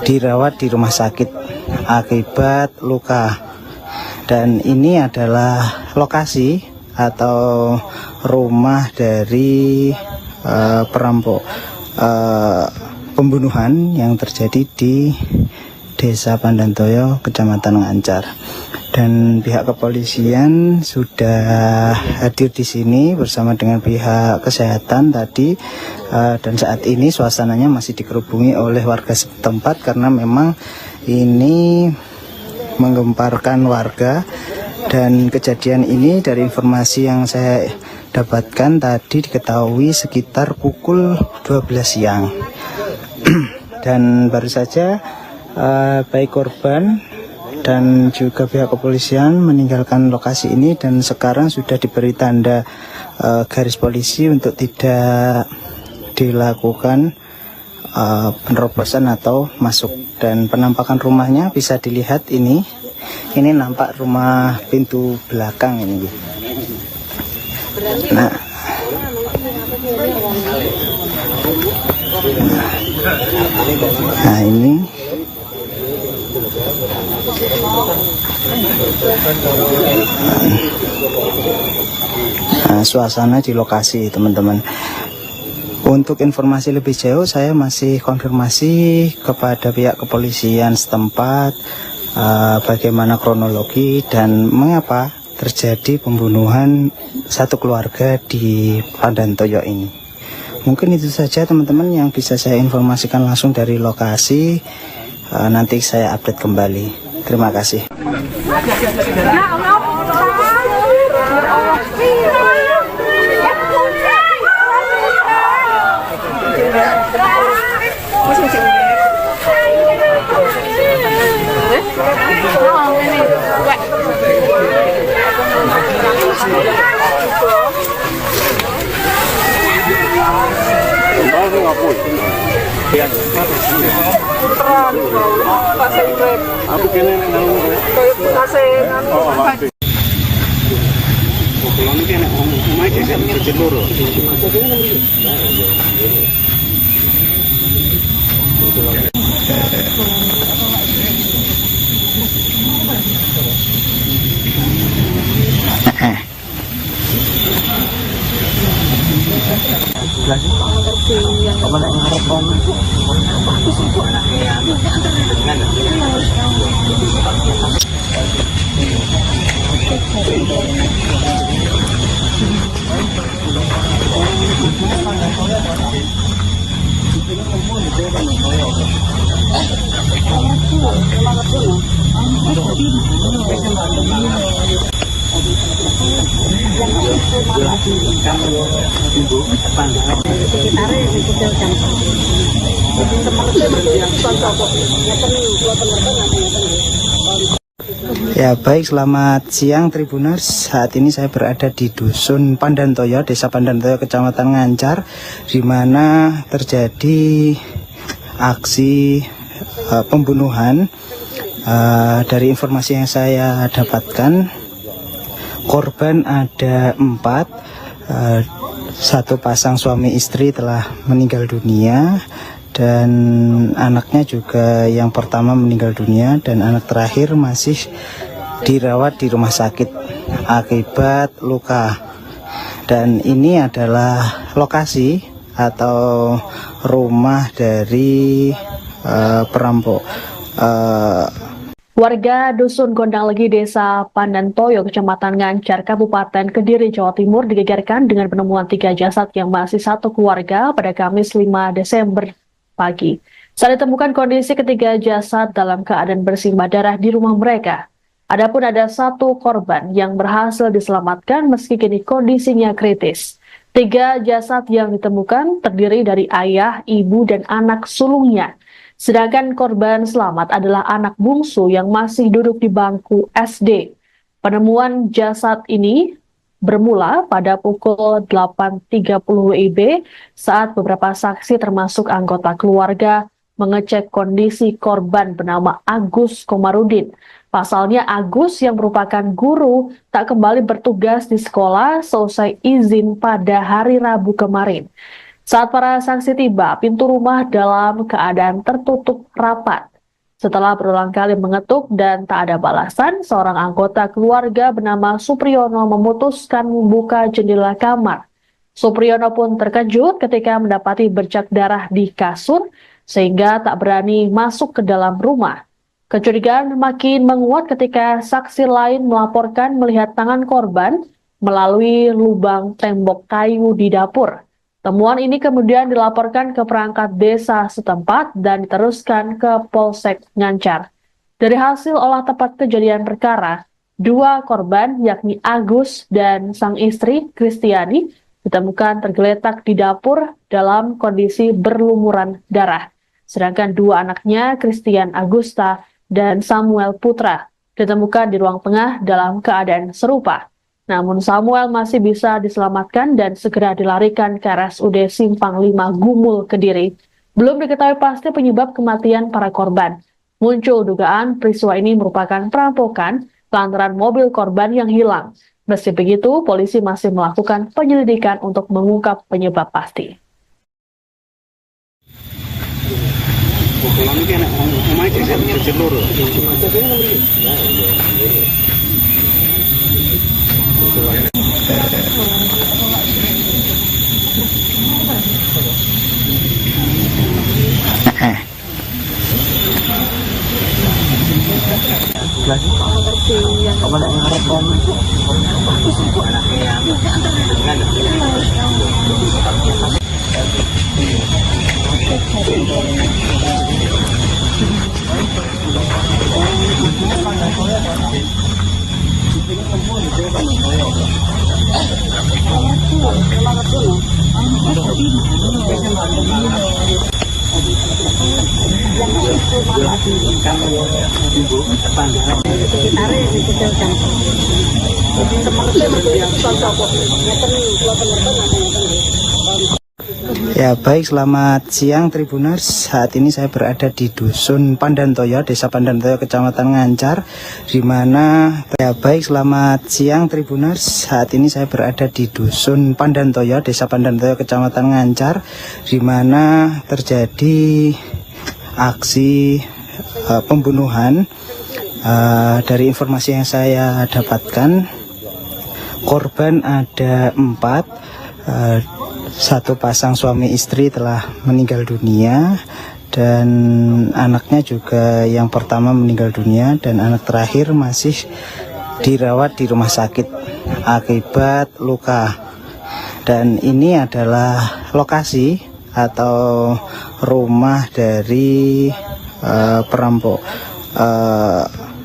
dirawat di rumah sakit akibat luka. Dan ini adalah lokasi atau rumah dari pembunuhan yang terjadi di Desa Pandantoyo, Kecamatan Ngancar. Dan pihak kepolisian sudah hadir di sini bersama dengan pihak kesehatan tadi, dan saat ini suasananya masih dikerubungi oleh warga setempat karena memang ini menggemparkan warga. Dan kejadian ini dari informasi yang saya dapatkan tadi diketahui sekitar pukul 12 siang. Dan baru saja baik korban dan juga pihak kepolisian meninggalkan lokasi ini, dan sekarang sudah diberi tanda garis polisi untuk tidak dilakukan penerobosan atau masuk. Dan penampakan rumahnya bisa dilihat ini nampak rumah pintu belakang ini. Nah ini suasana di lokasi, teman-teman. Untuk informasi lebih jauh saya masih konfirmasi kepada pihak kepolisian setempat bagaimana kronologi dan mengapa terjadi pembunuhan satu keluarga di Pandantoyo ini. Mungkin itu saja teman-teman yang bisa saya informasikan langsung dari lokasi. Nanti saya update kembali. Terima kasih. Ya baik, selamat siang Tribuners. Saat ini saya berada di Dusun Pandantoyo, Desa Pandantoyo, Kecamatan Ngancar, di mana terjadi aksi pembunuhan. Dari informasi yang saya dapatkan, korban ada 4, satu pasang suami istri telah meninggal dunia, dan anaknya juga yang pertama meninggal dunia, dan anak terakhir masih dirawat di rumah sakit akibat luka. Dan ini adalah lokasi atau rumah dari perampok. Warga Dusun Gondanglegi, Desa Pandantoyo, Kecamatan Ngancar, Kabupaten Kediri, Jawa Timur digegerkan dengan penemuan 3 jasad yang masih satu keluarga pada Kamis 5 Desember pagi. Saat ditemukan kondisi ketiga jasad dalam keadaan bersimbah darah di rumah mereka. Adapun ada 1 korban yang berhasil diselamatkan meski kini kondisinya kritis. 3 jasad yang ditemukan terdiri dari ayah, ibu, dan anak sulungnya. Sedangkan korban selamat adalah anak bungsu yang masih duduk di bangku SD. Penemuan jasad ini bermula pada pukul 8.30 WIB saat beberapa saksi termasuk anggota keluarga mengecek kondisi korban bernama Agus Komarudin. Pasalnya Agus yang merupakan guru tak kembali bertugas di sekolah selesai izin pada hari Rabu kemarin. Saat para saksi tiba, pintu rumah dalam keadaan tertutup rapat. Setelah berulang kali mengetuk dan tak ada balasan, seorang anggota keluarga bernama Supriyono memutuskan membuka jendela kamar. Supriyono pun terkejut ketika mendapati bercak darah di kasur, sehingga tak berani masuk ke dalam rumah. Kecurigaan makin menguat ketika saksi lain melaporkan melihat tangan korban melalui lubang tembok kayu di dapur. Temuan ini kemudian dilaporkan ke perangkat desa setempat dan diteruskan ke Polsek Ngancar. Dari hasil olah tempat kejadian perkara, 2 korban yakni Agus dan sang istri Kristiani ditemukan tergeletak di dapur dalam kondisi berlumuran darah. Sedangkan 2 anaknya, Christian Agusta dan Samuel Putra, ditemukan di ruang tengah dalam keadaan serupa. Namun Samuel masih bisa diselamatkan dan segera dilarikan ke RSUD Simpang 5 Gumul, Kediri. Belum diketahui pasti penyebab kematian para korban. Muncul dugaan peristiwa ini merupakan perampokan lantaran mobil korban yang hilang. Meski begitu, polisi masih melakukan penyelidikan untuk mengungkap penyebab pasti. Ya baik, selamat siang Tribuners. Saat ini saya berada di Dusun Pandantoyo, Desa Pandantoyo, Kecamatan Ngancar, di mana selamat siang Tribuners. Saat ini saya berada di Dusun Pandantoyo, Desa Pandantoyo, Kecamatan Ngancar, di mana terjadi aksi pembunuhan. Dari informasi yang saya dapatkan, korban ada 4, satu pasang suami istri telah meninggal dunia, dan anaknya juga yang pertama meninggal dunia, dan anak terakhir masih dirawat di rumah sakit akibat luka. Dan ini adalah lokasi atau rumah dari perampok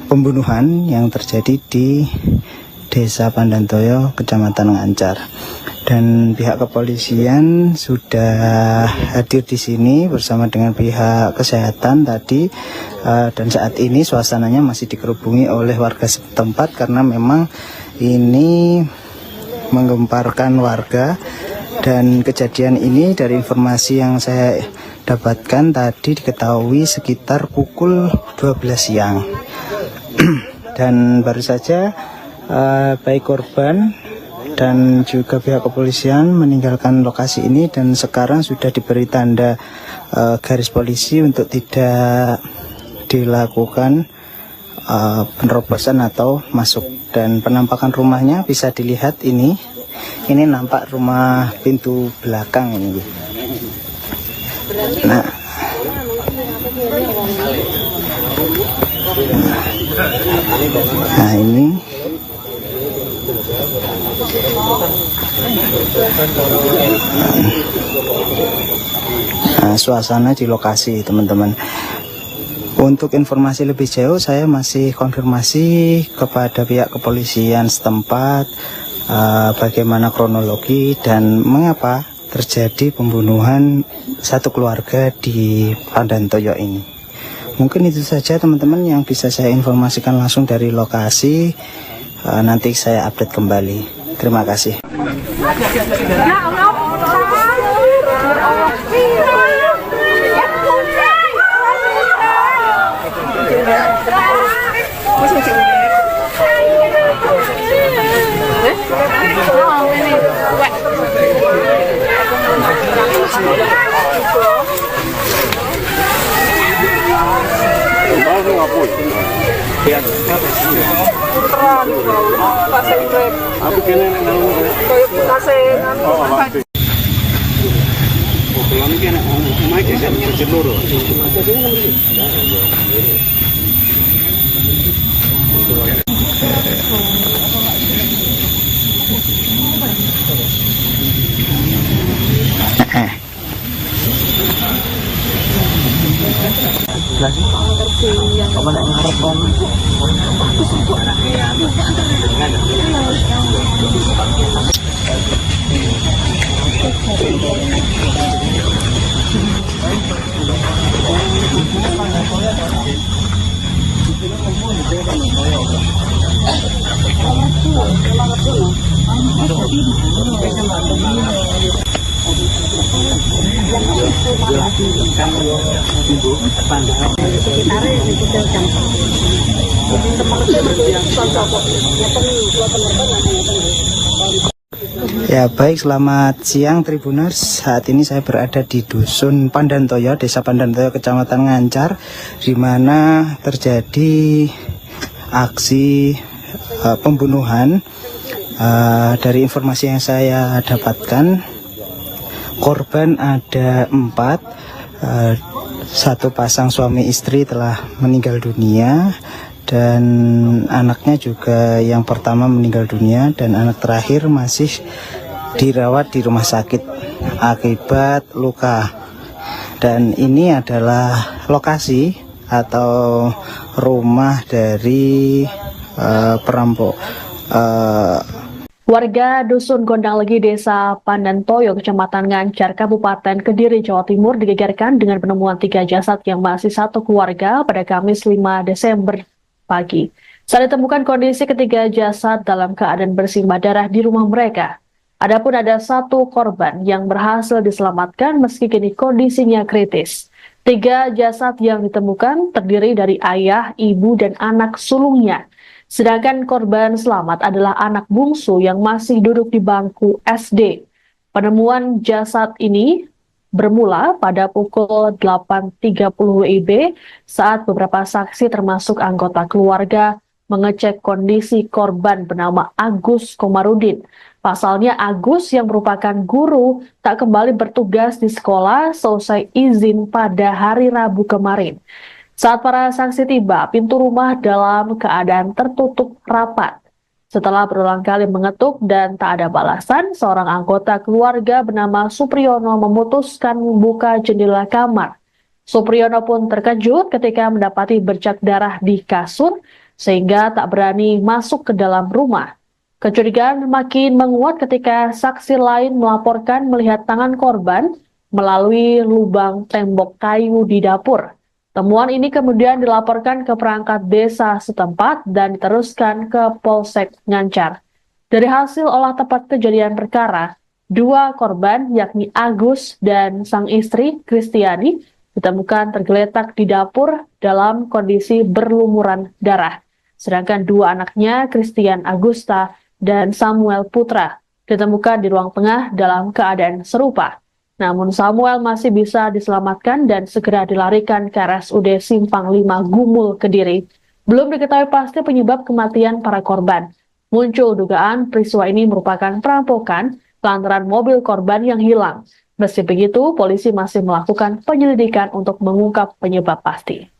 pembunuhan yang terjadi di Desa Pandantoyo, Kecamatan Ngancar. Dan pihak kepolisian sudah hadir di sini bersama dengan pihak kesehatan tadi, dan saat ini suasananya masih dikerubungi oleh warga setempat karena memang ini menggemparkan warga. Dan kejadian ini dari informasi yang saya dapatkan tadi diketahui sekitar pukul 12 siang. Dan baru saja baik korban dan juga pihak kepolisian meninggalkan lokasi ini, dan sekarang sudah diberi tanda garis polisi untuk tidak dilakukan penerobosan atau masuk. Dan penampakan rumahnya bisa dilihat ini nampak rumah pintu belakang ini. Nah, ini suasana di lokasi, teman-teman. Untuk informasi lebih jauh saya masih konfirmasi kepada pihak kepolisian setempat bagaimana kronologi dan mengapa terjadi pembunuhan satu keluarga di Pandantoyo ini. Mungkin itu saja teman-teman yang bisa saya informasikan langsung dari lokasi. Nanti saya update kembali. Terima kasih. Ya baik, selamat siang Tribuners. Saat ini saya berada di Dusun Pandantoyo, Desa Pandantoyo, Kecamatan Ngancar, di mana terjadi aksi pembunuhan. Dari informasi yang saya dapatkan, korban ada 4, satu pasang suami istri telah meninggal dunia, dan anaknya juga yang pertama meninggal dunia, dan anak terakhir masih dirawat di rumah sakit akibat luka. Dan ini adalah lokasi atau rumah dari perampok. Warga Dusun Gondanglegi, Desa Pandantoyo, Kecamatan Ngancar, Kabupaten Kediri, Jawa Timur digegerkan dengan penemuan 3 jasad yang masih satu keluarga pada Kamis 5 Desember pagi. Saat ditemukan kondisi ketiga jasad dalam keadaan bersimbah darah di rumah mereka. Adapun ada satu korban yang berhasil diselamatkan meski kini kondisinya kritis. 3 jasad yang ditemukan terdiri dari ayah, ibu, dan anak sulungnya. Sedangkan korban selamat adalah anak bungsu yang masih duduk di bangku SD. Penemuan jasad ini bermula pada pukul 8.30 WIB saat beberapa saksi termasuk anggota keluarga mengecek kondisi korban bernama Agus Komarudin. Pasalnya Agus yang merupakan guru tak kembali bertugas di sekolah selesai izin pada hari Rabu kemarin. Saat para saksi tiba, pintu rumah dalam keadaan tertutup rapat. Setelah berulang kali mengetuk dan tak ada balasan, seorang anggota keluarga bernama Supriyono memutuskan membuka jendela kamar. Supriyono pun terkejut ketika mendapati bercak darah di kasur, sehingga tak berani masuk ke dalam rumah. Kecurigaan makin menguat ketika saksi lain melaporkan melihat tangan korban melalui lubang tembok kayu di dapur. Temuan ini kemudian dilaporkan ke perangkat desa setempat dan diteruskan ke Polsek Ngancar. Dari hasil olah tempat kejadian perkara, dua korban yakni Agus dan sang istri Kristiani ditemukan tergeletak di dapur dalam kondisi berlumuran darah. Sedangkan dua anaknya, Christian Agusta dan Samuel Putra, ditemukan di ruang tengah dalam keadaan serupa. Namun Samuel masih bisa diselamatkan dan segera dilarikan ke RSUD Simpang 5 Gumul, Kediri. Belum diketahui pasti penyebab kematian para korban. Muncul dugaan peristiwa ini merupakan perampokan lantaran mobil korban yang hilang. Meski begitu, polisi masih melakukan penyelidikan untuk mengungkap penyebab pasti.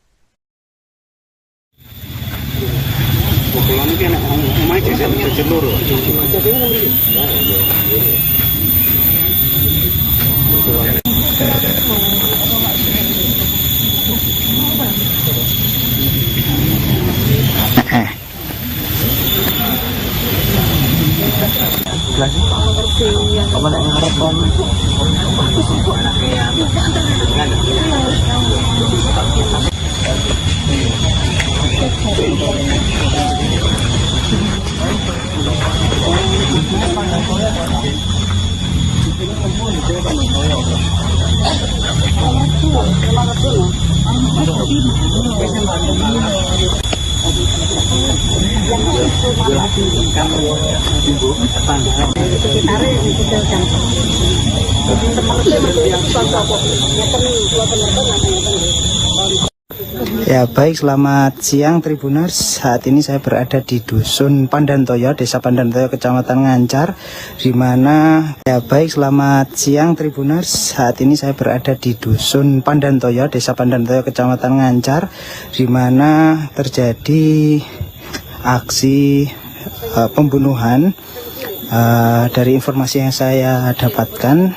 Ya baik, selamat siang Tribuners. Saat ini saya berada di Dusun Pandantoyo, Desa Pandantoyo, Kecamatan Ngancar, di mana selamat siang Tribuners. Saat ini saya berada di Dusun Pandantoyo, Desa Pandantoyo, Kecamatan Ngancar, di mana terjadi aksi pembunuhan. Dari informasi yang saya dapatkan,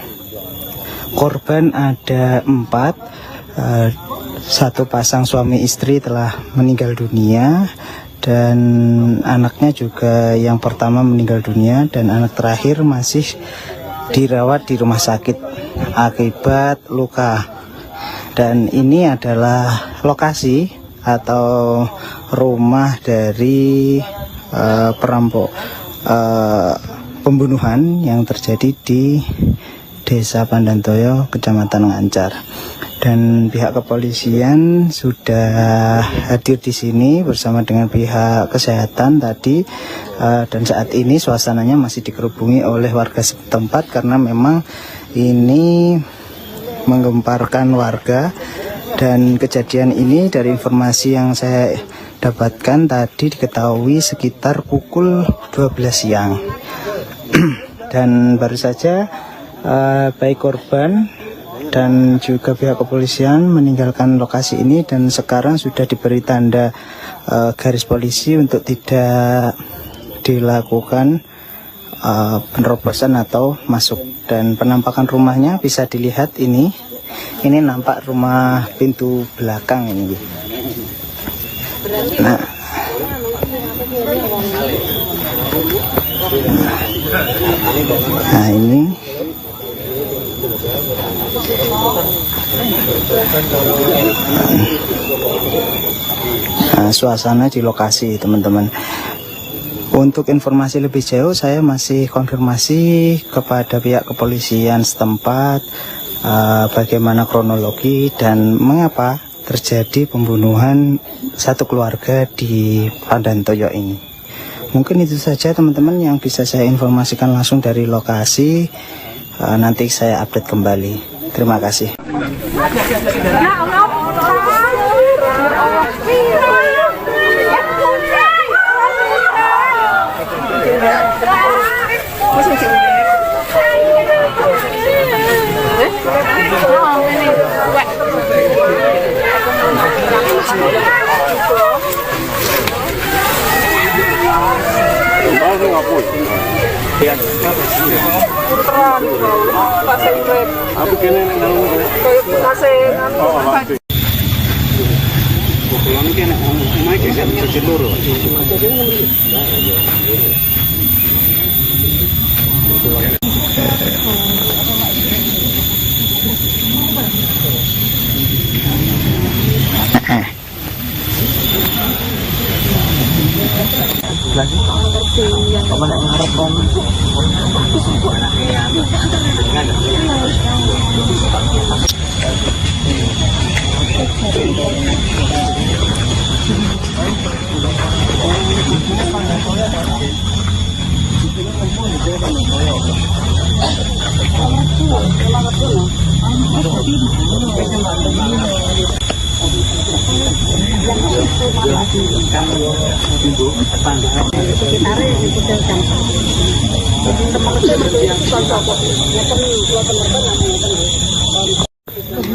korban ada 4. Satu pasang suami istri telah meninggal dunia, dan anaknya juga yang pertama meninggal dunia, dan anak terakhir masih dirawat di rumah sakit akibat luka. Dan ini adalah lokasi atau rumah dari pembunuhan yang terjadi di Desa Pandantoyo, Kecamatan Ngancar. Dan pihak kepolisian sudah hadir di sini bersama dengan pihak kesehatan tadi, dan saat ini suasananya masih dikerubungi oleh warga setempat karena memang ini menggemparkan warga. Dan kejadian ini dari informasi yang saya dapatkan tadi diketahui sekitar pukul 12 siang. Dan baru saja baik korban dan juga pihak kepolisian meninggalkan lokasi ini, dan sekarang sudah diberi tanda garis polisi untuk tidak dilakukan penerobosan atau masuk. Dan penampakan rumahnya bisa dilihat ini nampak rumah pintu belakang ini. Nah ini suasana di lokasi, teman-teman. Untuk informasi lebih jauh saya masih konfirmasi kepada pihak kepolisian setempat bagaimana kronologi dan mengapa terjadi pembunuhan satu keluarga di Pandantoyo ini. Mungkin itu saja teman-teman yang bisa saya informasikan langsung dari lokasi. Nanti saya update kembali. Terima kasih.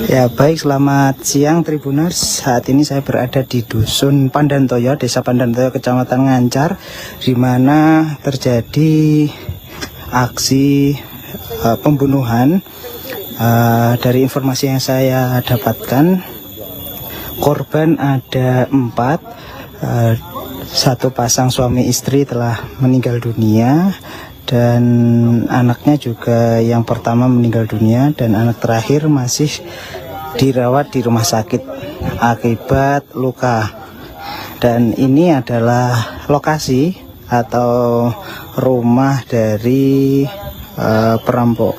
Ya baik, selamat siang Tribuners. Saat ini saya berada di Dusun Pandantoyo, Desa Pandantoyo, Kecamatan Ngancar, di mana terjadi aksi pembunuhan. Dari informasi yang saya dapatkan, korban ada 4, satu pasang suami istri telah meninggal dunia, dan anaknya juga yang pertama meninggal dunia, dan anak terakhir masih dirawat di rumah sakit akibat luka. Dan ini adalah lokasi atau rumah dari perampok.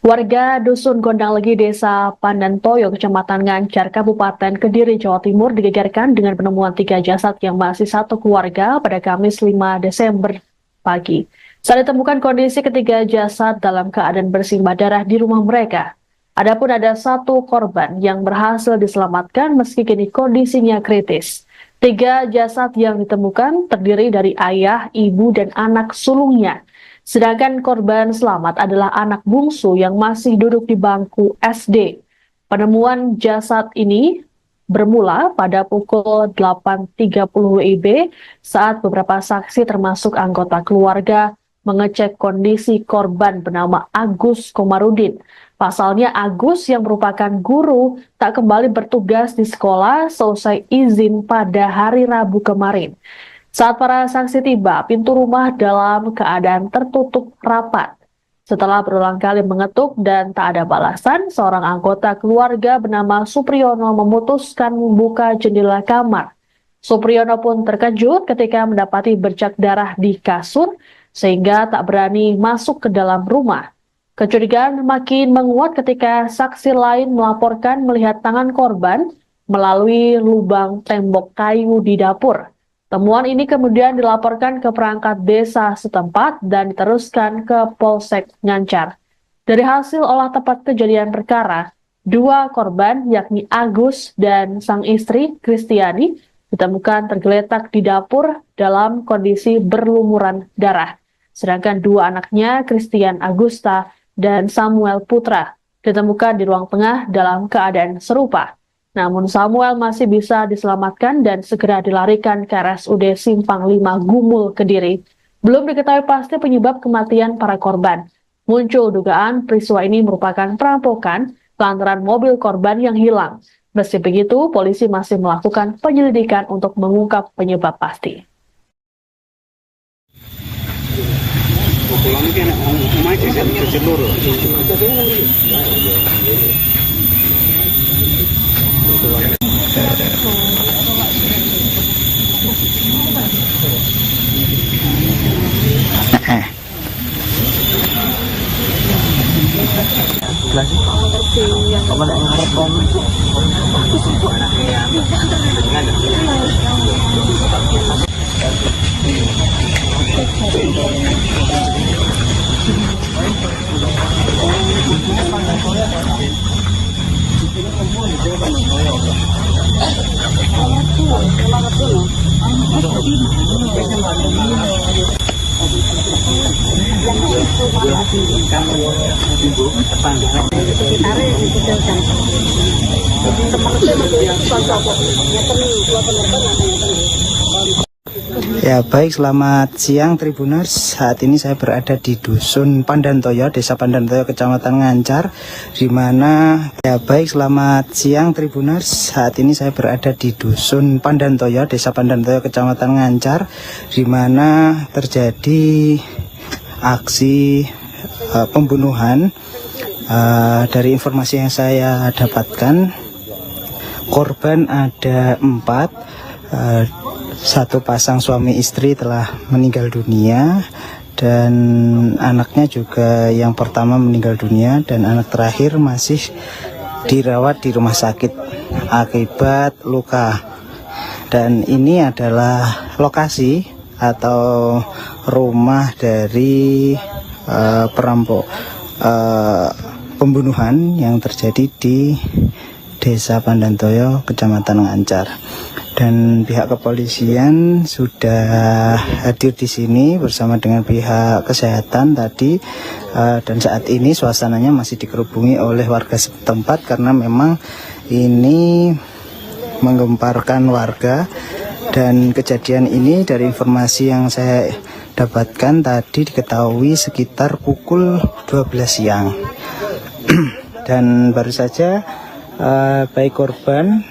Warga Dusun Gondanglegi, Desa Pandantoyo, Kecamatan Ngancar, Kabupaten Kediri, Jawa Timur digegerkan dengan penemuan 3 jasad yang masih satu keluarga pada Kamis 5 Desember pagi. Saat ditemukan kondisi ketiga jasad dalam keadaan bersimbah darah di rumah mereka. Adapun ada 1 korban yang berhasil diselamatkan meski kini kondisinya kritis. 3 jasad yang ditemukan terdiri dari ayah, ibu, dan anak sulungnya. Sedangkan korban selamat adalah anak bungsu yang masih duduk di bangku SD. Penemuan jasad ini bermula pada pukul 8.30 WIB saat beberapa saksi termasuk anggota keluarga mengecek kondisi korban bernama Agus Komarudin. Pasalnya Agus yang merupakan guru tak kembali bertugas di sekolah selesai izin pada hari Rabu kemarin. Saat para saksi tiba, pintu rumah dalam keadaan tertutup rapat. Setelah berulang kali mengetuk dan tak ada balasan, seorang anggota keluarga bernama Supriyono memutuskan membuka jendela kamar. Supriyono pun terkejut ketika mendapati bercak darah di kasur, sehingga tak berani masuk ke dalam rumah. Kecurigaan makin menguat ketika saksi lain melaporkan melihat tangan korban melalui lubang tembok kayu di dapur. Temuan ini kemudian dilaporkan ke perangkat desa setempat dan diteruskan ke Polsek Ngancar. Dari hasil olah tempat kejadian perkara, 2 korban yakni Agus dan sang istri Kristiani ditemukan tergeletak di dapur dalam kondisi berlumuran darah. Sedangkan 2 anaknya, Christian Agusta dan Samuel Putra, ditemukan di ruang tengah dalam keadaan serupa. Namun Samuel masih bisa diselamatkan dan segera dilarikan ke RSUD Simpang 5 Gumul, Kediri. Belum diketahui pasti penyebab kematian para korban. Muncul dugaan peristiwa ini merupakan perampokan lantaran mobil korban yang hilang. Meski begitu, polisi masih melakukan penyelidikan untuk mengungkap penyebab pasti. Ya baik, selamat siang Tribuners. Saat ini saya berada di Dusun Pandantoyo, Desa Pandantoyo, Kecamatan Ngancar, di mana selamat siang Tribuners. Saat ini saya berada di Dusun Pandantoyo, Desa Pandantoyo, Kecamatan Ngancar, di mana terjadi aksi pembunuhan. Dari informasi yang saya dapatkan, korban ada 4, satu pasang suami istri telah meninggal dunia, dan anaknya juga yang pertama meninggal dunia, dan anak terakhir masih dirawat di rumah sakit akibat luka. Dan ini adalah lokasi atau rumah dari perampok pembunuhan yang terjadi di Desa Pandantoyo, Kecamatan Ngancar. Dan pihak kepolisian sudah hadir di sini bersama dengan pihak kesehatan tadi, dan saat ini suasananya masih dikerubungi oleh warga setempat karena memang ini menggemparkan warga. Dan kejadian ini dari informasi yang saya dapatkan tadi diketahui sekitar pukul 12 siang. Dan baru saja baik korban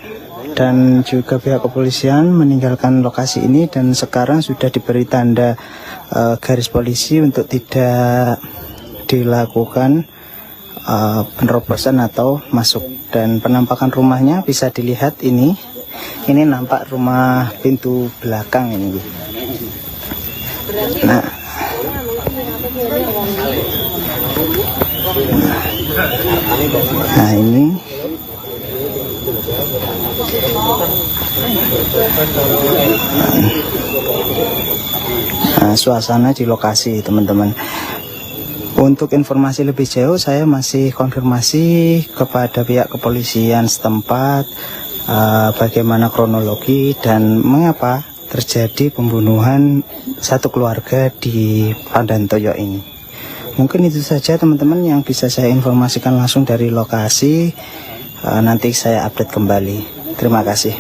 dan juga pihak kepolisian meninggalkan lokasi ini, dan sekarang sudah diberi tanda garis polisi untuk tidak dilakukan penerobosan atau masuk. Dan penampakan rumahnya bisa dilihat ini nampak rumah pintu belakang ini. Nah ini suasana di lokasi, teman-teman. Untuk informasi lebih jauh saya masih konfirmasi kepada pihak kepolisian setempat bagaimana kronologi dan mengapa terjadi pembunuhan satu keluarga di Pandantoyo ini. Mungkin itu saja teman-teman yang bisa saya informasikan langsung dari lokasi. Nanti saya update kembali. Terima kasih.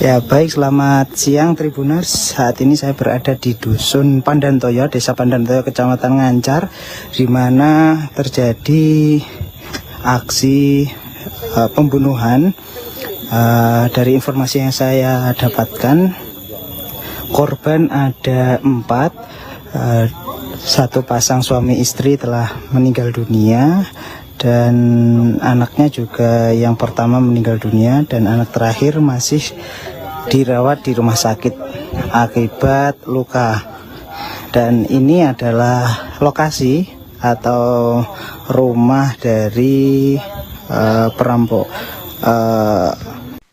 Ya baik, selamat siang Tribuners. Saat ini saya berada di Dusun Pandantoyo, Desa Pandantoyo, Kecamatan Ngancar, di mana terjadi aksi pembunuhan. Dari informasi yang saya dapatkan, korban ada 4, satu pasang suami istri telah meninggal dunia, dan anaknya juga yang pertama meninggal dunia, dan anak terakhir masih dirawat di rumah sakit akibat luka. Dan ini adalah lokasi atau rumah dari perampok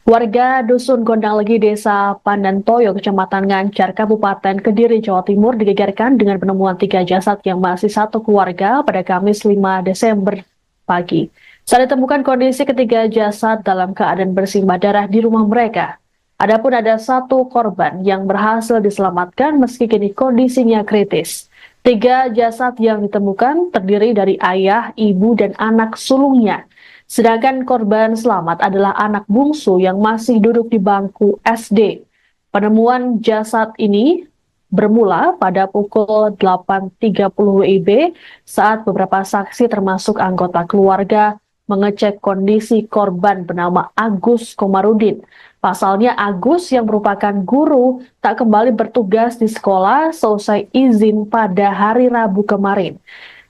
Warga Dusun Gondanglegi, Desa Pandantoyo, Kecamatan Ngancar, Kabupaten Kediri, Jawa Timur digegerkan dengan penemuan 3 jasad yang masih satu keluarga pada Kamis 5 Desember pagi. Saat ditemukan kondisi ketiga jasad dalam keadaan bersimbah darah di rumah mereka. Adapun ada 1 korban yang berhasil diselamatkan meski kini kondisinya kritis. 3 jasad yang ditemukan terdiri dari ayah, ibu, dan anak sulungnya. Sedangkan korban selamat adalah anak bungsu yang masih duduk di bangku SD. Penemuan jasad ini bermula pada pukul 8.30 WIB saat beberapa saksi termasuk anggota keluarga mengecek kondisi korban bernama Agus Komarudin. Pasalnya Agus yang merupakan guru tak kembali bertugas di sekolah selesai izin pada hari Rabu kemarin.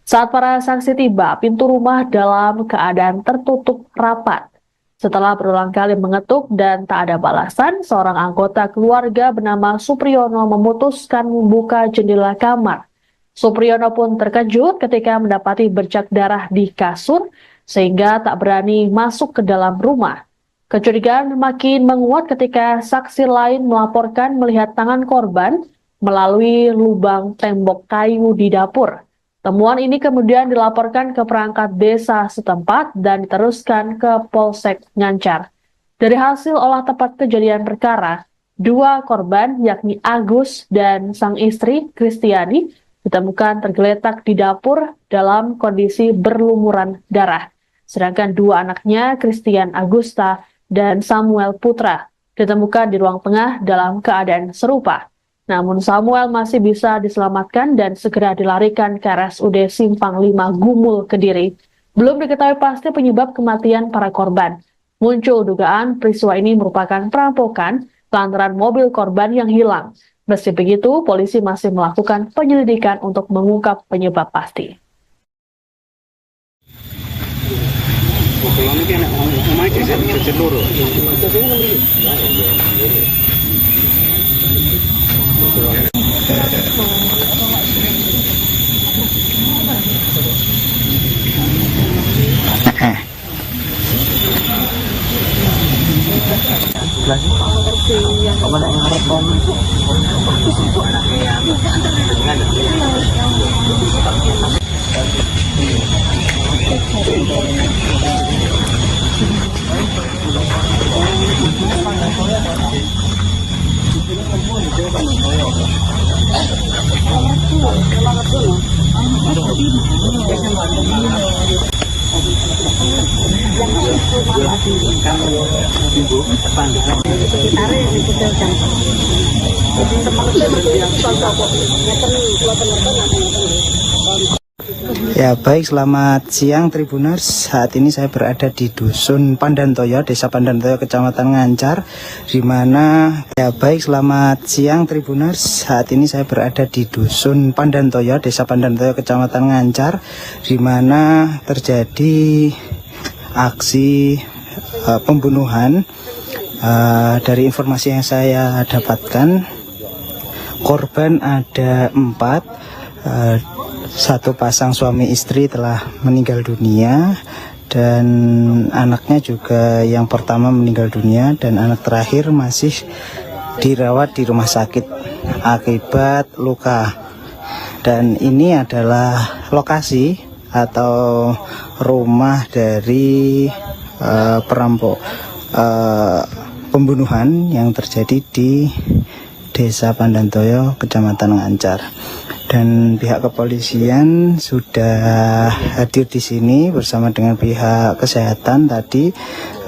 Saat para saksi tiba, pintu rumah dalam keadaan tertutup rapat. Setelah berulang kali mengetuk dan tak ada balasan, seorang anggota keluarga bernama Supriyono memutuskan membuka jendela kamar. Supriyono pun terkejut ketika mendapati bercak darah di kasur, sehingga tak berani masuk ke dalam rumah. Kecurigaan makin menguat ketika saksi lain melaporkan melihat tangan korban melalui lubang tembok kayu di dapur. Temuan ini kemudian dilaporkan ke perangkat desa setempat dan diteruskan ke Polsek Ngancar. Dari hasil olah tempat kejadian perkara, dua korban yakni Agus dan sang istri Kristiani ditemukan tergeletak di dapur dalam kondisi berlumuran darah. Sedangkan dua anaknya, Christian Agusta dan Samuel Putra, ditemukan di ruang tengah dalam keadaan serupa. Namun Samuel masih bisa diselamatkan dan segera dilarikan ke RSUD Simpang 5 Gumul, Kediri. Belum diketahui pasti penyebab kematian para korban. Muncul dugaan peristiwa ini merupakan perampokan lantaran mobil korban yang hilang. Meski begitu, polisi masih melakukan penyelidikan untuk mengungkap penyebab pasti. Ya baik, selamat siang Tribuners. Saat ini saya berada di Dusun Pandantoyo, Desa Pandantoyo, Kecamatan Ngancar, di mana selamat siang Tribuners. Saat ini saya berada di Dusun Pandantoyo, Desa Pandantoyo, Kecamatan Ngancar, di mana terjadi aksi pembunuhan. Dari informasi yang saya dapatkan, korban ada 4. Satu pasang suami istri telah meninggal dunia, dan anaknya juga yang pertama meninggal dunia, dan anak terakhir masih dirawat di rumah sakit akibat luka. Dan ini adalah lokasi atau rumah dari pembunuhan yang terjadi di Desa Pandantoyo, Kecamatan Ngancar. Dan pihak kepolisian sudah hadir di sini bersama dengan pihak kesehatan tadi,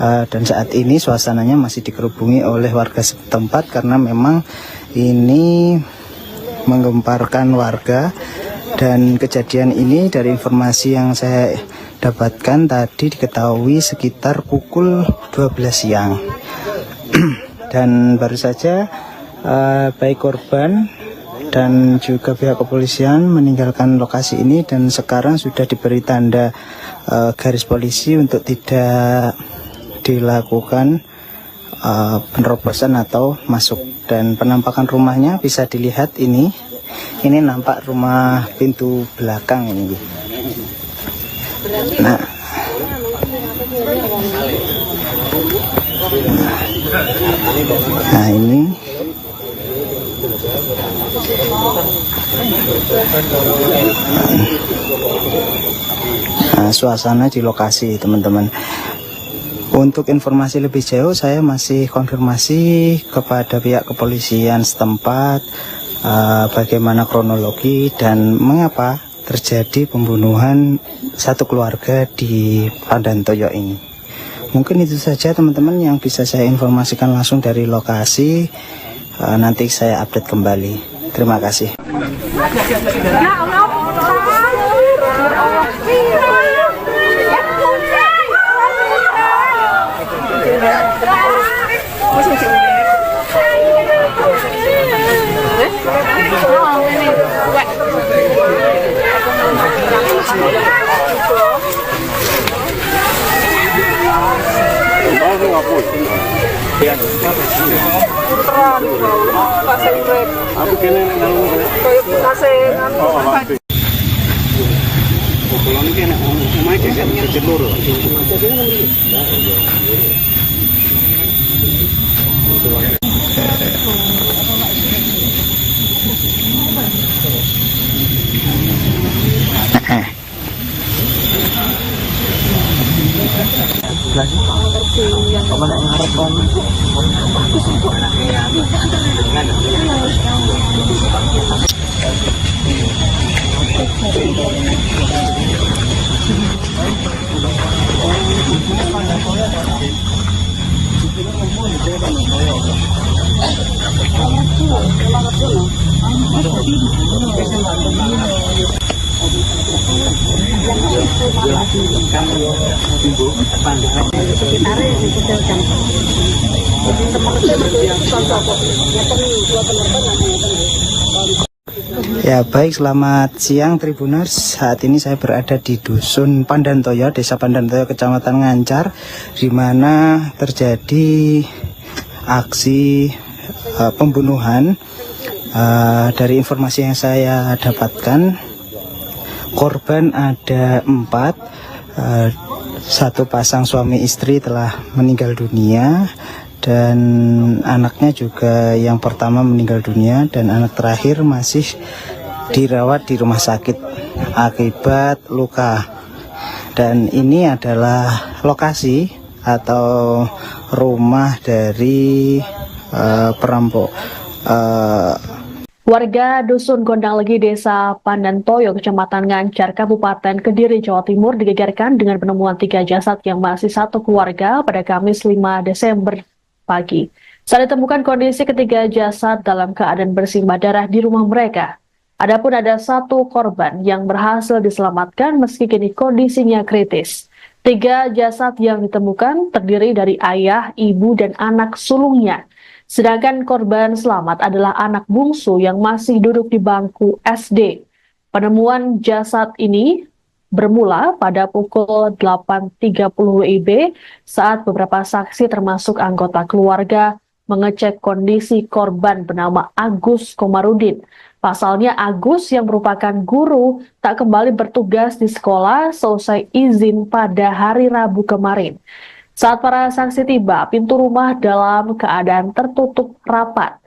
dan saat ini suasananya masih dikerubungi oleh warga setempat karena memang ini menggemparkan warga. Dan kejadian ini dari informasi yang saya dapatkan tadi diketahui sekitar pukul 12 siang. Dan baru saja baik korban dan juga pihak kepolisian meninggalkan lokasi ini, dan sekarang sudah diberi tanda garis polisi untuk tidak dilakukan penerobosan atau masuk. Dan penampakan rumahnya bisa dilihat ini nampak rumah pintu belakang ini. Nah ini suasana di lokasi, teman-teman. Untuk informasi lebih jauh saya masih konfirmasi kepada pihak kepolisian setempat bagaimana kronologi dan mengapa terjadi pembunuhan satu keluarga di Pandantoyo ini. Mungkin itu saja teman-teman yang bisa saya informasikan langsung dari lokasi. Nanti saya update kembali. Terima kasih. Ya baik, selamat siang Tribuners. Saat ini saya berada di Dusun Pandantoyo, Desa Pandantoyo, Kecamatan Ngancar, di mana terjadi aksi pembunuhan. Dari informasi yang saya dapatkan, korban ada 4, satu pasang suami istri telah meninggal dunia, dan anaknya juga yang pertama meninggal dunia, dan anak terakhir masih dirawat di rumah sakit akibat luka. Dan ini adalah lokasi atau rumah dari perampok. Warga Dusun Gondanglegi, Desa Pandantoyo, Kecamatan Ngancar, Kabupaten Kediri, Jawa Timur digegerkan dengan penemuan 3 jasad yang masih satu keluarga pada Kamis 5 Desember pagi. Saat ditemukan kondisi ketiga jasad dalam keadaan bersimbah darah di rumah mereka. Adapun ada 1 korban yang berhasil diselamatkan meski kini kondisinya kritis. 3 jasad yang ditemukan terdiri dari ayah, ibu, dan anak sulungnya. Sedangkan korban selamat adalah anak bungsu yang masih duduk di bangku SD. Penemuan jasad ini bermula pada pukul 8.30 WIB saat beberapa saksi termasuk anggota keluarga mengecek kondisi korban bernama Agus Komarudin. Pasalnya Agus yang merupakan guru tak kembali bertugas di sekolah selesai izin pada hari Rabu kemarin. Saat para saksi tiba, pintu rumah dalam keadaan tertutup rapat.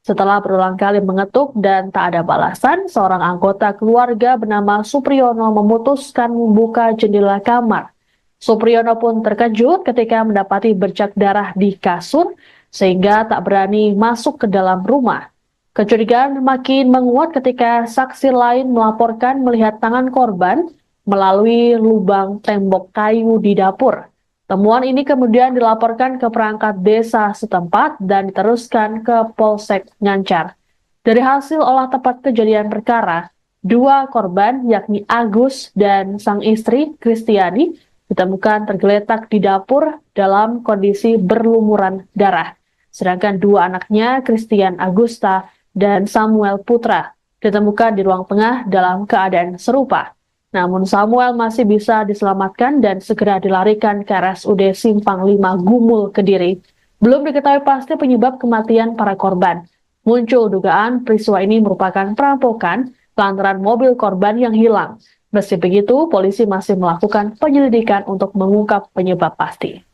Setelah berulang kali mengetuk dan tak ada balasan, seorang anggota keluarga bernama Supriyono memutuskan membuka jendela kamar. Supriyono pun terkejut ketika mendapati bercak darah di kasur, sehingga tak berani masuk ke dalam rumah. Kecurigaan makin menguat ketika saksi lain melaporkan melihat tangan korban melalui lubang tembok kayu di dapur. Temuan ini kemudian dilaporkan ke perangkat desa setempat dan diteruskan ke Polsek Ngancar. Dari hasil olah tempat kejadian perkara, 2 korban yakni Agus dan sang istri Kristiani ditemukan tergeletak di dapur dalam kondisi berlumuran darah. Sedangkan 2 anaknya, Christian Agusta dan Samuel Putra, ditemukan di ruang tengah dalam keadaan serupa. Namun Samuel masih bisa diselamatkan dan segera dilarikan ke RSUD Simpang 5 Gumul, Kediri. Belum diketahui pasti penyebab kematian para korban. Muncul dugaan peristiwa ini merupakan perampokan lantaran mobil korban yang hilang. Meski begitu, polisi masih melakukan penyelidikan untuk mengungkap penyebab pasti.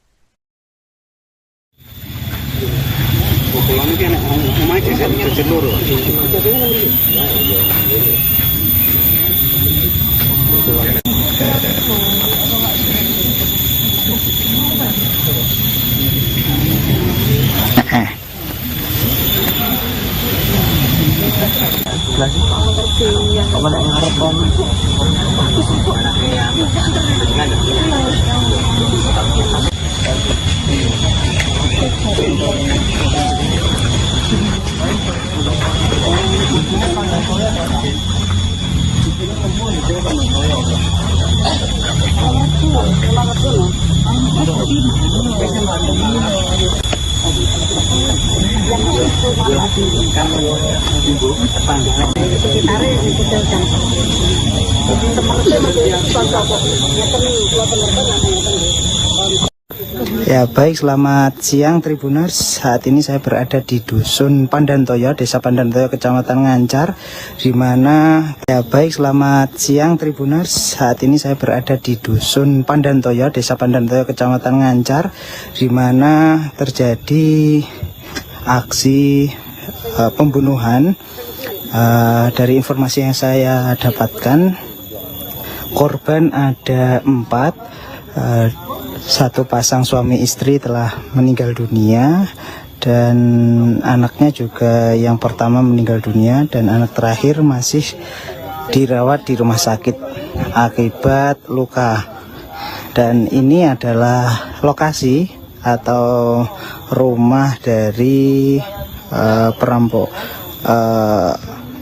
Ya baik, selamat siang Tribuners. Saat ini saya berada di Dusun Pandantoyo, Desa Pandantoyo, Kecamatan Ngancar, di mana selamat siang Tribuners. Saat ini saya berada di Dusun Pandantoyo, Desa Pandantoyo, Kecamatan Ngancar, di mana terjadi aksi pembunuhan. Dari informasi yang saya dapatkan, korban ada 4. Satu pasang suami istri telah meninggal dunia, dan anaknya juga yang pertama meninggal dunia, dan anak terakhir masih dirawat di rumah sakit akibat luka. Dan ini adalah lokasi atau rumah dari perampok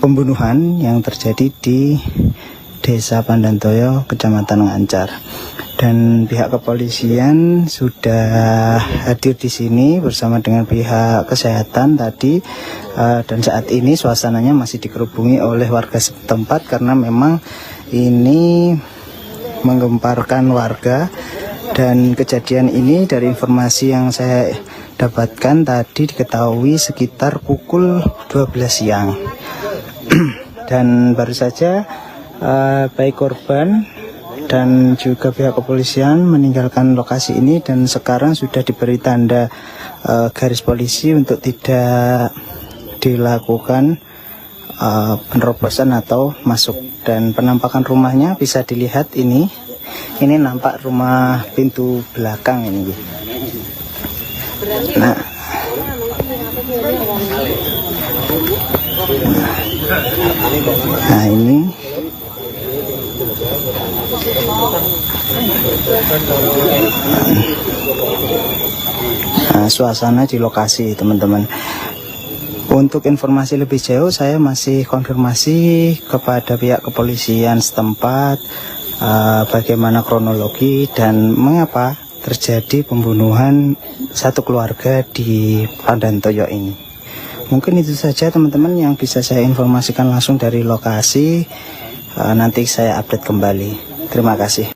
pembunuhan yang terjadi di Desa Pandantoyo, Kecamatan Ngancar. Dan pihak kepolisian sudah hadir di sini bersama dengan pihak kesehatan tadi, dan saat ini suasananya masih dikerubungi oleh warga setempat karena memang ini menggemparkan warga. Dan kejadian ini dari informasi yang saya dapatkan tadi diketahui sekitar pukul 12 siang. Dan baru saja baik korban dan juga pihak kepolisian meninggalkan lokasi ini, dan sekarang sudah diberi tanda garis polisi untuk tidak dilakukan penerobosan atau masuk. Dan penampakan rumahnya bisa dilihat ini nampak rumah pintu belakang ini. Nah ini suasana di lokasi, teman-teman. Untuk informasi lebih jauh saya masih konfirmasi kepada pihak kepolisian setempat bagaimana kronologi dan mengapa terjadi pembunuhan satu keluarga di Pandantoyo ini. Mungkin itu saja teman-teman yang bisa saya informasikan langsung dari lokasi. Nanti saya update kembali. Terima kasih.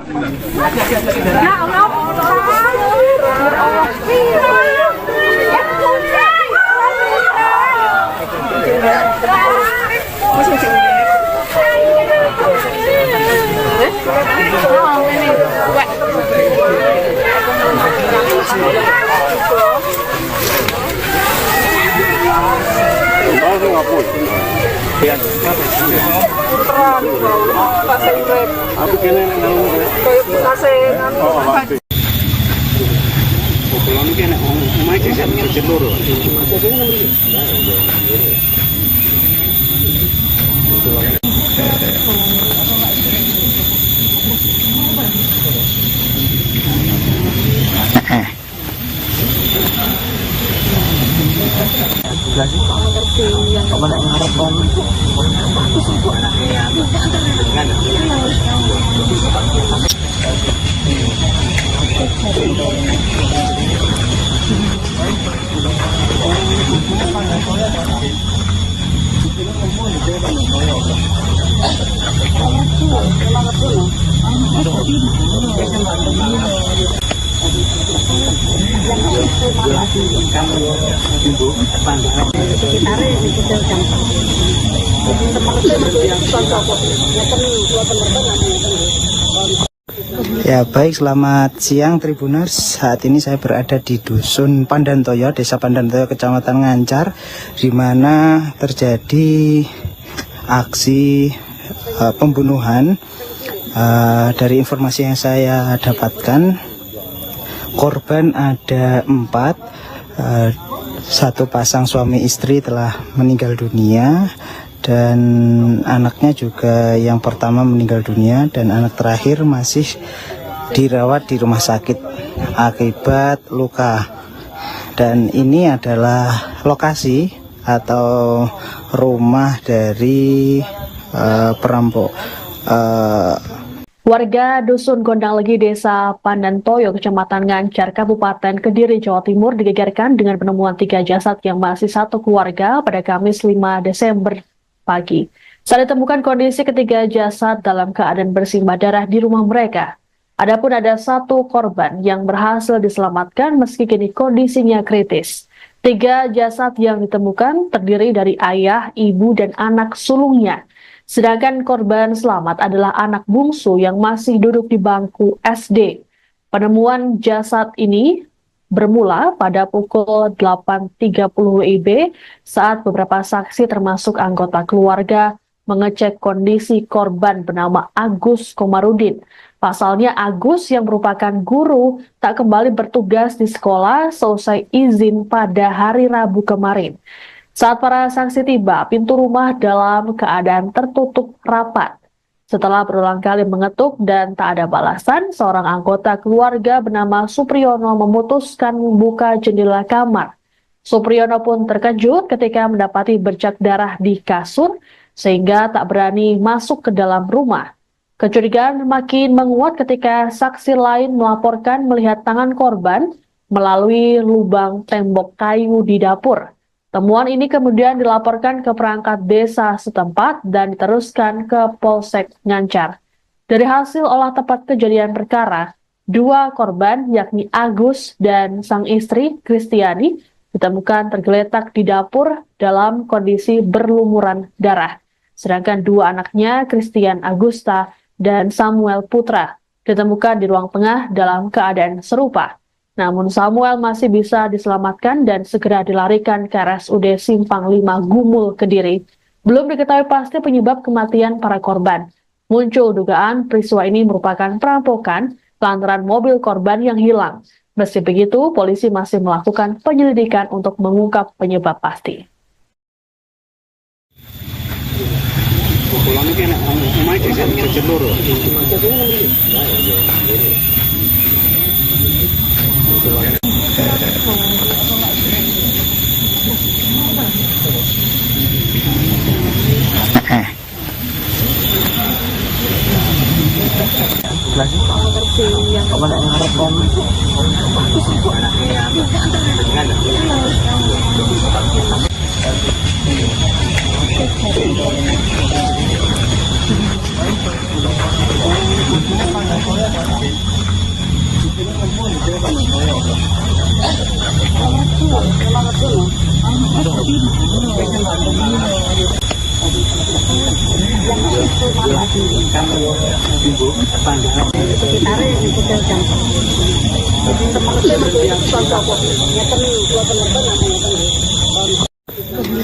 Ya baik, selamat siang Tribuners. Saat ini saya berada di Dusun Pandantoyo, Desa Pandantoyo, Kecamatan Ngancar, di mana terjadi aksi pembunuhan. Dari informasi yang saya dapatkan, korban ada 4. Satu pasang suami istri telah meninggal dunia, dan anaknya juga yang pertama meninggal dunia, dan anak terakhir masih dirawat di rumah sakit akibat luka. Dan ini adalah lokasi atau rumah dari perampok. Warga Dusun Gondang Legi, Desa Pandantoyo, Kecamatan Ngancar, Kabupaten Kediri, Jawa Timur digegerkan dengan penemuan 3 jasad yang masih satu keluarga pada Kamis 5 Desember pagi. Saat ditemukan kondisi ketiga jasad dalam keadaan bersimbah darah di rumah mereka. Adapun ada satu korban yang berhasil diselamatkan meski kini kondisinya kritis. 3 jasad yang ditemukan terdiri dari ayah, ibu, dan anak sulungnya. Sedangkan korban selamat adalah anak bungsu yang masih duduk di bangku SD. Penemuan jasad ini bermula pada pukul 8.30 WIB saat beberapa saksi termasuk anggota keluarga mengecek kondisi korban bernama Agus Komarudin. Pasalnya Agus yang merupakan guru tak kembali bertugas di sekolah selesai izin pada hari Rabu kemarin. Saat para saksi tiba, pintu rumah dalam keadaan tertutup rapat. Setelah berulang kali mengetuk dan tak ada balasan, seorang anggota keluarga bernama Supriyono memutuskan membuka jendela kamar. Supriyono pun terkejut ketika mendapati bercak darah di kasur, sehingga tak berani masuk ke dalam rumah. Kecurigaan makin menguat ketika saksi lain melaporkan melihat tangan korban melalui lubang tembok kayu di dapur. Temuan ini kemudian dilaporkan ke perangkat desa setempat dan diteruskan ke Polsek Ngancar. Dari hasil olah tempat kejadian perkara, 2 korban yakni Agus dan sang istri Kristiani ditemukan tergeletak di dapur dalam kondisi berlumuran darah. Sedangkan 2 anaknya, Christian Agusta dan Samuel Putra, ditemukan di ruang tengah dalam keadaan serupa. Namun Samuel masih bisa diselamatkan dan segera dilarikan ke RSUD Simpang 5 Gumul, Kediri. Belum diketahui pasti penyebab kematian para korban. Muncul dugaan peristiwa ini merupakan perampokan lantaran mobil korban yang hilang. Meski begitu, polisi masih melakukan penyelidikan untuk mengungkap penyebab pasti.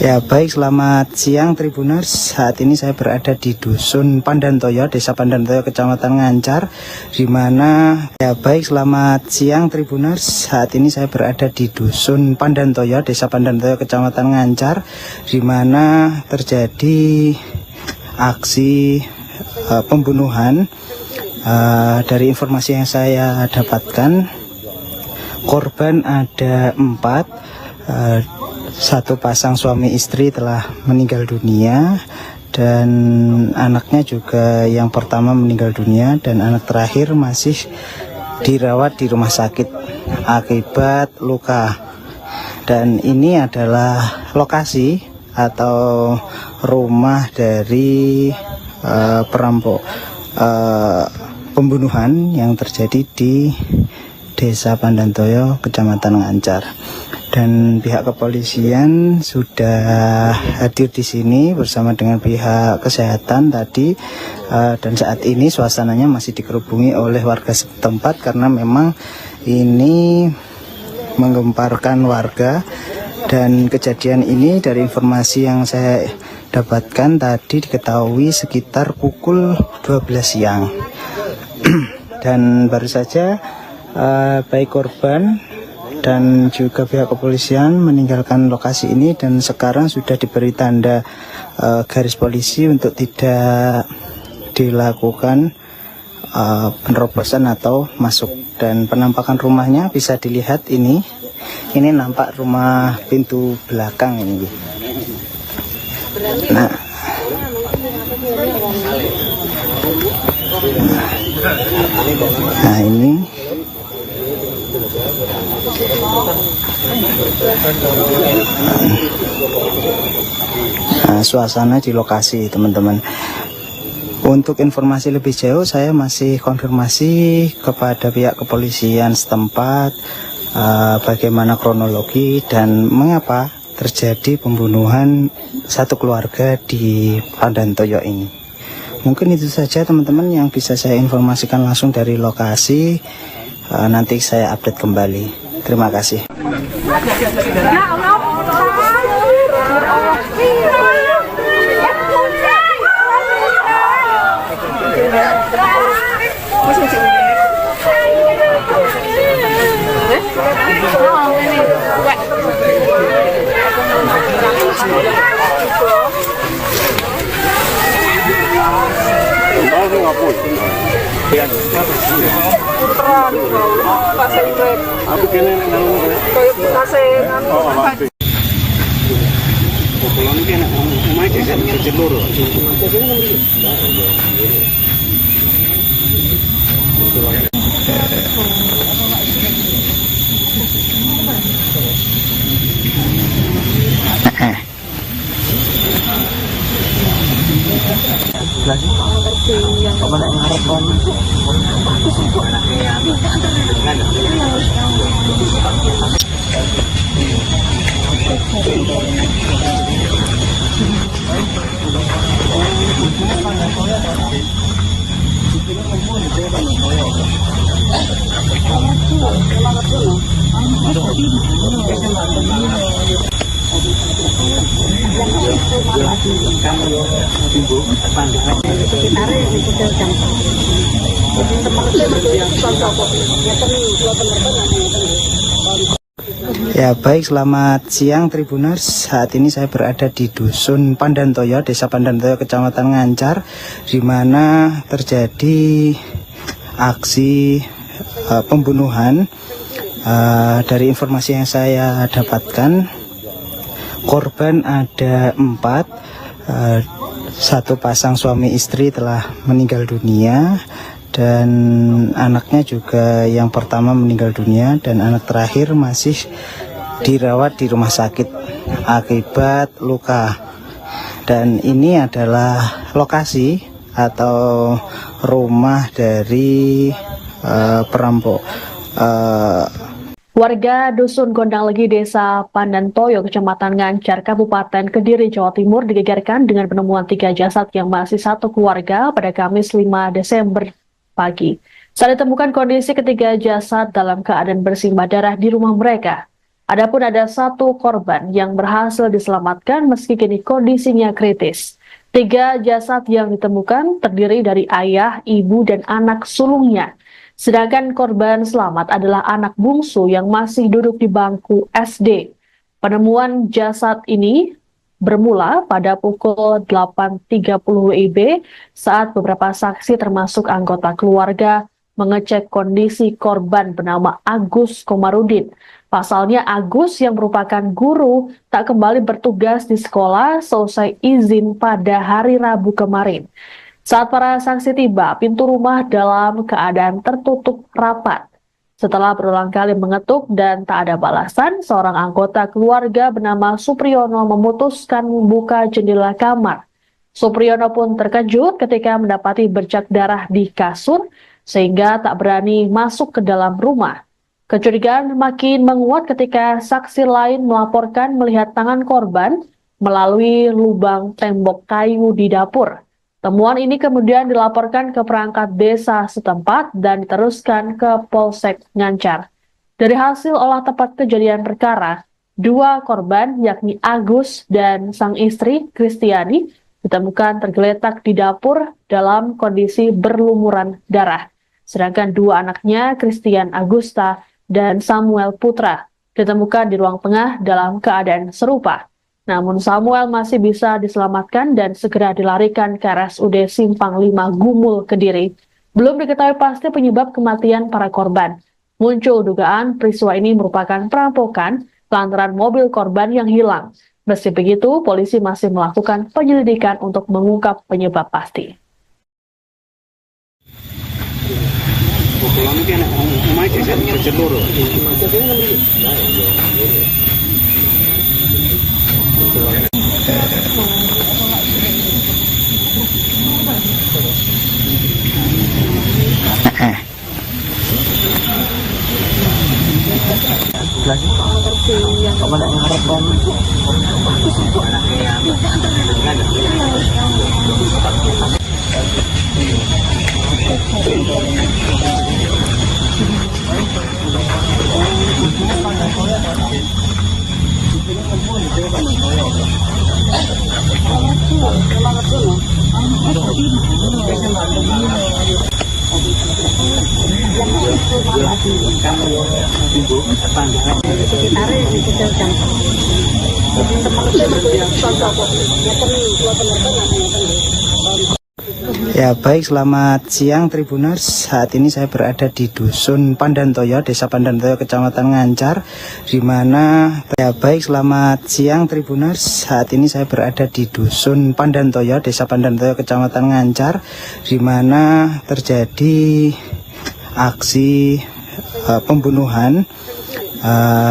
Ya baik, selamat siang Tribuners. Saat ini saya berada di Dusun Pandantoyo, Desa Pandantoyo, Kecamatan Ngancar, di mana selamat siang Tribuners. Saat ini saya berada di Dusun Pandantoyo, Desa Pandantoyo, Kecamatan Ngancar, di mana terjadi aksi pembunuhan. Dari informasi yang saya dapatkan, korban ada 4. Satu pasang suami istri telah meninggal dunia, dan anaknya juga yang pertama meninggal dunia, dan anak terakhir masih dirawat di rumah sakit akibat luka. Dan ini adalah lokasi atau rumah dari perampok pembunuhan yang terjadi di Desa Pandantoyo, Kecamatan Ngancar. Dan pihak kepolisian sudah hadir di sini bersama dengan pihak kesehatan tadi, dan saat ini suasananya masih dikerubungi oleh warga setempat karena memang ini menggemparkan warga. Dan kejadian ini dari informasi yang saya dapatkan tadi diketahui sekitar pukul 12 siang. Dan baru saja baik korban dan juga pihak kepolisian meninggalkan lokasi ini, dan sekarang sudah diberi tanda garis polisi untuk tidak dilakukan penerobosan atau masuk. Dan penampakan rumahnya bisa dilihat ini nampak rumah pintu belakang ini. Nah, nah ini suasana di lokasi, teman-teman. Untuk informasi lebih jauh, saya masih konfirmasi kepada pihak kepolisian setempat bagaimana kronologi dan mengapa terjadi pembunuhan satu keluarga di Pandantoyo ini. Mungkin itu saja, teman-teman, yang bisa saya informasikan langsung dari lokasi. Nanti saya update kembali. Terima kasih. Ya, baik, selamat siang Tribuners. Saat ini saya berada di Dusun Pandantoyo, Desa Pandantoyo, Kecamatan Ngancar, di mana terjadi aksi pembunuhan. Dari informasi yang saya dapatkan, korban ada 4. Satu pasang suami istri telah meninggal dunia, dan anaknya juga yang pertama meninggal dunia, dan anak terakhir masih dirawat di rumah sakit akibat luka. Dan ini adalah lokasi atau rumah dari perampok. Warga Dusun Gondanglegi, Desa Pandantoyo, Kecamatan Ngancar, Kabupaten Kediri, Jawa Timur digegerkan dengan penemuan 3 jasad yang masih satu keluarga pada Kamis 5 Desember pagi. Saat ditemukan, kondisi ketiga jasad dalam keadaan bersimbah darah di rumah mereka. Adapun ada 1 korban yang berhasil diselamatkan meski kini kondisinya kritis. 3 jasad yang ditemukan terdiri dari ayah, ibu, dan anak sulungnya. Sedangkan korban selamat adalah anak bungsu yang masih duduk di bangku SD. Penemuan jasad ini bermula pada pukul 8.30 WIB saat beberapa saksi termasuk anggota keluarga mengecek kondisi korban bernama Agus Komarudin. Pasalnya Agus yang merupakan guru tak kembali bertugas di sekolah selesai izin pada hari Rabu kemarin. Saat para saksi tiba, pintu rumah dalam keadaan tertutup rapat. Setelah berulang kali mengetuk dan tak ada balasan, seorang anggota keluarga bernama Supriyono memutuskan membuka jendela kamar. Supriyono pun terkejut ketika mendapati bercak darah di kasur, sehingga tak berani masuk ke dalam rumah. Kecurigaan makin menguat ketika saksi lain melaporkan melihat tangan korban melalui lubang tembok kayu di dapur. Temuan ini kemudian dilaporkan ke perangkat desa setempat dan diteruskan ke Polsek Ngancar. Dari hasil olah tempat kejadian perkara, 2 korban yakni Agus dan sang istri Kristiani ditemukan tergeletak di dapur dalam kondisi berlumuran darah. Sedangkan 2 anaknya, Christian Agusta dan Samuel Putra, ditemukan di ruang tengah dalam keadaan serupa. Namun Samuel masih bisa diselamatkan dan segera dilarikan ke RSUD Simpang 5 Gumul, Kediri. Belum diketahui pasti penyebab kematian para korban. Muncul dugaan peristiwa ini merupakan perampokan lantaran mobil korban yang hilang. Meski begitu, polisi masih melakukan penyelidikan untuk mengungkap penyebab pasti. Ya baik, selamat siang Tribuners. Saat ini saya berada di Dusun Pandantoyo, Desa Pandantoyo, Kecamatan Ngancar, di mana selamat siang Tribuners. Saat ini saya berada di Dusun Pandantoyo, Desa Pandantoyo, Kecamatan Ngancar, di mana terjadi aksi pembunuhan.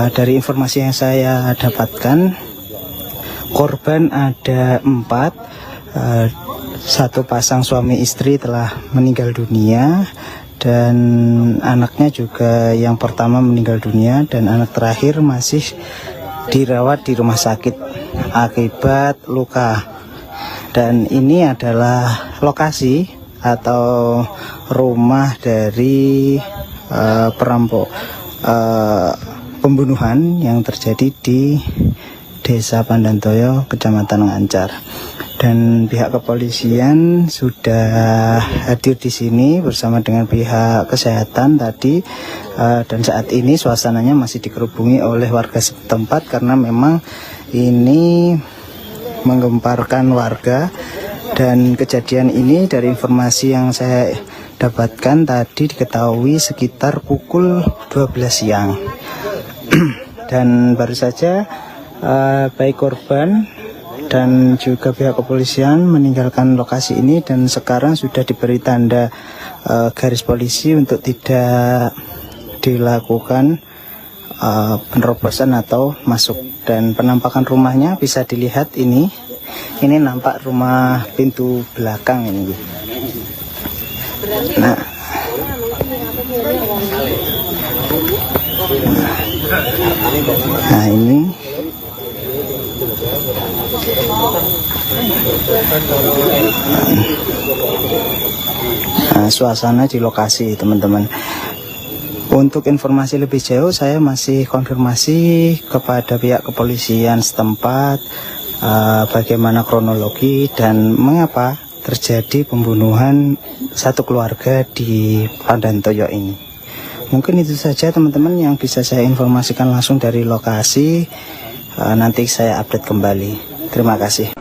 Dari informasi yang saya dapatkan, korban ada 4. Satu pasang suami istri telah meninggal dunia, dan anaknya juga yang pertama meninggal dunia, dan anak terakhir masih dirawat di rumah sakit akibat luka. Dan ini adalah lokasi atau rumah dari perampok pembunuhan yang terjadi di Desa Pandantoyo, Kecamatan Ngancar. Dan pihak kepolisian sudah hadir di sini bersama dengan pihak kesehatan tadi, dan saat ini suasananya masih dikerubungi oleh warga setempat karena memang ini menggemparkan warga. Dan kejadian ini dari informasi yang saya dapatkan tadi diketahui sekitar pukul 12 siang. Dan baru saja baik korban dan juga pihak kepolisian meninggalkan lokasi ini, dan sekarang sudah diberi tanda garis polisi untuk tidak dilakukan penerobosan atau masuk. Dan penampakan rumahnya bisa dilihat ini nampak rumah pintu belakang ini. Nah ini suasana di lokasi, teman-teman. Untuk informasi lebih jauh saya masih konfirmasi kepada pihak kepolisian setempat bagaimana kronologi dan mengapa terjadi pembunuhan satu keluarga di Pandantoyo ini. Mungkin itu saja teman-teman yang bisa saya informasikan langsung dari lokasi. Nanti saya update kembali. Terima kasih.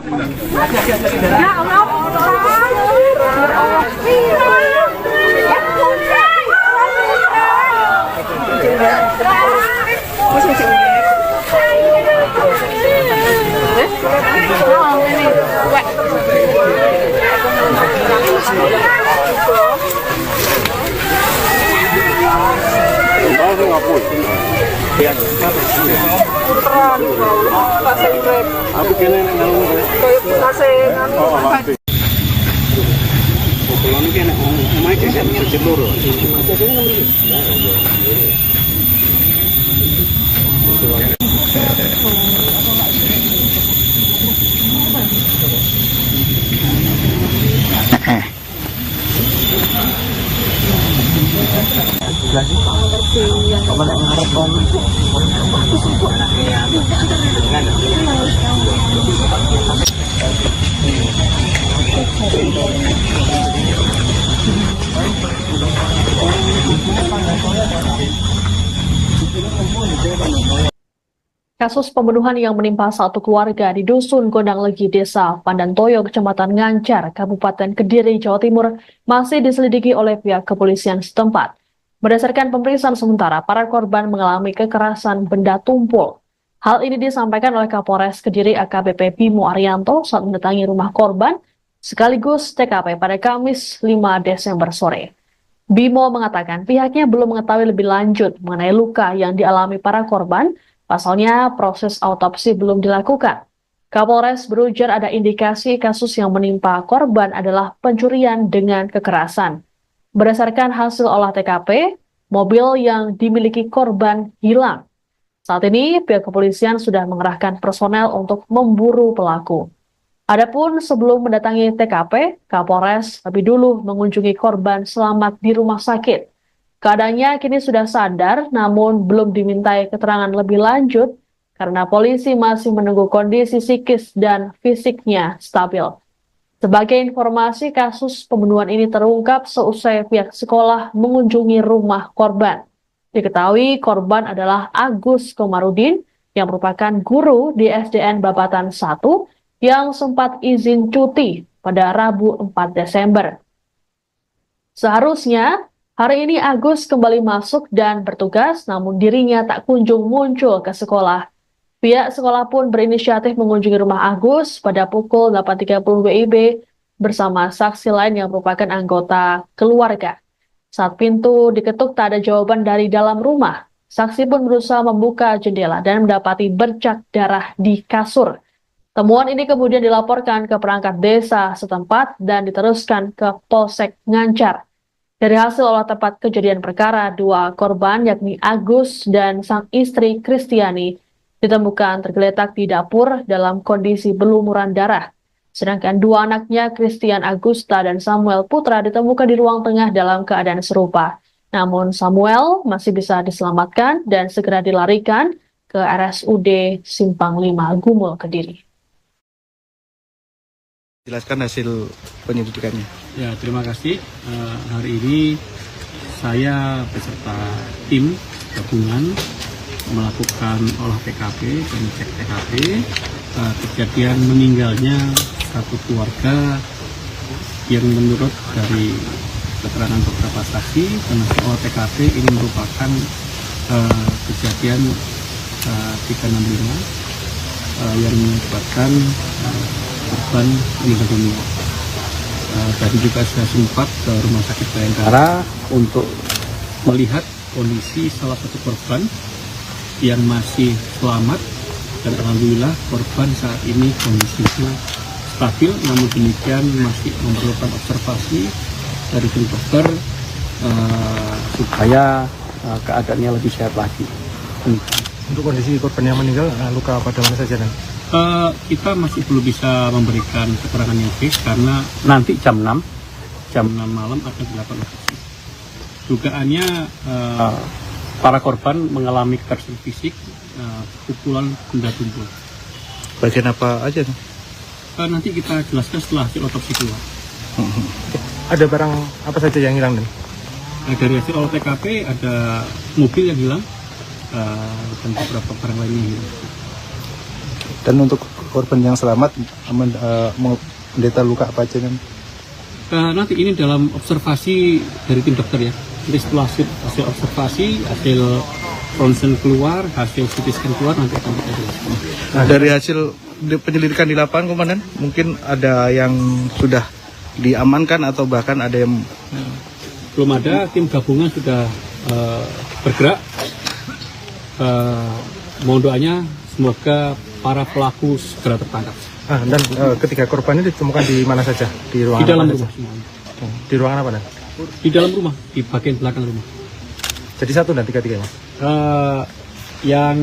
Kasus pembunuhan yang menimpa satu keluarga di Dusun Gondanglegi, Desa Pandantoyo, Kecamatan Ngancar, Kabupaten Kediri, Jawa Timur, masih diselidiki oleh pihak kepolisian setempat. Berdasarkan pemeriksaan sementara, para korban mengalami kekerasan benda tumpul. Hal ini disampaikan oleh Kapolres Kediri AKBP Bimo Arianto saat mendatangi rumah korban sekaligus TKP pada Kamis 5 Desember sore. Bimo mengatakan pihaknya belum mengetahui lebih lanjut mengenai luka yang dialami para korban, pasalnya proses autopsi belum dilakukan. Kapolres berujar ada indikasi kasus yang menimpa korban adalah pencurian dengan kekerasan. Berdasarkan hasil olah TKP, mobil yang dimiliki korban hilang. Saat ini, pihak kepolisian sudah mengerahkan personel untuk memburu pelaku. Adapun sebelum mendatangi TKP, Kapolres lebih dulu mengunjungi korban selamat di rumah sakit. Keadaannya kini sudah sadar, namun belum dimintai keterangan lebih lanjut karena polisi masih menunggu kondisi psikis dan fisiknya stabil. Sebagai informasi, kasus pembunuhan ini terungkap seusai pihak sekolah mengunjungi rumah korban. Diketahui korban adalah Agus Komarudin yang merupakan guru di SDN Babatan 1 yang sempat izin cuti pada Rabu 4 Desember. Seharusnya hari ini Agus kembali masuk dan bertugas, namun dirinya tak kunjung muncul ke sekolah. Pihak sekolah pun berinisiatif mengunjungi rumah Agus pada pukul 8.30 WIB bersama saksi lain yang merupakan anggota keluarga. Saat pintu diketuk tak ada jawaban dari dalam rumah. Saksi pun berusaha membuka jendela dan mendapati bercak darah di kasur. Temuan ini kemudian dilaporkan ke perangkat desa setempat dan diteruskan ke Polsek Ngancar. Dari hasil olah tempat kejadian perkara, dua korban yakni Agus dan sang istri Kristiani ditemukan tergeletak di dapur dalam kondisi berlumuran darah. Sedangkan dua anaknya, Christian Agusta dan Samuel Putra, ditemukan di ruang tengah dalam keadaan serupa. Namun Samuel masih bisa diselamatkan dan segera dilarikan ke RSUD Simpang 5 Gumul, Kediri. Jelaskan hasil penyelidikannya. Ya, terima kasih. Hari ini saya beserta tim gabungan melakukan olah TKP dan cek TKP. Kejadian meninggalnya satu keluarga yang menurut dari keterangan beberapa saksi dan olah TKP ini merupakan kejadian 365 yang menyebabkan korban meninggal dunia. Tadi juga saya sempat ke Rumah Sakit Bayangkara untuk melihat kondisi salah satu korban yang masih selamat, dan alhamdulillah korban saat ini kondisinya stabil, namun demikian masih memerlukan observasi dari tim dokter supaya keadaannya lebih sehat lagi. Untuk kondisi korban yang meninggal, luka pada mana saja? Kita masih belum bisa memberikan keterangan yang fix karena nanti jam 6 malam akan dilakukan otopsi. Dugaannya para korban mengalami kekerasan fisik, pukulan benda tumpul. Bagian apa aja? Nanti kita jelaskan setelah hasil otopsi keluar. Ada barang apa saja yang hilang? Dari hasil olah TKP ada mobil yang hilang dan beberapa barang lainnya yang hilang. Dan untuk korban yang selamat, menderita luka apa aja kan? Nanti ini dalam observasi dari tim dokter ya. Jadi setelah hasil observasi, hasil ronsen keluar, hasil CT scan keluar, nanti akan kita jelaskan. Nah, dari hasil penyelidikan di lapangan, Komandan, mungkin ada yang sudah diamankan atau bahkan ada yang belum ada. Tim gabungan sudah bergerak. Mohon doanya semoga para pelaku segera tertangkap. Dan ketiga korban ini ditemukan di mana saja? Di ruangan di dalam rumah semuanya. Di ruangan apa? Di dalam rumah, di bagian belakang rumah. Jadi satu dan tiga-tiganya? Yang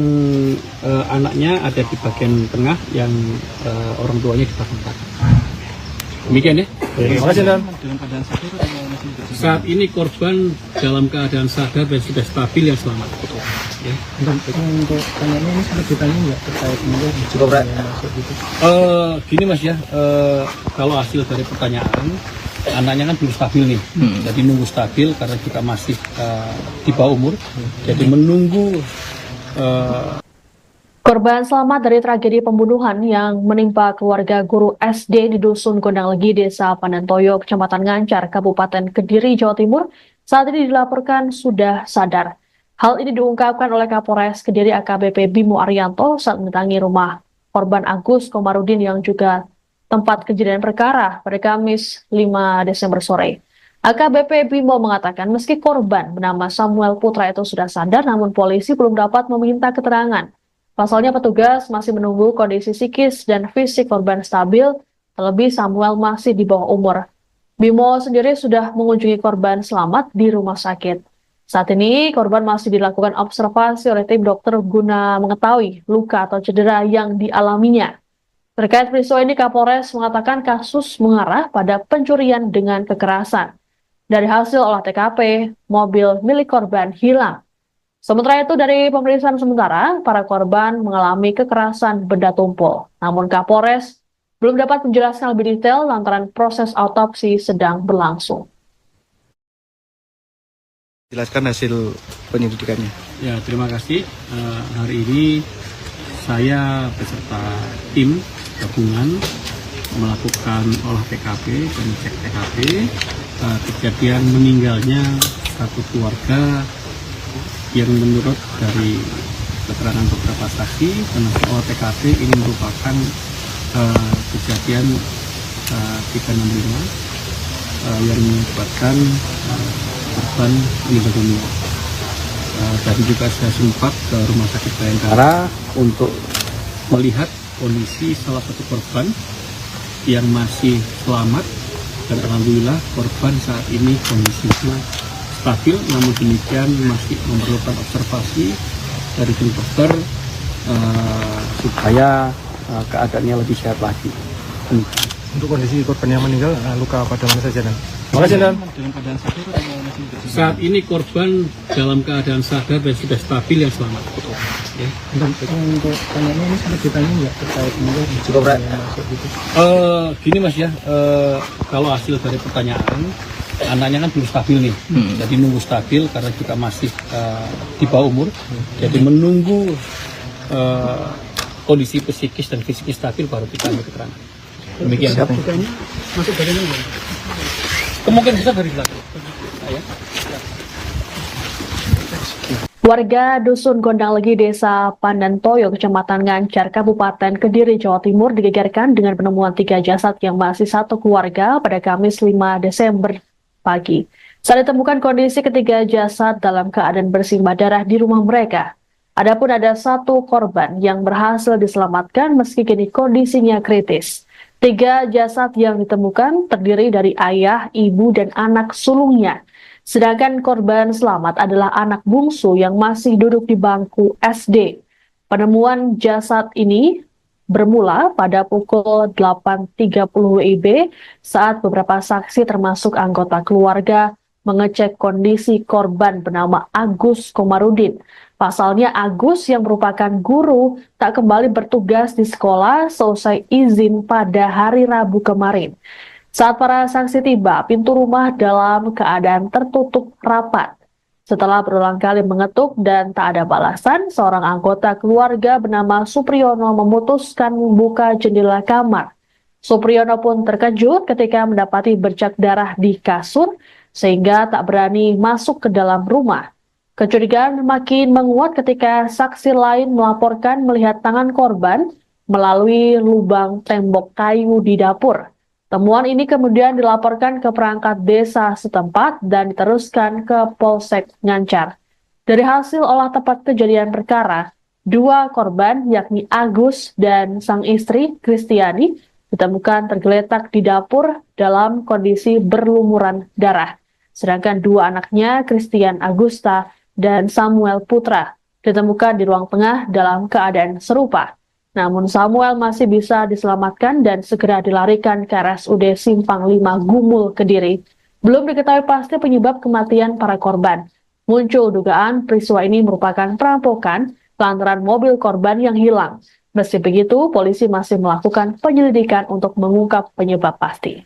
anaknya ada di bagian tengah, yang orang tuanya di bagian belakang. Demikian ya. Terima kasih, Dan. Dalam keadaan sadar atau masih saat ini korban dalam keadaan sadar dan sudah stabil yang selamat. Ya. Untuk tanyanya ini sudah ditanya nggak terkait mungkin cukup masuk gitu? Gini Mas ya, kalau hasil dari pertanyaan anaknya kan belum stabil nih, jadi nunggu stabil karena juga masih di bawah umur, jadi menunggu. Korban selamat dari tragedi pembunuhan yang menimpa keluarga guru SD di Dusun Gondang Legi, Desa Pandantoyo, Kecamatan Ngancar, Kabupaten Kediri, Jawa Timur, saat ini dilaporkan sudah sadar. Hal ini diungkapkan oleh Kapolres Kediri AKBP Bimo Arianto saat mendatangi rumah korban Agus Komarudin yang juga tempat kejadian perkara pada Kamis 5 Desember sore. AKBP Bimo mengatakan meski korban bernama Samuel Putra itu sudah sadar, namun polisi belum dapat meminta keterangan. Pasalnya petugas masih menunggu kondisi psikis dan fisik korban stabil, terlebih Samuel masih di bawah umur. Bimo sendiri sudah mengunjungi korban selamat di rumah sakit. Saat ini korban masih dilakukan observasi oleh tim dokter guna mengetahui luka atau cedera yang dialaminya. Terkait peristiwa ini, Kapolres mengatakan kasus mengarah pada pencurian dengan kekerasan. Dari hasil olah TKP, mobil milik korban hilang. Sementara itu, dari pemeriksaan sementara, para korban mengalami kekerasan benda tumpul. Namun Kapolres belum dapat menjelaskan lebih detail lantaran proses autopsi sedang berlangsung. Jelaskan hasil penyelidikannya. Ya, terima kasih. Hari ini saya beserta tim gabungan melakukan olah TKP dan cek TKP. Kejadian meninggalnya satu keluarga yang menurut dari keterangan beberapa saksi dan olah TKP ini merupakan kejadian 365 yang menyebabkan korban meninggal dunia. Tadi juga saya sempat ke Rumah Sakit Bayangkara untuk melihat kondisi salah satu korban yang masih selamat, dan alhamdulillah korban saat ini kondisinya stabil, namun demikian masih memerlukan observasi dari tim dokter supaya keadaannya lebih sehat lagi. Untuk kondisi korban yang meninggal, luka pada mana saja, Dan? Makasih, Dan. Saat ini korban dalam keadaan sadar dan sudah stabil yang selamat. Ya. Untuk tanyanya ini sudah ditanya nggak terkait meninggal? Cukup, Gini Mas ya, kalau hasil dari pertanyaan, anaknya kan belum stabil nih, jadi nunggu stabil karena juga masih di bawah umur, jadi menunggu kondisi psikis dan fisik stabil baru kita ambil keterangan. Demikian. Masuk dari mana? Kemungkinan besar dari belakang. Warga Dusun Gondanglegi, Desa Pandantoyo, Kecamatan Ngancar, Kabupaten Kediri, Jawa Timur digegerkan dengan penemuan 3 jasad yang masih satu keluarga pada Kamis 5 Desember pagi. Saat ditemukan kondisi ketiga jasad dalam keadaan bersimbah darah di rumah mereka. Adapun ada satu korban yang berhasil diselamatkan meski kini kondisinya kritis. 3 jasad yang ditemukan terdiri dari ayah, ibu, dan anak sulungnya. Sedangkan korban selamat adalah anak bungsu yang masih duduk di bangku SD. Penemuan jasad ini bermula pada pukul 8.30 WIB saat beberapa saksi termasuk anggota keluarga mengecek kondisi korban bernama Agus Komarudin. Pasalnya Agus yang merupakan guru tak kembali bertugas di sekolah selesai izin pada hari Rabu kemarin. Saat para saksi tiba, pintu rumah dalam keadaan tertutup rapat. Setelah berulang kali mengetuk dan tak ada balasan, seorang anggota keluarga bernama Supriyono memutuskan membuka jendela kamar. Supriyono pun terkejut ketika mendapati bercak darah di kasur, sehingga tak berani masuk ke dalam rumah. Kecurigaan makin menguat ketika saksi lain melaporkan melihat tangan korban melalui lubang tembok kayu di dapur. Temuan ini kemudian dilaporkan ke perangkat desa setempat dan diteruskan ke Polsek Ngancar. Dari hasil olah tempat kejadian perkara, 2 korban yakni Agus dan sang istri Kristiani ditemukan tergeletak di dapur dalam kondisi berlumuran darah. Sedangkan 2 anaknya, Christian Agusta dan Samuel Putra, ditemukan di ruang tengah dalam keadaan serupa. Namun Samuel masih bisa diselamatkan dan segera dilarikan ke RSUD Simpang 5 Gumul, Kediri. Belum diketahui pasti penyebab kematian para korban. Muncul dugaan peristiwa ini merupakan perampokan lantaran mobil korban yang hilang. Meski begitu, polisi masih melakukan penyelidikan untuk mengungkap penyebab pasti.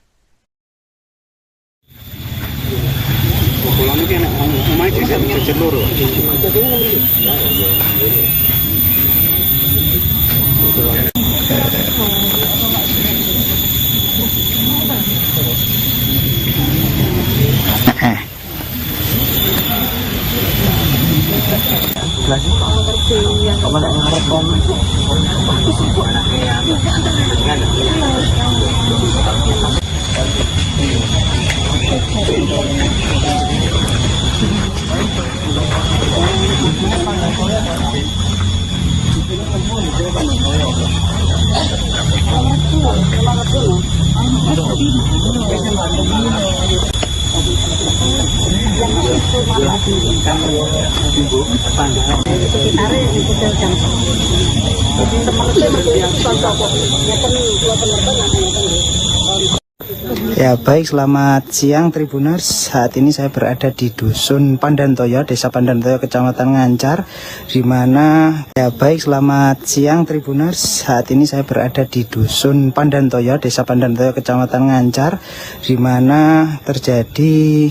Ya baik, selamat siang Tribuners. Saat ini saya berada di Dusun Pandantoyo, Desa Pandantoyo, Kecamatan Ngancar, di mana selamat siang Tribuners. Saat ini saya berada di Dusun Pandantoyo, Desa Pandantoyo, Kecamatan Ngancar, di mana terjadi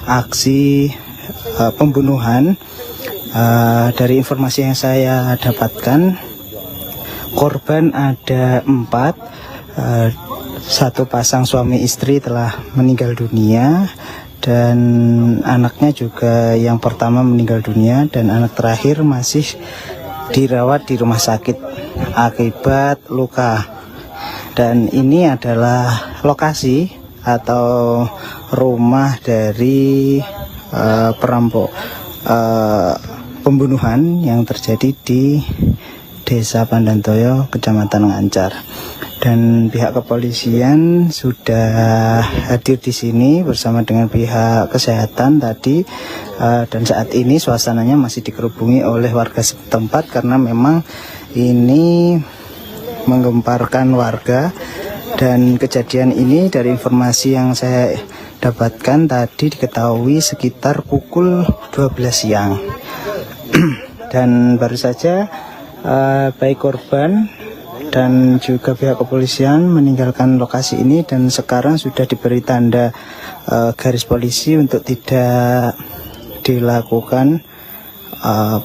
aksi pembunuhan. Dari informasi yang saya dapatkan, korban ada 4. Satu pasang suami istri telah meninggal dunia, dan anaknya juga yang pertama meninggal dunia, dan anak terakhir masih dirawat di rumah sakit akibat luka. Dan ini adalah lokasi atau rumah dari perampok pembunuhan yang terjadi di Desa Pandantoyo, Kecamatan Ngancar. Dan pihak kepolisian sudah hadir di sini bersama dengan pihak kesehatan tadi, dan saat ini suasananya masih dikerubungi oleh warga setempat karena memang ini menggemparkan warga. Dan kejadian ini dari informasi yang saya dapatkan tadi diketahui sekitar pukul 12 siang. Dan baru saja baik korban dan juga pihak kepolisian meninggalkan lokasi ini, dan sekarang sudah diberi tanda garis polisi untuk tidak dilakukan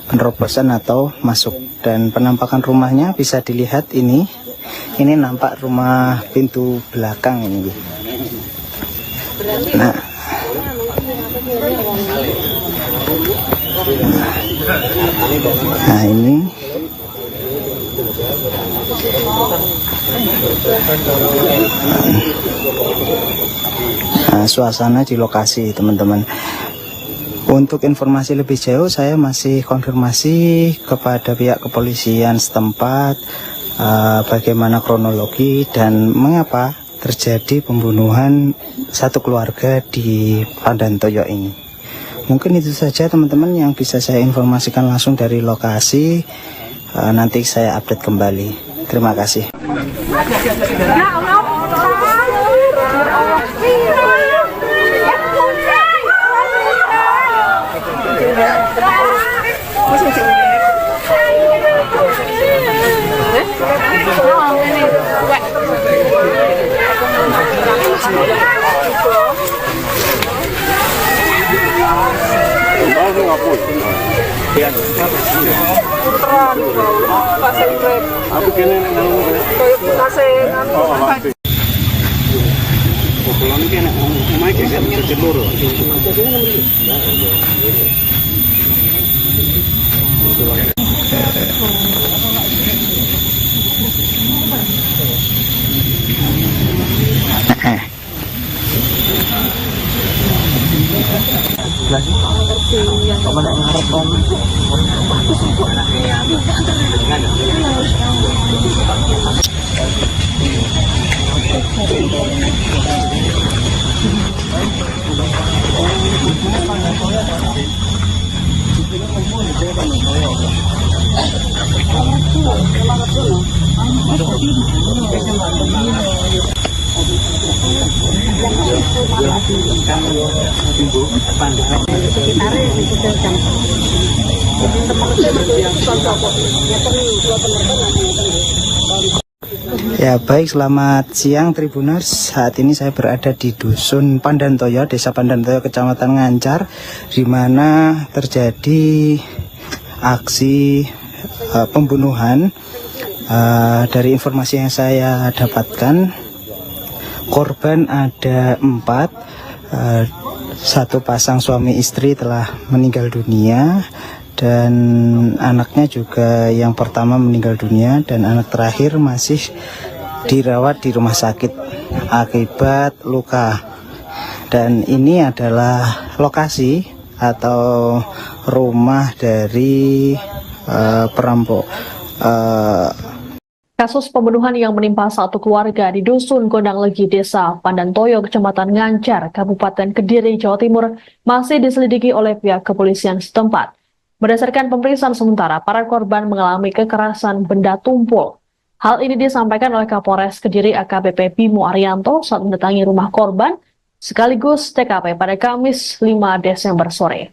penerobosan atau masuk. Dan penampakan rumahnya bisa dilihat ini nampak rumah pintu belakang ini. Nah ini suasana di lokasi, teman-teman. Untuk informasi lebih jauh saya masih konfirmasi kepada pihak kepolisian setempat bagaimana kronologi dan mengapa terjadi pembunuhan satu keluarga di Pandantoyo ini. Mungkin itu saja teman-teman yang bisa saya informasikan langsung dari lokasi. Nanti saya update kembali. Terima kasih. Ya baik, selamat siang Tribuners. Saat ini saya berada di Dusun Pandantoyo, Desa Pandantoyo, Kecamatan Ngancar, di mana terjadi aksi pembunuhan. Dari informasi yang saya dapatkan, korban ada 4. Satu pasang suami istri telah meninggal dunia, dan anaknya juga yang pertama meninggal dunia, dan anak terakhir masih dirawat di rumah sakit akibat luka. Dan ini adalah lokasi atau rumah dari perampok Kasus pembunuhan yang menimpa satu keluarga di Dusun Gondang Legi, Desa Pandantoyo, Kecamatan Ngancar, Kabupaten Kediri, Jawa Timur, masih diselidiki oleh pihak kepolisian setempat. Berdasarkan pemeriksaan sementara, para korban mengalami kekerasan benda tumpul. Hal ini disampaikan oleh Kapolres Kediri AKBP Bimo Arianto saat mendatangi rumah korban, sekaligus TKP pada Kamis 5 Desember sore.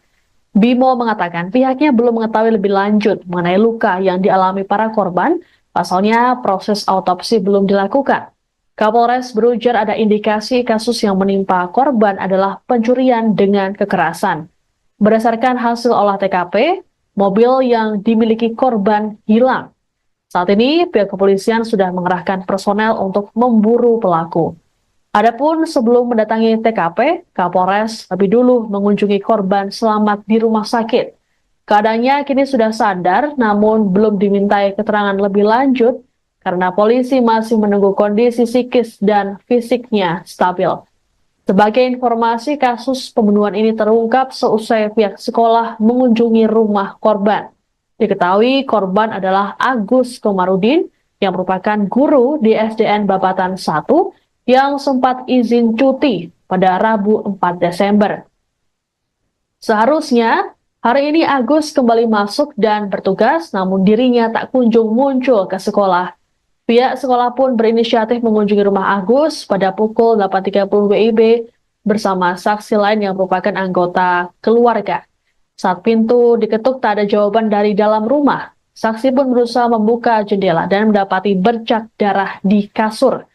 Bimo mengatakan pihaknya belum mengetahui lebih lanjut mengenai luka yang dialami para korban. Pasalnya, proses autopsi belum dilakukan. Kapolres berujar ada indikasi kasus yang menimpa korban adalah pencurian dengan kekerasan. Berdasarkan hasil olah TKP, mobil yang dimiliki korban hilang. Saat ini, pihak kepolisian sudah mengerahkan personel untuk memburu pelaku. Adapun sebelum mendatangi TKP, Kapolres lebih dulu mengunjungi korban selamat di rumah sakit. Keadaannya kini sudah sadar, namun belum dimintai keterangan lebih lanjut karena polisi masih menunggu kondisi psikis dan fisiknya stabil. Sebagai informasi, kasus pembunuhan ini terungkap seusai pihak sekolah mengunjungi rumah korban. Diketahui korban adalah Agus Komarudin yang merupakan guru di SDN Babatan 1 yang sempat izin cuti pada Rabu 4 Desember. Seharusnya hari ini Agus kembali masuk dan bertugas, namun dirinya tak kunjung muncul ke sekolah. Pihak sekolah pun berinisiatif mengunjungi rumah Agus pada pukul 8.30 WIB bersama saksi lain yang merupakan anggota keluarga. Saat pintu diketuk tak ada jawaban dari dalam rumah. Saksi pun berusaha membuka jendela dan mendapati bercak darah di kasur.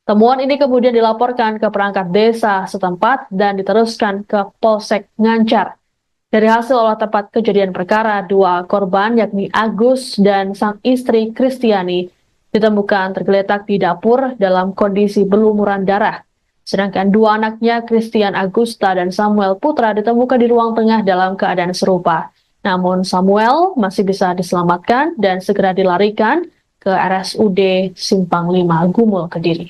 Temuan ini kemudian dilaporkan ke perangkat desa setempat dan diteruskan ke Polsek Ngancar. Dari hasil olah tempat kejadian perkara, dua korban yakni Agus dan sang istri Kristiani ditemukan tergeletak di dapur dalam kondisi berlumuran darah. Sedangkan dua anaknya, Christian Agusta dan Samuel Putra, ditemukan di ruang tengah dalam keadaan serupa. Namun Samuel masih bisa diselamatkan dan segera dilarikan ke RSUD Simpang 5 Gumul, Kediri.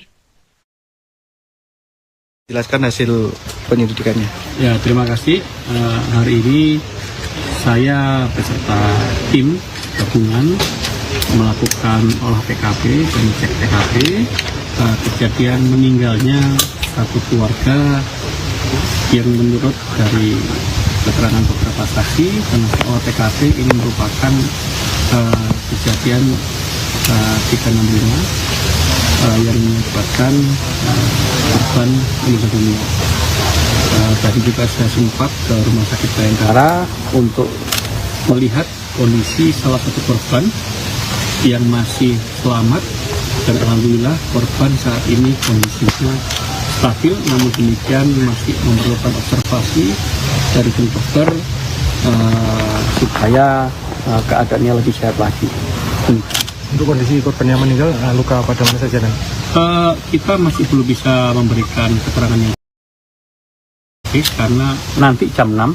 Jelaskan hasil penyelidikannya. Ya, terima kasih. Hari ini saya beserta tim gabungan melakukan olah TKP dan cek TKP kejadian meninggalnya satu keluarga yang menurut dari keterangan beberapa saksi dan olah TKP ini merupakan kejadian 365 yang menyebabkan korban meninggal dunia. Tadi juga saya sempat ke Rumah Sakit Bayangkara untuk melihat kondisi salah satu korban yang masih selamat dan alhamdulillah korban saat ini kondisinya stabil, namun demikian masih memerlukan observasi dari tim dokter supaya keadaannya lebih sehat lagi. Untuk kondisi korban yang meninggal, luka pada mana saja? Kita masih belum bisa memberikan keterangan yang karena nanti jam 6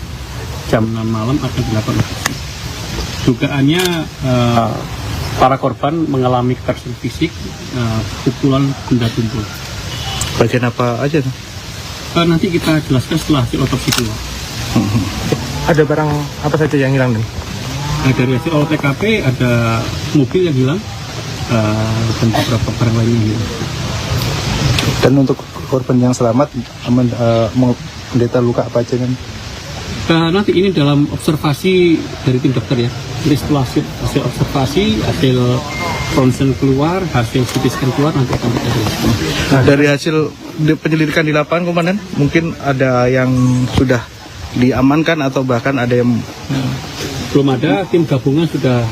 malam akan dilakukan otopsi. Dugaannya para korban mengalami kekerasan fisik, pukulan benda tumpul. Bagian apa aja tuh? Nanti kita jelaskan setelah hasil otopsi keluar. Ada barang apa saja yang hilang nih? Dari hasil olah TKP ada mobil yang hilang dan beberapa barang lain yang hilang. Dan untuk korban yang selamat, menderita luka apa aja kan? Nanti ini dalam observasi dari tim dokter ya. Jadi setelah hasil observasi, hasil ronsen keluar, hasil CT scan keluar, nanti akan kita jelaskan. Nah, dari hasil penyelidikan di lapangan, Komandan, mungkin ada yang sudah diamankan atau bahkan ada yang belum ada. Tim gabungan sudah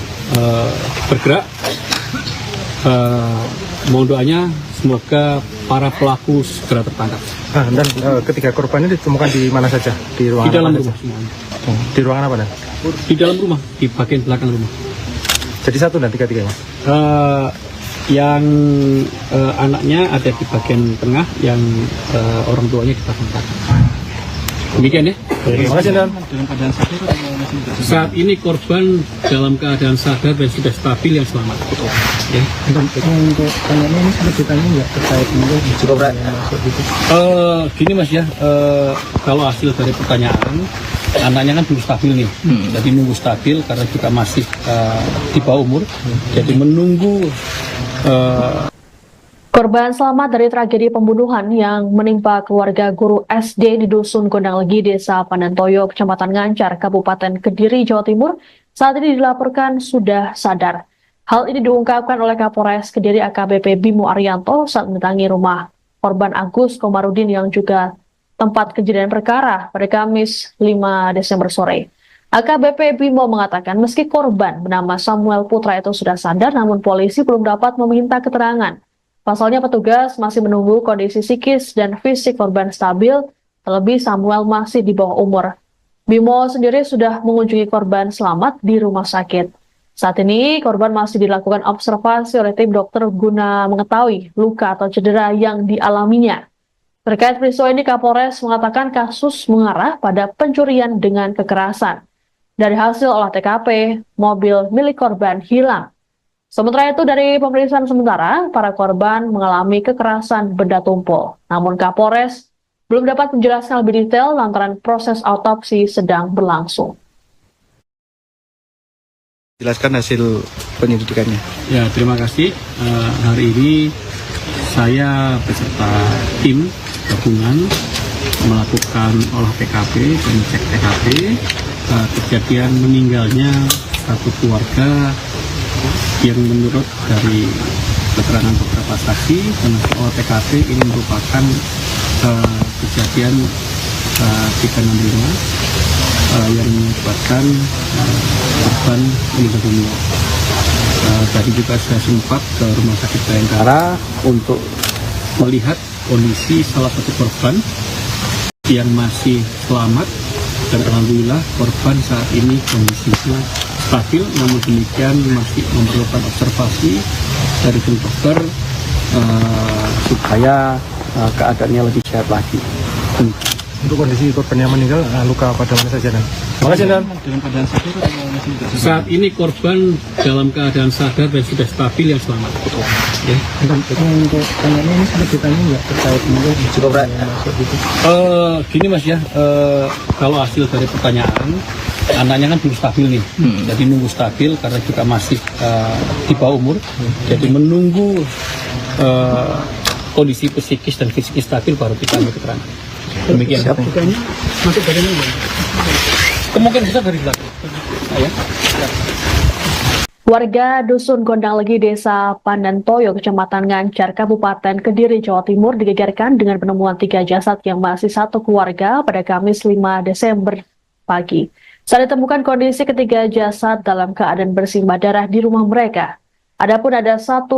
bergerak. Mohon doanya semoga para pelaku segera tertangkap. Dan ketiga korban ini ditemukan di mana saja? Di ruangan dalam apa rumah. saja? Di ruangan apa, Dan? Di dalam rumah, di bagian belakang rumah. Jadi satu dan tiga-tiganya? Yang anaknya ada di bagian tengah, yang orang tuanya di bagian belakang. Demikian ya. Terima kasih, Dan. Dalam keadaan sadar atau masih saat ini korban dalam keadaan sadar dan sudah stabil yang selamat. Ya. Untuk tanyanya ini sudah ditanya nggak terkait mungkin cukup masuk gitu? Gini Mas ya, kalau hasil dari pertanyaan anaknya kan belum stabil nih, jadi nunggu stabil karena juga masih di bawah umur, jadi menunggu. Korban selamat dari tragedi pembunuhan yang menimpa keluarga guru SD di Dusun Gondanglegi, Desa Pandantoyo, Kecamatan Ngancar, Kabupaten Kediri, Jawa Timur, saat ini dilaporkan sudah sadar. Hal ini diungkapkan oleh Kapolres Kediri AKBP Bimo Arianto saat mendatangi rumah korban Agus Komarudin yang juga tempat kejadian perkara pada Kamis 5 Desember sore. AKBP Bimo mengatakan meski korban bernama Samuel Putra itu sudah sadar, namun polisi belum dapat meminta keterangan. Pasalnya petugas masih menunggu kondisi psikis dan fisik korban stabil, terlebih Samuel masih di bawah umur. Bimo sendiri sudah mengunjungi korban selamat di rumah sakit. Saat ini korban masih dilakukan observasi oleh tim dokter guna mengetahui luka atau cedera yang dialaminya. Terkait peristiwa ini, Kapolres mengatakan kasus mengarah pada pencurian dengan kekerasan. Dari hasil olah TKP, mobil milik korban hilang. Sementara itu, dari pemeriksaan sementara, para korban mengalami kekerasan benda tumpul. Namun Kapolres belum dapat menjelaskan lebih detail lantaran proses autopsi sedang berlangsung. Jelaskan hasil penyelidikannya. Ya, terima kasih. Hari ini saya beserta tim gabungan melakukan olah TKP dan cek TKP. Kejadian meninggalnya satu keluarga yang menurut dari keterangan beberapa saksi dan olah TKP ini merupakan kejadian 365 yang menyebabkan korban meninggal dunia. Tadi juga saya sempat ke Rumah Sakit Bayangkara untuk melihat kondisi salah satu korban yang masih selamat, dan alhamdulillah korban saat ini kondisinya stabil, namun demikian masih memerlukan observasi dari tim dokter supaya keadaannya lebih sehat lagi. Untuk kondisi korban yang meninggal, luka pada mana saja, Dan? Makasih, Dan. Dalam keadaan sadar atau masih saat ini korban dalam keadaan sadar dan sudah stabil yang selamat. Ya. Untuk tanyanya ini sudah ditanya nggak terkait mungkin cukup Gini Mas ya, kalau hasil dari pertanyaan, anaknya kan belum stabil nih, jadi nunggu stabil karena juga masih di bawah umur, jadi menunggu kondisi psikis dan fisik stabil baru kita ambil keterangan. Demikian. Masuk dari mana? Kemungkinan besar dari belakang. Ya. Warga Dusun Gondanglegi, Desa Pandantoyo, Kecamatan Ngancar, Kabupaten Kediri, Jawa Timur digegerkan dengan penemuan 3 jasad yang masih satu keluarga pada Kamis 5 Desember pagi. Saat ditemukan kondisi ketiga jasad dalam keadaan bersimbah darah di rumah mereka. Adapun ada satu